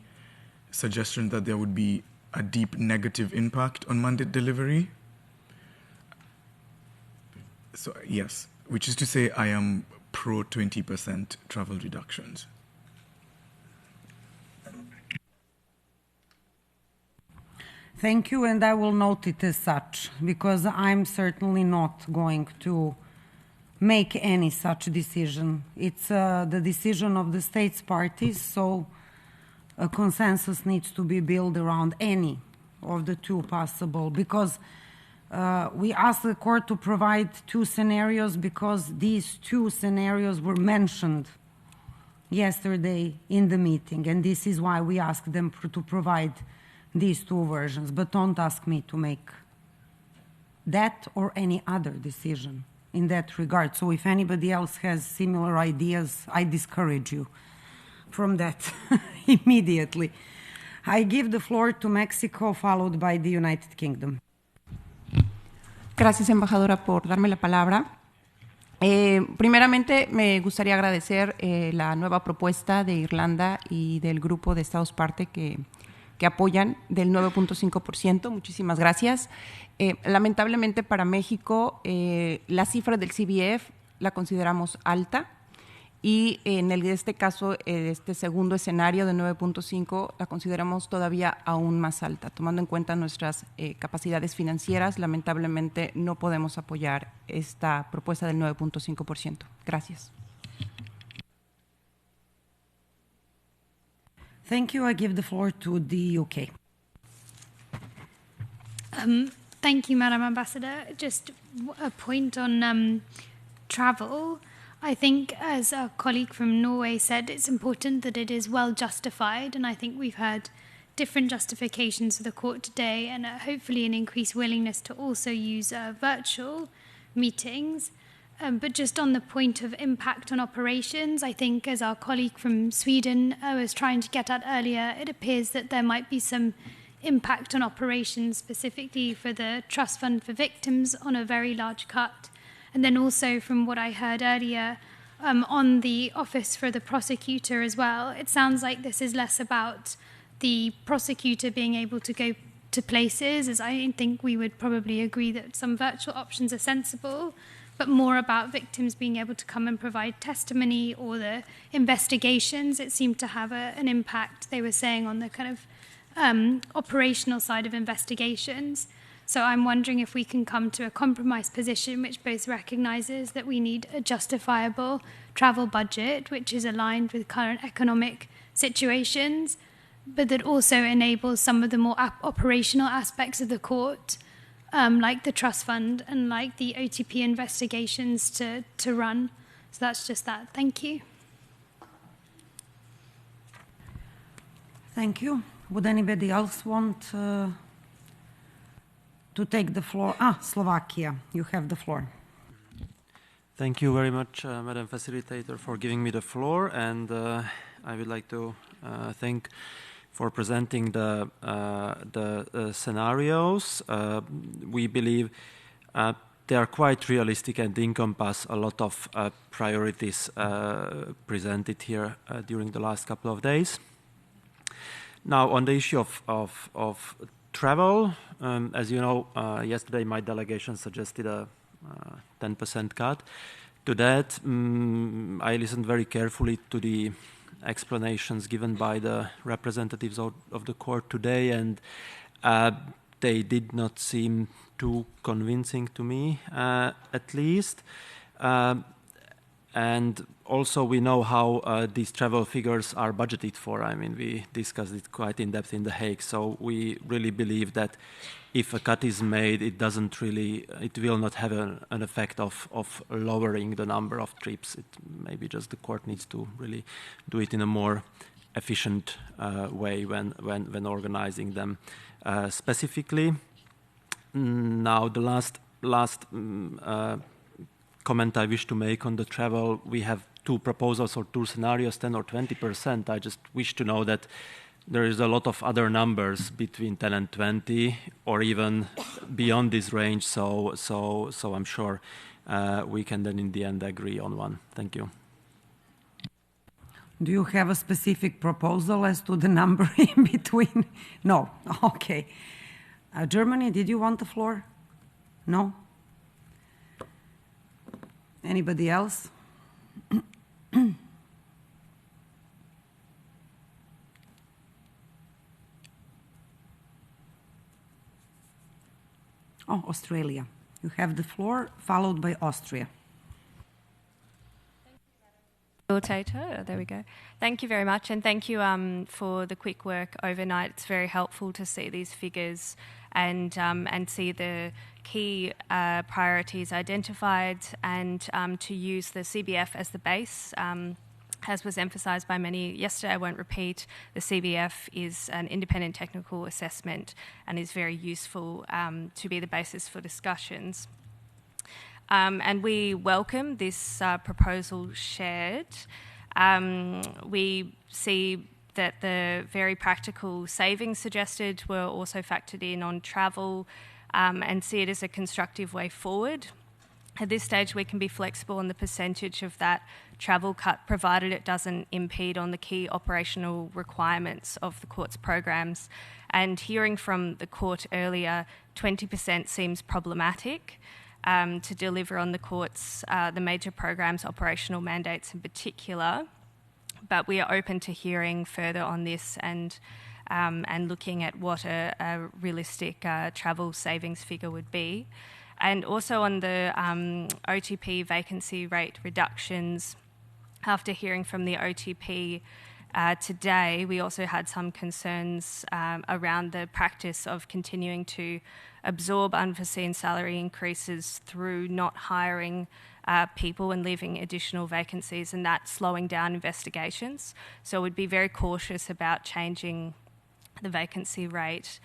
suggestion that there would be a deep negative impact on mandate delivery. So yes, which is to say I am pro 20% travel reductions. Thank you, and I will note it as such, because I'm certainly not going to make any such decision. It's the decision of the states parties, so a consensus needs to be built around any of the two possible, because we asked the court to provide two scenarios because these two scenarios were mentioned yesterday in the meeting, and this is why we asked them to provide these two versions. But don't ask me to make that or any other decision in that regard. So if anybody else has similar ideas, I discourage you from that immediately. I give the floor to Mexico, followed by the United Kingdom. Gracias, embajadora, por darme la palabra. Primeramente, me gustaría agradecer la nueva propuesta de Irlanda y del grupo de Estados parte que que apoyan del 9.5%. Muchísimas gracias. Lamentablemente para México, la cifra del CBF la consideramos alta y en este caso, este segundo escenario de 9.5 la consideramos todavía aún más alta. Tomando en cuenta nuestras capacidades financieras, lamentablemente no podemos apoyar esta propuesta del 9.5%. Gracias. Thank you. I give the floor to the UK. Thank you, Madam Ambassador. Just a point on travel. I think, as a colleague from Norway said, it's important that it is well justified, and I think we've heard different justifications for the court today, and hopefully an increased willingness to also use virtual meetings. But just on the point of impact on operations, I think, as our colleague from Sweden was trying to get at earlier, it appears that there might be some impact on operations, specifically for the Trust Fund for Victims, on a very large cut. And then also from what I heard earlier on the Office for the Prosecutor as well, it sounds like this is less about the prosecutor being able to go to places, as I think we would probably agree that some virtual options are sensible, but more about victims being able to come and provide testimony, or the investigations. It seemed to have an impact, they were saying, on the kind of operational side of investigations. So I'm wondering if we can come to a compromise position which both recognises that we need a justifiable travel budget which is aligned with current economic situations, but that also enables some of the more operational aspects of the court, like the trust fund and like the OTP investigations to run. So that's just that. Thank you. Thank you. Would anybody else want to take the floor? Slovakia, you have the floor. Thank you very much, Madam Facilitator, for giving me the floor, and I would like to thank for presenting the scenarios. We believe they are quite realistic and encompass a lot of priorities presented here during the last couple of days. Now, on the issue of travel, as you know, yesterday my delegation suggested a 10% cut. To that, I listened very carefully to the explanations given by the representatives of the court today, and they did not seem too convincing to me, at least. And also we know how these travel figures are budgeted for. I mean, we discussed it quite in depth in The Hague, so we really believe that if a cut is made, it will not have an effect of lowering the number of trips. Maybe just the court needs to really do it in a more efficient way when organizing them specifically. Now, the last comment I wish to make on the travel, we have two proposals or two scenarios, 10 or 20%. I just wish to know that there is a lot of other numbers between 10 and 20, or even beyond this range. So I'm sure we can then in the end agree on one. Thank you. Do you have a specific proposal as to the number in between? No. Okay. Germany, did you want the floor? No? Anybody else? Australia. You have the floor, followed by Austria. There we go. Thank you very much, and thank you for the quick work overnight. It's very helpful to see these figures and see the key priorities identified, and to use the CBF as the base. As was emphasised by many yesterday, I won't repeat, the CBF is an independent technical assessment and is very useful to be the basis for discussions. And we welcome this proposal shared. We see that the very practical savings suggested were also factored in on travel, and see it as a constructive way forward. At this stage, we can be flexible on the percentage of that travel cut, provided it doesn't impede on the key operational requirements of the court's programs. And hearing from the court earlier, 20% seems problematic to deliver on the court's, the major programs, operational mandates in particular. But we are open to hearing further on this and looking at what a realistic travel savings figure would be. And also on the OTP vacancy rate reductions, after hearing from the OTP today, we also had some concerns around the practice of continuing to absorb unforeseen salary increases through not hiring people and leaving additional vacancies, and that slowing down investigations. So we'd be very cautious about changing the vacancy rate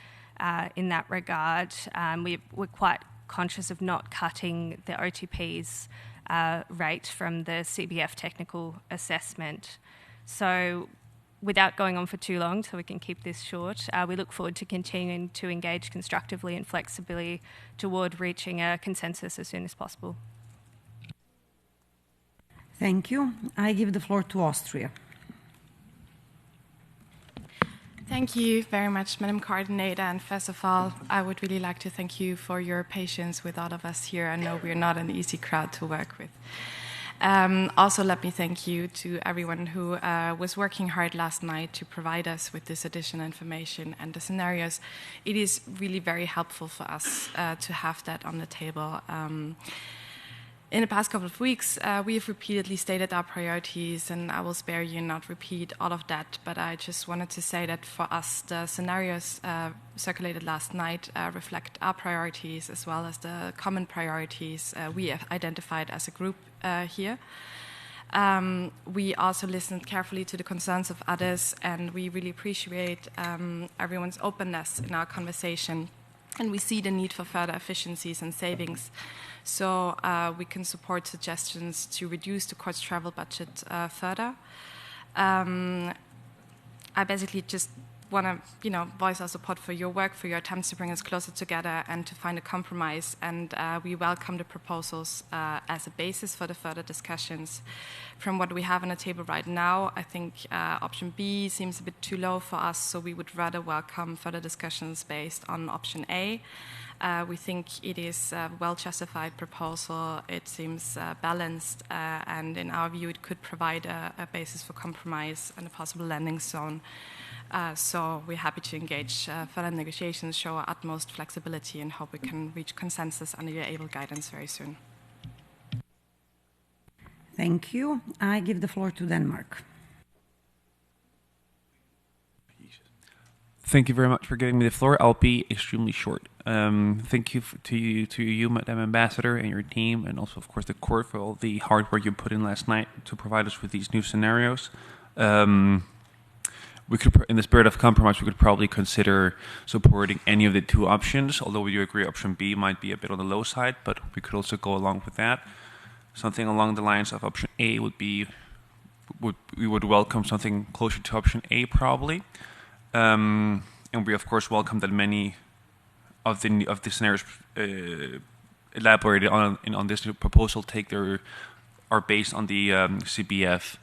in that regard. We're quite conscious of not cutting the OTP's rate from the CBF technical assessment. So without going on for too long, so we can keep this short, we look forward to continuing to engage constructively and flexibly toward reaching a consensus as soon as possible. Thank you. I give the floor to Austria. Thank you very much, Madam Coordinator. And first of all, I would really like to thank you for your patience with all of us here. I know we're not an easy crowd to work with. Also, let me thank you to everyone who was working hard last night to provide us with this additional information and the scenarios. It is really very helpful for us to have that on the table. In the past couple of weeks, we have repeatedly stated our priorities, and I will spare you not repeat all of that, but I just wanted to say that for us, the scenarios circulated last night reflect our priorities as well as the common priorities we have identified as a group here. We also listened carefully to the concerns of others, and we really appreciate everyone's openness in our conversation, and we see the need for further efficiencies and savings. So we can support suggestions to reduce the court's travel budget further. I basically just want to, voice our support for your work, for your attempts to bring us closer together and to find a compromise. And we welcome the proposals as a basis for the further discussions. From what we have on the table right now, I think option B seems a bit too low for us, so we would rather welcome further discussions based on option A. We think it is a well-justified proposal. It seems balanced, and in our view, it could provide a basis for compromise and a possible landing zone. So we're happy to engage further negotiations, show our utmost flexibility, and hope we can reach consensus under your able guidance very soon. Thank you. I give the floor to Denmark. Thank you very much for giving me the floor. I'll be extremely short. Thank you to you, Madam Ambassador, and your team, and also, of course, the court for all the hard work you put in last night to provide us with these new scenarios. We could, in the spirit of compromise, we could probably consider supporting any of the two options, although we do agree option B might be a bit on the low side, but we could also go along with that. Something along the lines of option A we would welcome something closer to option A probably. And we of course welcome that many of the scenarios elaborated on this new proposal are based on the CBF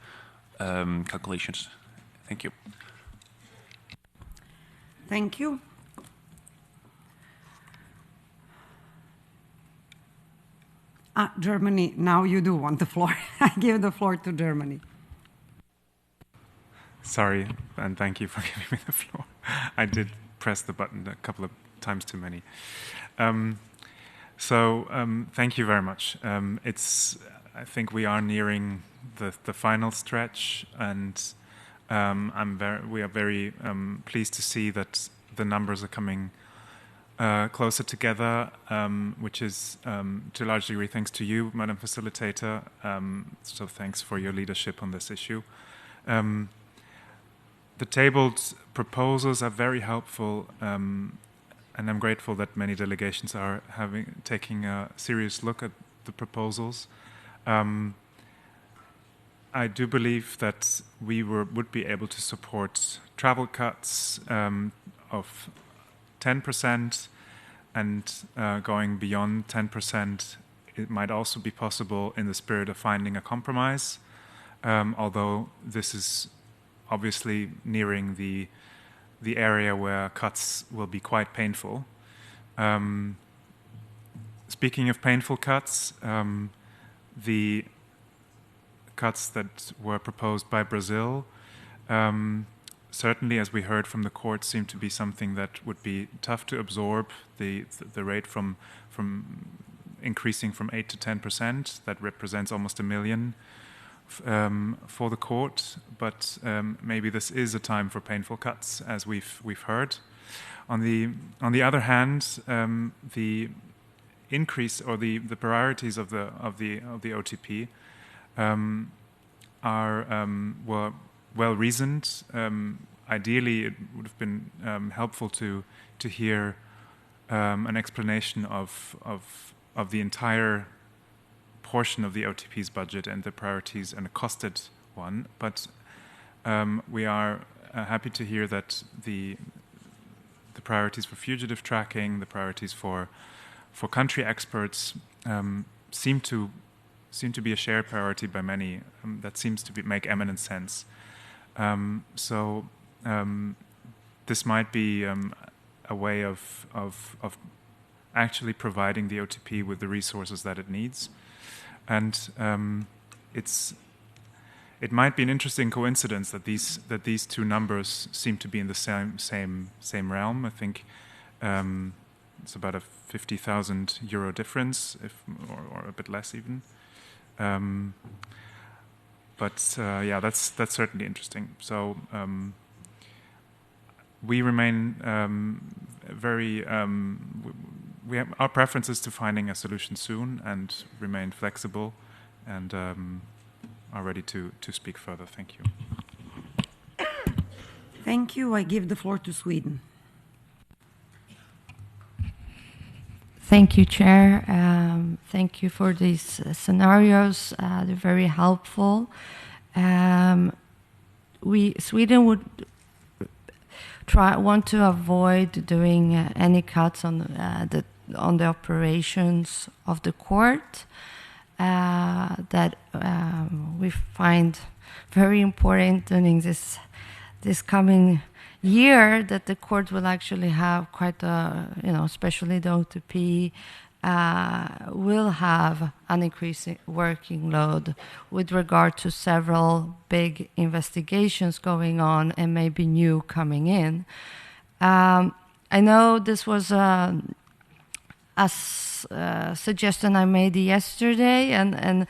calculations. Thank you. Thank you. Germany, now you do want the floor. I give the floor to Germany. Sorry, and thank you for giving me the floor. I did press the button a couple of times too many. Thank you very much. I think we are nearing the final stretch, and we are very pleased to see that the numbers are coming closer together, which is to a large degree thanks to you, Madam Facilitator. So thanks for your leadership on this issue. The tabled proposals are very helpful, and I'm grateful that many delegations are taking a serious look at the proposals. I do believe that we would be able to support travel cuts of 10%, and going beyond 10% it might also be possible in the spirit of finding a compromise, although this is obviously nearing the area where cuts will be quite painful. Speaking of painful cuts, the cuts that were proposed by Brazil, certainly, as we heard from the court, seem to be something that would be tough to absorb. The rate from increasing from 8 to 10%, that represents almost 1 million for the court. But maybe this is a time for painful cuts, as we've heard. On the other hand, the increase or the priorities of the OTP were well reasoned. Ideally, it would have been helpful to hear an explanation of the entire portion of the OTP's budget and the priorities, and a costed one. But we are happy to hear that the priorities for fugitive tracking, the priorities for country experts seem to be a shared priority by many. That seems to make eminent sense. So this might be a way of actually providing the OTP with the resources that it needs, and it might be an interesting coincidence that these two numbers seem to be in the same realm. I think it's about a 50,000 euro difference, or a bit less even. But yeah, that's certainly interesting. So we remain very. We have our preference is to finding a solution soon, and remain flexible, and are ready to speak further. Thank you. Thank you. I give the floor to Sweden. Thank you, Chair. Thank you for these scenarios. They're very helpful. Sweden would want to avoid doing any cuts on the operations of the court that we find very important during this coming year, that the court will actually have quite a, especially the OTP, will have an increasing working load with regard to several big investigations going on and maybe new coming in. I know this was a suggestion I made yesterday, and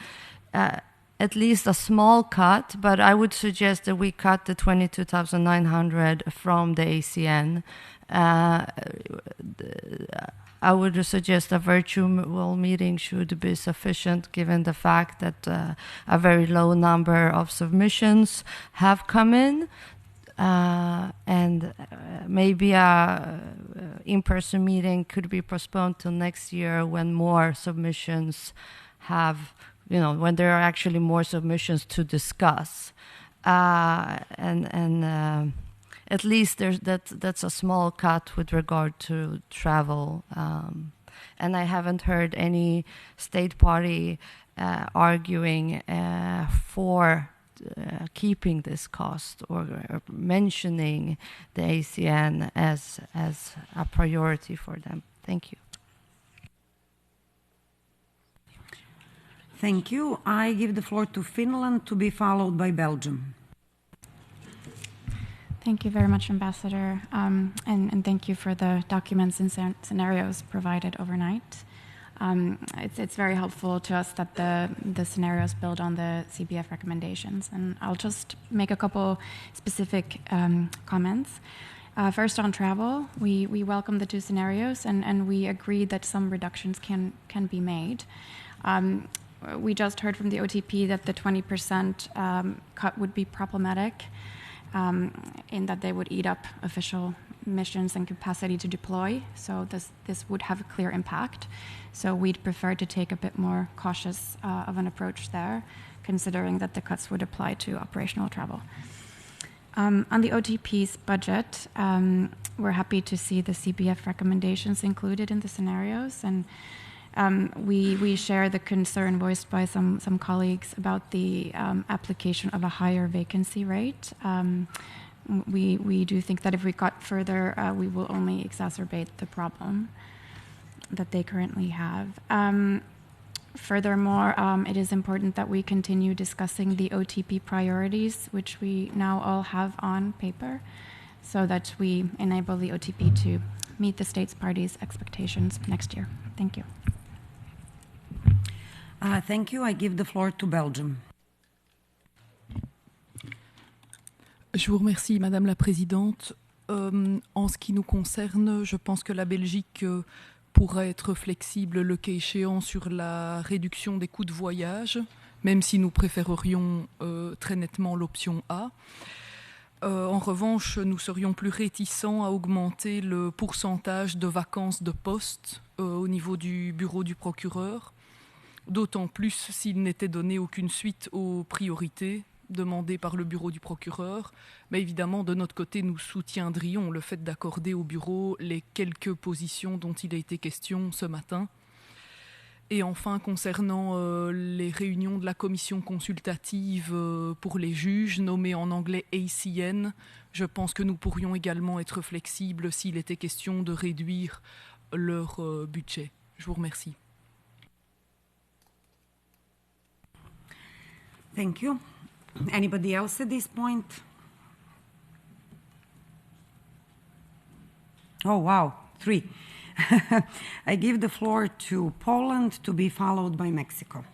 at least a small cut, but I would suggest that we cut the 22,900 from the ACN. I would suggest a virtual meeting should be sufficient, given the fact that a very low number of submissions have come in, and maybe a in-person meeting could be postponed till next year, when more submissions have, when there are actually more submissions to discuss, and at least that's a small cut with regard to travel, and I haven't heard any state party arguing for keeping this cost, or mentioning the ACN as a priority for them. Thank you. Thank you. I give the floor to Finland, to be followed by Belgium. Thank you very much, Ambassador, and thank you for the documents and scenarios provided overnight. It's very helpful to us that the scenarios build on the CBF recommendations, and I'll just make a couple specific comments. First, on travel, we welcome the two scenarios, and we agree that some reductions can be made. We just heard from the OTP that the 20% cut would be problematic, in that they would eat up official missions and capacity to deploy. So this would have a clear impact. So we'd prefer to take a bit more cautious of an approach there, considering that the cuts would apply to operational travel. On the OTP's budget, we're happy to see the CBF recommendations included in the scenarios, and We share the concern voiced by some colleagues about the application of a higher vacancy rate. We do think that if we got further, we will only exacerbate the problem that they currently have. Furthermore, it is important that we continue discussing the OTP priorities, which we now all have on paper, so that we enable the OTP to meet the states parties' expectations next year. Thank you. Thank you. I give the floor to Belgium. Je vous remercie, Madame la Présidente. En ce qui nous concerne, je pense que la Belgique pourra être flexible le cas échéant sur la réduction des coûts de voyage, même si nous préférerions très nettement l'option A. En revanche, nous serions plus réticents à augmenter le pourcentage de vacances de poste au niveau du bureau du procureur, d'autant plus s'il n'était donné aucune suite aux priorités demandées par le bureau du procureur. Mais évidemment, de notre côté, nous soutiendrions le fait d'accorder au bureau les quelques positions dont il a été question ce matin. Et enfin, concernant les réunions de la commission consultative pour les juges, nommée en anglais ACN, je pense que nous pourrions également être flexibles s'il était question de réduire leur budget. Je vous remercie. Thank you. Anybody else at this point? Oh, wow, 3. I give the floor to Poland, to be followed by Mexico.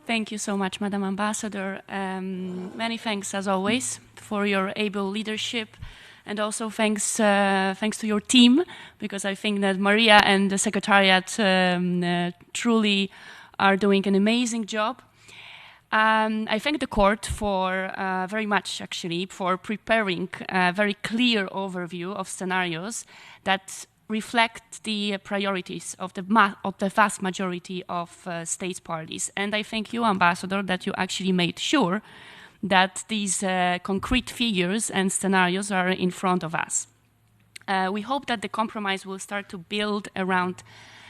Thank you so much, Madam Ambassador. Many thanks, as always, for your able leadership. And also thanks to your team, because I think that Maria and the Secretariat truly are doing an amazing job. I thank the court for very much, actually, for preparing a very clear overview of scenarios that reflect the priorities of the vast majority of states parties. And I thank you, Ambassador, that you actually made sure that these concrete figures and scenarios are in front of us. We hope that the compromise will start to build around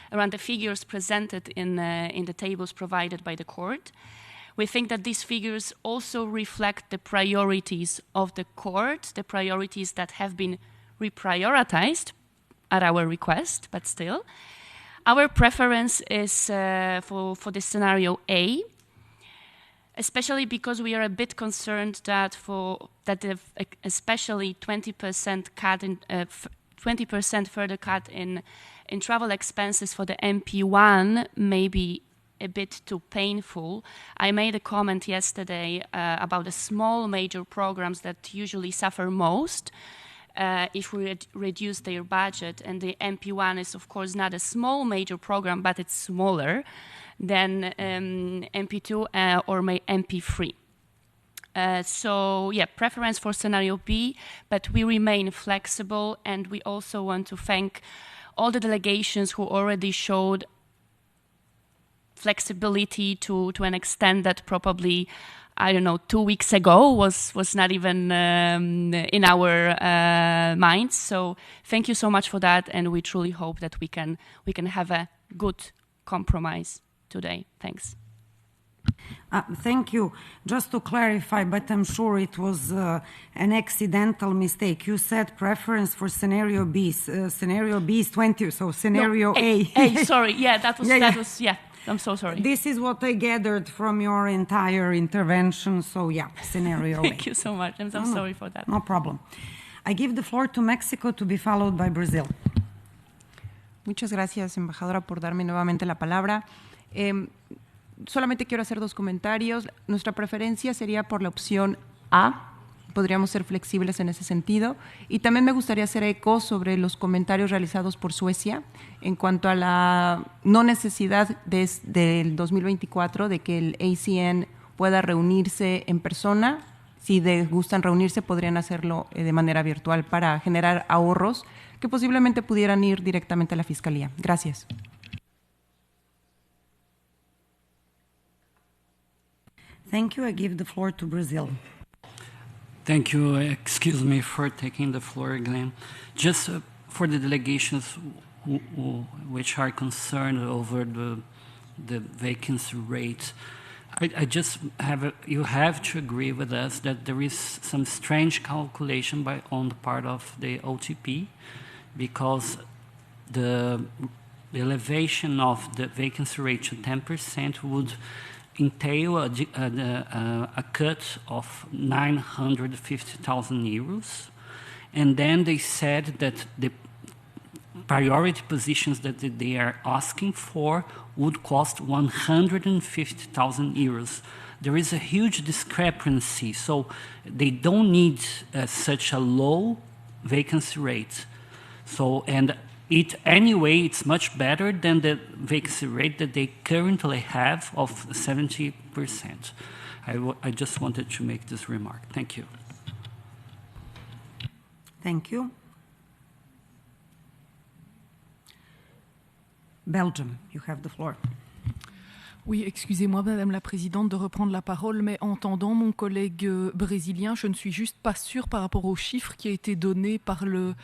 the figures presented in the tables provided by the court. We think that these figures also reflect the priorities of the court, the priorities that have been reprioritized at our request, but still. Our preference is for the scenario A, especially because we are a bit concerned that especially 20% cut in 20% further cut in travel expenses for the MP1 may be a bit too painful. I made a comment yesterday about the small major programs that usually suffer most if we reduce their budget, and the MP1 is of course not a small major program, but it's smaller than MP2 or MP3. So yeah, preference for scenario B, but we remain flexible, and we also want to thank all the delegations who already showed flexibility to an extent that probably, I don't know, 2 weeks ago was not even in our minds. So thank you so much for that, and we truly hope that we can have a good compromise today. Thanks. Thank you. Just to clarify, but I'm sure it was an accidental mistake. You said preference for scenario B. Scenario B is 20, so scenario no, A. A, sorry. Yeah, that was. I'm so sorry. This is what I gathered from your entire intervention. So yeah, scenario A. Thank you so much. I'm so sorry for that. No problem. I give the floor to Mexico, to be followed by Brazil. Muchas gracias, embajadora, por darme nuevamente la palabra. Solamente quiero hacer 2 comentarios. Nuestra preferencia sería por la opción A. Podríamos ser flexibles en ese sentido. Y también me gustaría hacer eco sobre los comentarios realizados por Suecia en cuanto a la no necesidad del 2024 de que el ACN pueda reunirse en persona. Si gustan reunirse, podrían hacerlo de manera virtual para generar ahorros que posiblemente pudieran ir directamente a la Fiscalía. Gracias. Thank you. I give the floor to Brazil. Thank you. Excuse me for taking the floor again. Just for the delegations, which are concerned over the vacancy rate. I just you have to agree with us that there is some strange calculation on the part of the OTP, because the elevation of the vacancy rate to 10% would entail a cut of 950,000 euros. And then they said that the priority positions that they are asking for would cost 150,000 euros. There is a huge discrepancy, so they don't need such a low vacancy rate. So, and anyway, it's much better than the vacancy rate that they currently have of 70%. I just wanted to make this remark. Thank you. Thank you. Belgium, you have the floor. Oui, excusez-moi, Madame la Présidente, de reprendre la parole, mais entendant mon collègue brésilien, je ne suis juste pas sûre par rapport aux chiffres qui a été donné par le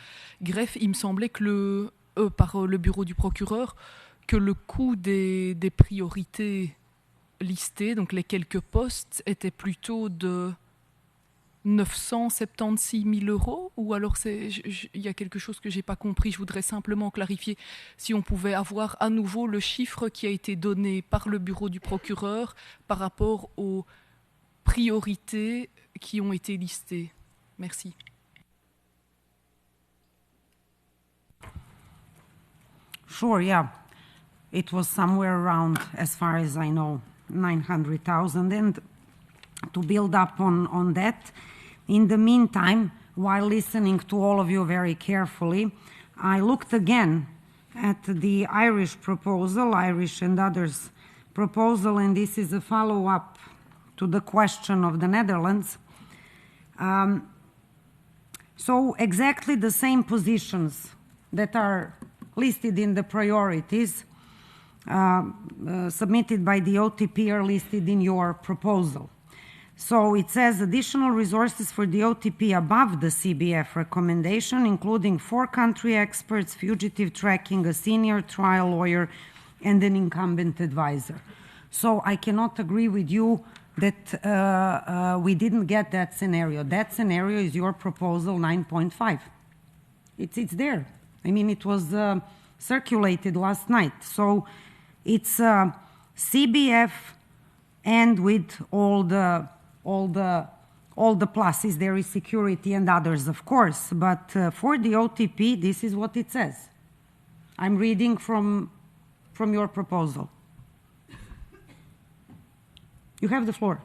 greffe. Il me semblait que par le bureau du procureur, que le coût des priorités listées, donc les quelques postes, était plutôt de 976 000 €, ou alors il y a quelque chose que je n'ai pas compris. Je voudrais simplement clarifier si on pouvait avoir à nouveau le chiffre qui a été donné par le bureau du procureur par rapport aux priorités qui ont été listées. Merci. Sure, yeah. It was somewhere around, as far as I know, 900,000. And to build up on that, in the meantime, while listening to all of you very carefully, I looked again at the Irish proposal, Irish and others proposal, and this is a follow-up to the question of the Netherlands. So exactly the same positions that are listed in the priorities submitted by the OTP are listed in your proposal. So it says additional resources for the OTP above the CBF recommendation, including 4 country experts, fugitive tracking, a senior trial lawyer, and an incumbent advisor. So I cannot agree with you that we didn't get that scenario. That scenario is your proposal 9.5. It's there. I mean, it was circulated last night. So it's CBF and with all the pluses. There is security and others, of course, but for the OTP, this is what it says. I'm reading from your proposal. You have the floor.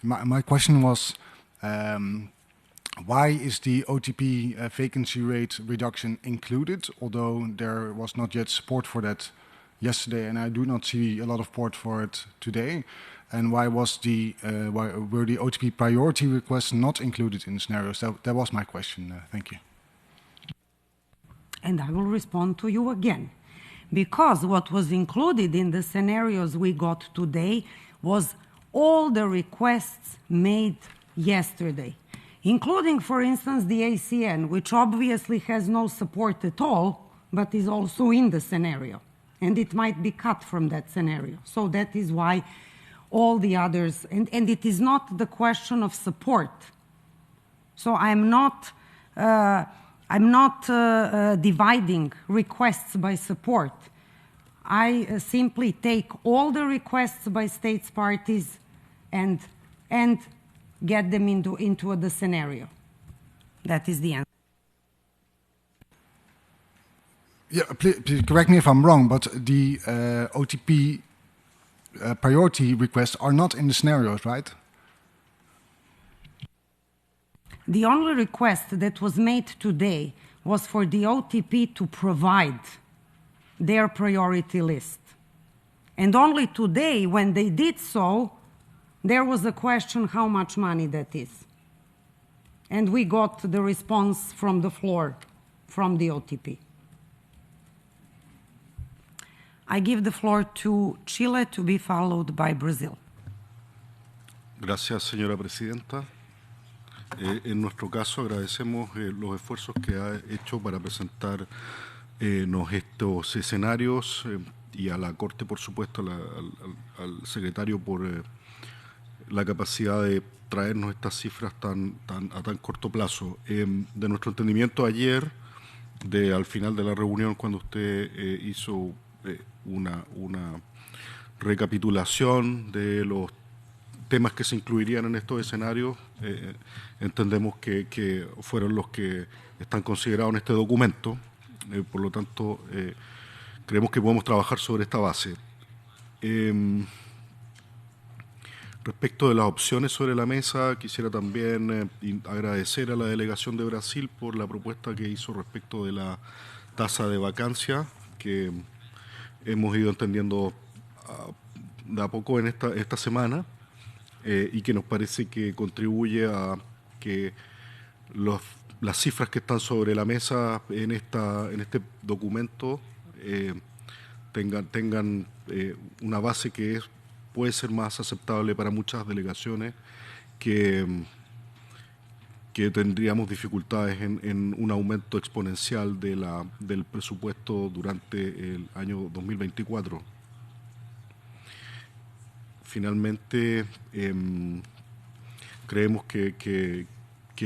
My question was, why is the OTP vacancy rate reduction included, although there was not yet support for that yesterday, and I do not see a lot of support for it today? And why were the OTP priority requests not included in the scenarios? That was my question. Thank you. And I will respond to you again. Because what was included in the scenarios we got today was all the requests made yesterday, including, for instance, the ACN, which obviously has no support at all, but is also in the scenario. And it might be cut from that scenario. So that is why all the others, and it is not the question of support. So I'm not dividing requests by support. I simply take all the requests by states parties and get them into the scenario. That is the answer. Yeah, please correct me if I'm wrong, but the OTP priority requests are not in the scenarios, right? The only request that was made today was for the OTP to provide their priority list. And only today, when they did so, there was a question how much money that is. And we got the response from the floor, from the OTP. I give the floor to Chile, to be followed by Brazil. Gracias, señora presidenta. En nuestro caso, agradecemos los esfuerzos que ha hecho para presentarnos estos escenarios y a la Corte, por supuesto, al secretario por la capacidad de traernos estas cifras a tan corto plazo. De nuestro entendimiento ayer, al final de la reunión, cuando usted hizo una recapitulación de los temas que se incluirían en estos escenarios, entendemos que fueron los que están considerados en este documento. Por lo tanto, creemos que podemos trabajar sobre esta base. Respecto de las opciones sobre la mesa, quisiera también agradecer a la delegación de Brasil por la propuesta que hizo respecto de la tasa de vacancia, que hemos ido entendiendo de a poco en esta semana, y que nos parece que contribuye a que las cifras que están sobre la mesa en este documento tengan una base que puede ser más aceptable para muchas delegaciones que tendríamos dificultades en un aumento exponencial del presupuesto durante el año 2024. Finalmente, creemos que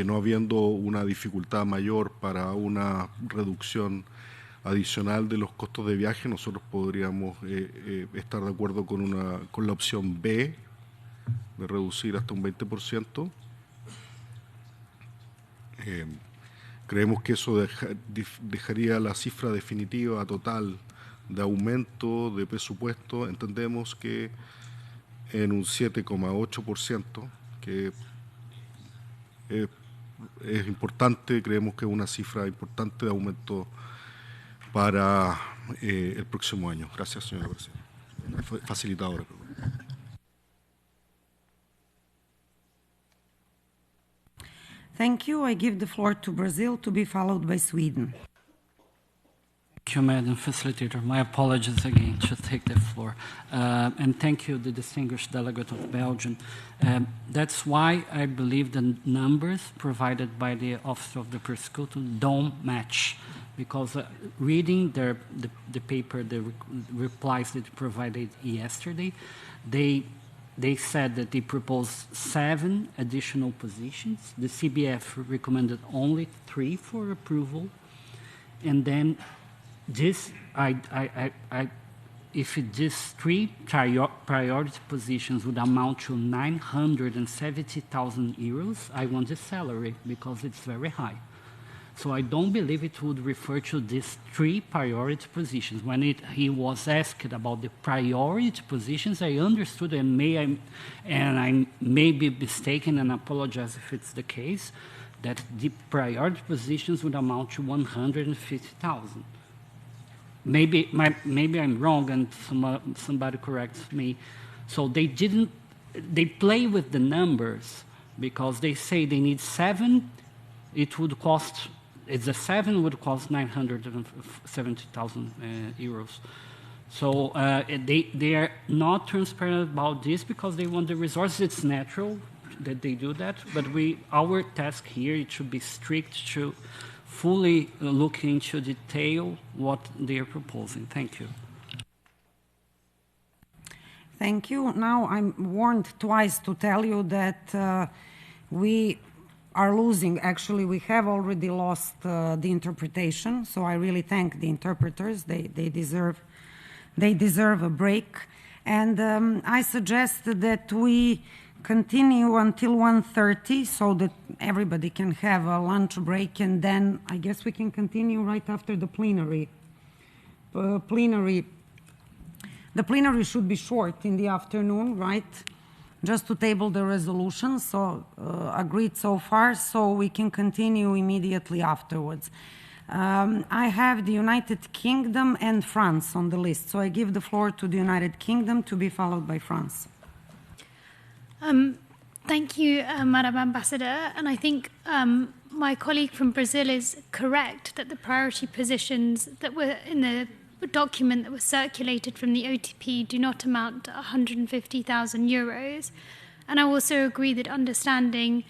no habiendo una dificultad mayor para una reducción adicional de los costos de viaje, nosotros podríamos estar de acuerdo con la opción B, de reducir hasta un 20%. Creemos que eso dejaría la cifra definitiva total de aumento de presupuesto, entendemos que en un 7,8%, que es importante, creemos que es una cifra importante de aumento para el próximo año. Gracias, señora presidenta. Facilitadora. Thank you. I give the floor to Brazil, to be followed by Sweden. Thank you, Madam Facilitator. My apologies again to take the floor. And thank you, the distinguished delegate of Belgium. That's why I believe the numbers provided by the Office of the Prosecutor don't match. Because reading the paper, the replies that provided yesterday, they said that they proposed 7 additional positions. The CBF recommended only 3 for approval. And then this, if these 3 priority positions would amount to 970,000 euros, I want the salary because it's very high. So I don't believe it would refer to these 3 priority positions. When he was asked about the priority positions, I understood, and I may be mistaken and apologize if it's the case, that the priority positions would amount to 150,000. Maybe I'm wrong, and somebody corrects me. So they play with the numbers because they say they need 7. It would cost. The 7 would cost 970,000 euros. So they are not transparent about this because they want the resources. It's natural that they do that, but our task here, it should be strict to fully look into detail what they are proposing. Thank you. Thank you. Now I'm warned twice to tell you that we are losing. Actually, we have already lost the interpretation, so I really thank the interpreters. They deserve a break. And I suggest that we continue until 1:30 so that everybody can have a lunch break, and then I guess we can continue right after the plenary. The plenary should be short in the afternoon, right? Just to table the resolution, so agreed so far, so we can continue immediately afterwards. I have the United Kingdom and France on the list, so I give the floor to the United Kingdom, to be followed by France. Thank you, Madam Ambassador, and I think my colleague from Brazil is correct that the priority positions that were in the document that was circulated from the OTP do not amount to 150,000 euros. And I also agree that understanding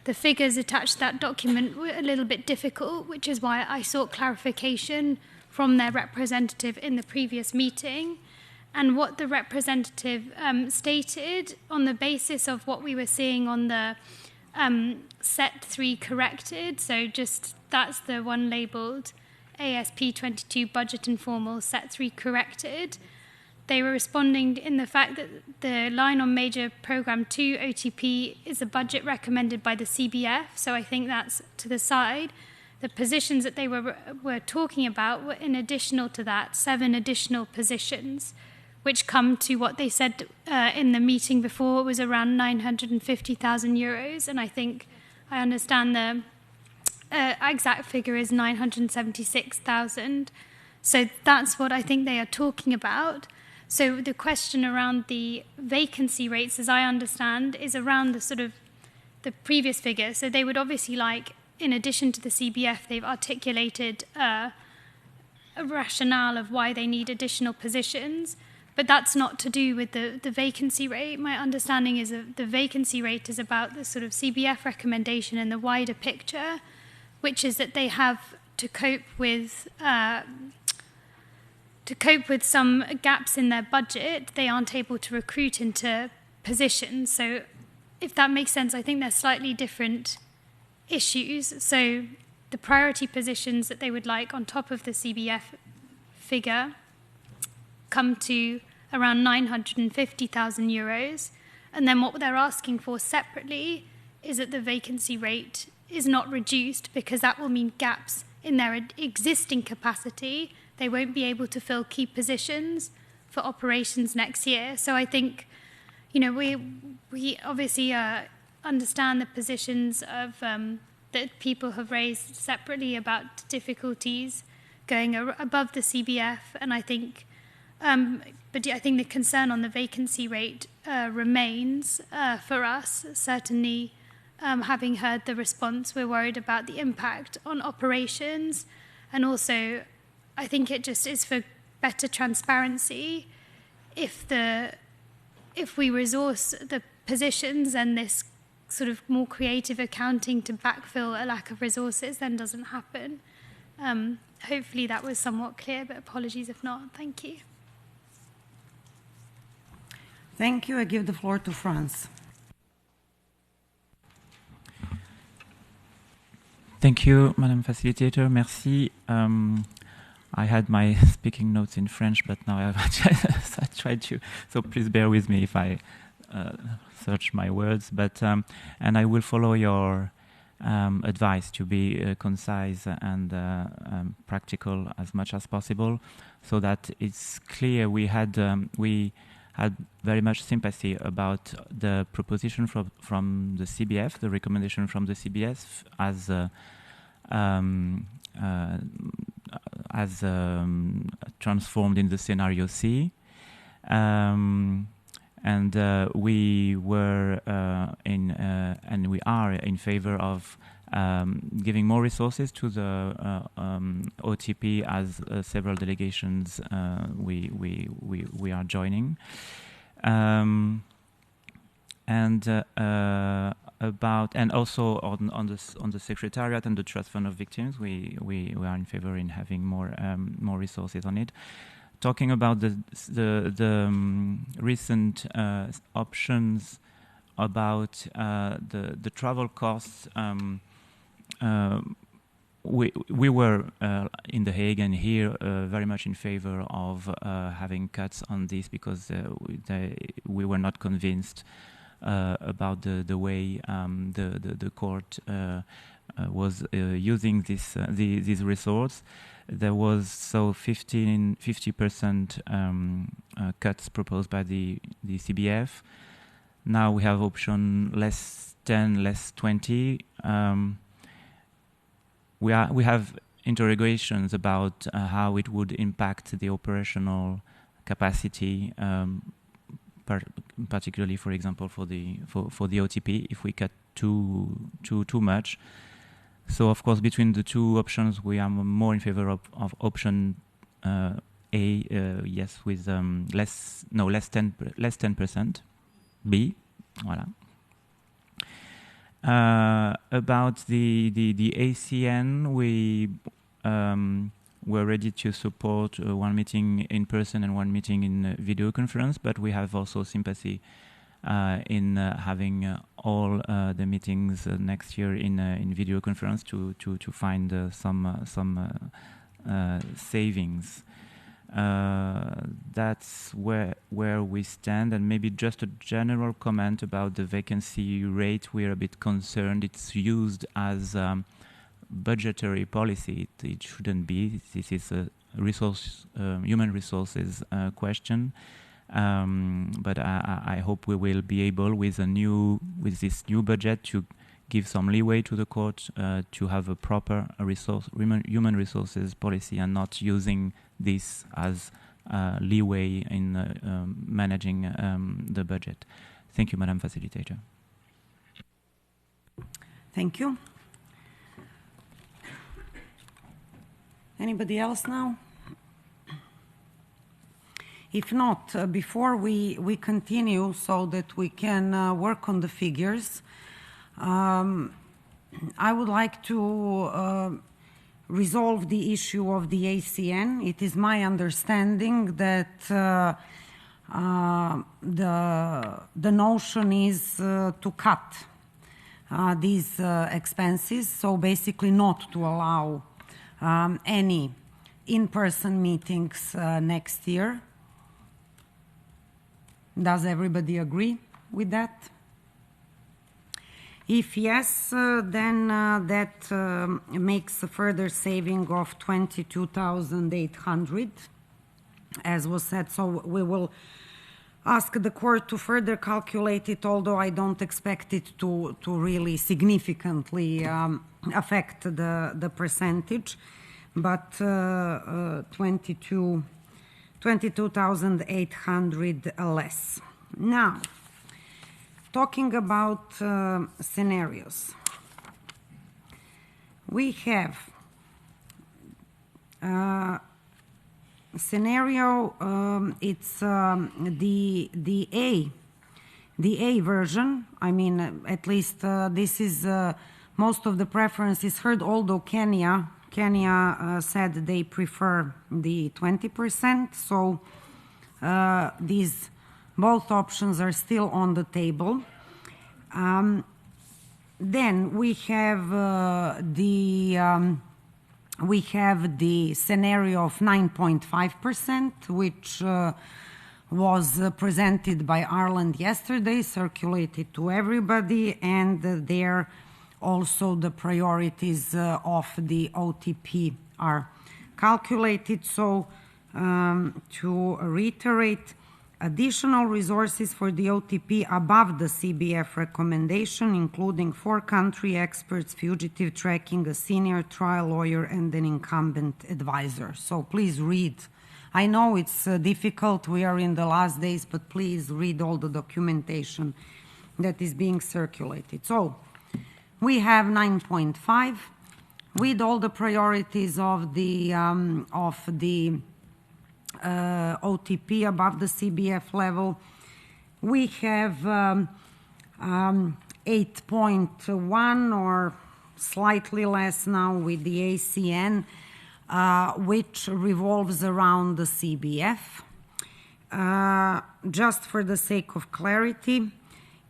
the figures attached to that document were a little bit difficult, which is why I sought clarification from their representative in the previous meeting. And what the representative stated on the basis of what we were seeing on the set 3 corrected, so just that's the one labelled ASP22 budget informal set 3 corrected. They were responding in the fact that the line on major programme 2 OTP is a budget recommended by the CBF, so I think that's to the side. The positions that they were talking about were in additional to that, 7 additional positions, which come to what they said in the meeting before was around 950,000 euros, and I think I understand the exact figure is 976,000. So that's what I think they are talking about. So the question around the vacancy rates, as I understand, is around the sort of the previous figure. So they would obviously like, in addition to the CBF, they've articulated a rationale of why they need additional positions, but that's not to do with the vacancy rate. My understanding is that the vacancy rate is about the sort of CBF recommendation and the wider picture, which is that they have to cope with some gaps in their budget. They aren't able to recruit into positions. So if that makes sense, I think they're slightly different issues. So the priority positions that they would like on top of the CBF figure come to around 950,000 euros. And then what they're asking for separately is that the vacancy rate is not reduced, because that will mean gaps in their existing capacity. They won't be able to fill key positions for operations next year. So I think, we obviously understand the positions of that people have raised separately about difficulties going above the CBF, and I think, but I think the concern on the vacancy rate remains for us. Certainly, having heard the response, we're worried about the impact on operations, and also I think it just is for better transparency if we resource the positions and this sort of more creative accounting to backfill a lack of resources then doesn't happen. Hopefully that was somewhat clear, but apologies if not. Thank you. Thank you. I give the floor to Franz. Thank you, Madam Facilitator. Merci. I had my speaking notes in French, but now I tried to. So please bear with me if I search my words. But and I will follow your advice to be concise and practical as much as possible, so that it's clear. We had very much sympathy about the proposition from the CBF, the recommendation from the CBF as transformed in the scenario C, and we were and we are in favor of giving more resources to the OTP, as several delegations we are joining, and also on the Secretariat and the Trust Fund of Victims, we are in favor in having more resources on it. Talking about the recent options about the travel costs, we were in The Hague and here very much in favor of having cuts on this, because we were not convinced about the way the court was using this resource. There was 50% cuts proposed by the CBF. Now we have option less 10, less 20. We have interrogations about how it would impact the operational capacity, particularly, for example, for the OTP, if we cut too much. So, of course, between the two options, we are more in favor of option A, yes, with less 10%. B, voilà. About the ACN, we're ready to support one meeting in person and one meeting in video conference, but we have also sympathy in having all the meetings next year in video conference to find some savings. That's where we stand, and maybe just a general comment about the vacancy rate. We're a bit concerned. It's used as budgetary policy. It shouldn't be. This is a human resources question. But I hope we will be able, with this new budget, to give some leeway to the court to have a proper human resources policy, and not using this as leeway in managing the budget. Thank you, Madam Facilitator. Thank you. Anybody else now? If not, before we continue so that we can work on the figures, I would like to resolve the issue of the ACN. It is my understanding that the notion is to cut these expenses, so basically not to allow any in-person meetings next year. Does everybody agree with that? If yes, then that makes a further saving of 22,800, as was said. So we will ask the court to further calculate it, although I don't expect it to really significantly affect the percentage, but 22,800 less. Now, talking about scenarios, we have scenario. It's the A version. I mean, at least this is most of the preference is heard. Although Kenya said they prefer the 20%. So these both options are still on the table. Then we have the scenario of 9.5%, which was presented by Ireland yesterday, circulated to everybody, and there also the priorities of the OTP are calculated. So to reiterate, additional resources for the OTP above the CBF recommendation, including 4 country experts, fugitive tracking, a senior trial lawyer, and an incumbent advisor. So please read. I know it's difficult, we are in the last days, but please read all the documentation that is being circulated. So we have 9.5 with all the priorities of the OTP above the CBF level. We have 8.1 or slightly less now with the ACN, which revolves around the CBF. Just for the sake of clarity,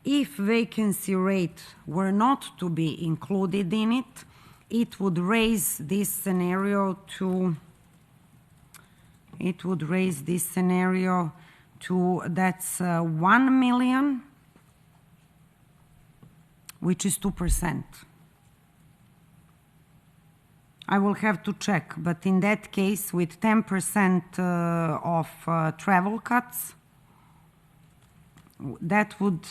if vacancy rate were not to be included in it, it would raise this scenario to that's 1 million, which is 2%. I will have to check, but in that case, with 10% of travel cuts, that would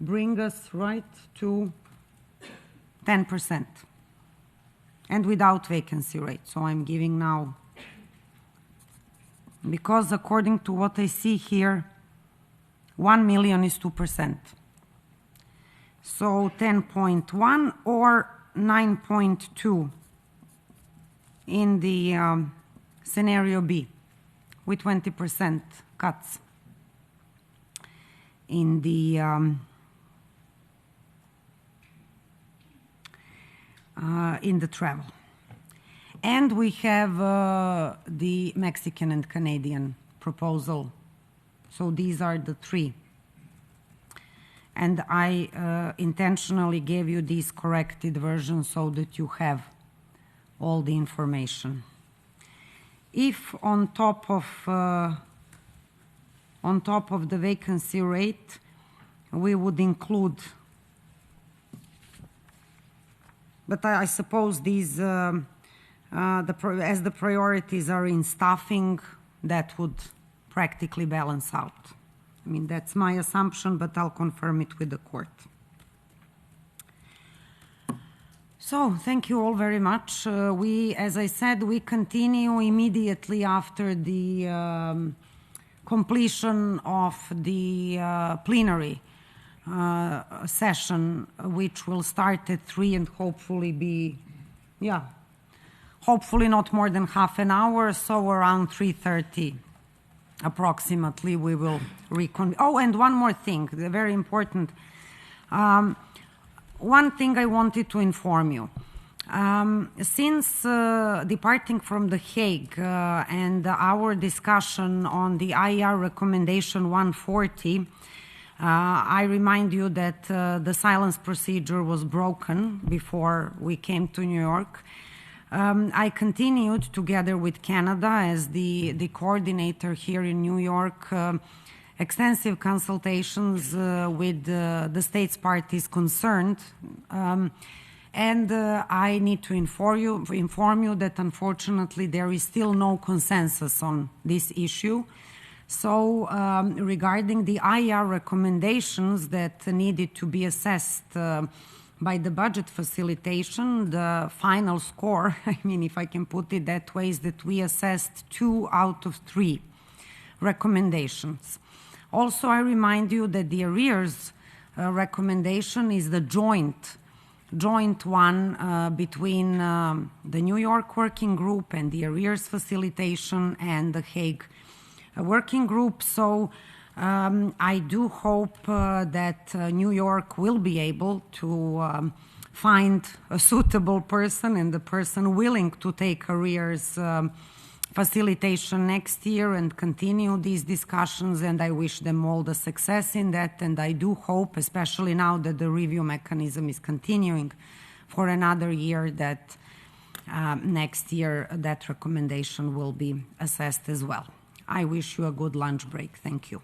bring us right to 10%, and without vacancy rate. So I'm giving now, because according to what I see here, 1 million is 2%. So 10.1 or 9.2 in the scenario B, with 20% cuts in the in the travel. And we have the Mexican and Canadian proposal. So these are the three. And I intentionally gave you these corrected versions so that you have all the information. If on top of the vacancy rate, we would include, but I suppose these, as the priorities are in staffing, that would practically balance out. I mean, that's my assumption, but I'll confirm it with the court. So, thank you all very much. As I said, we continue immediately after the completion of the plenary session, which will start at 3 and hopefully be, hopefully not more than half an hour, so around 3:30 approximately we will reconvene. Oh, and one more thing, very important. One thing I wanted to inform you. Since departing from The Hague and our discussion on the IR recommendation 140, I remind you that the silence procedure was broken before we came to New York. I continued together with Canada as the coordinator here in New York, extensive consultations with the states parties concerned. And I need to inform you that unfortunately there is still no consensus on this issue. So regarding the IR recommendations that needed to be assessed by the budget facilitation, the final score, I mean, if I can put it that way, is that we assessed 2 out of 3 recommendations. Also, I remind you that the arrears recommendation is the joint one between the New York working group and the arrears facilitation and the Hague working group. So I do hope that New York will be able to find a suitable person and the person willing to take arrears facilitation next year and continue these discussions, and I wish them all the success in that. And I do hope, especially now that the review mechanism is continuing for another year, that next year that recommendation will be assessed as well. I wish you a good lunch break. Thank you.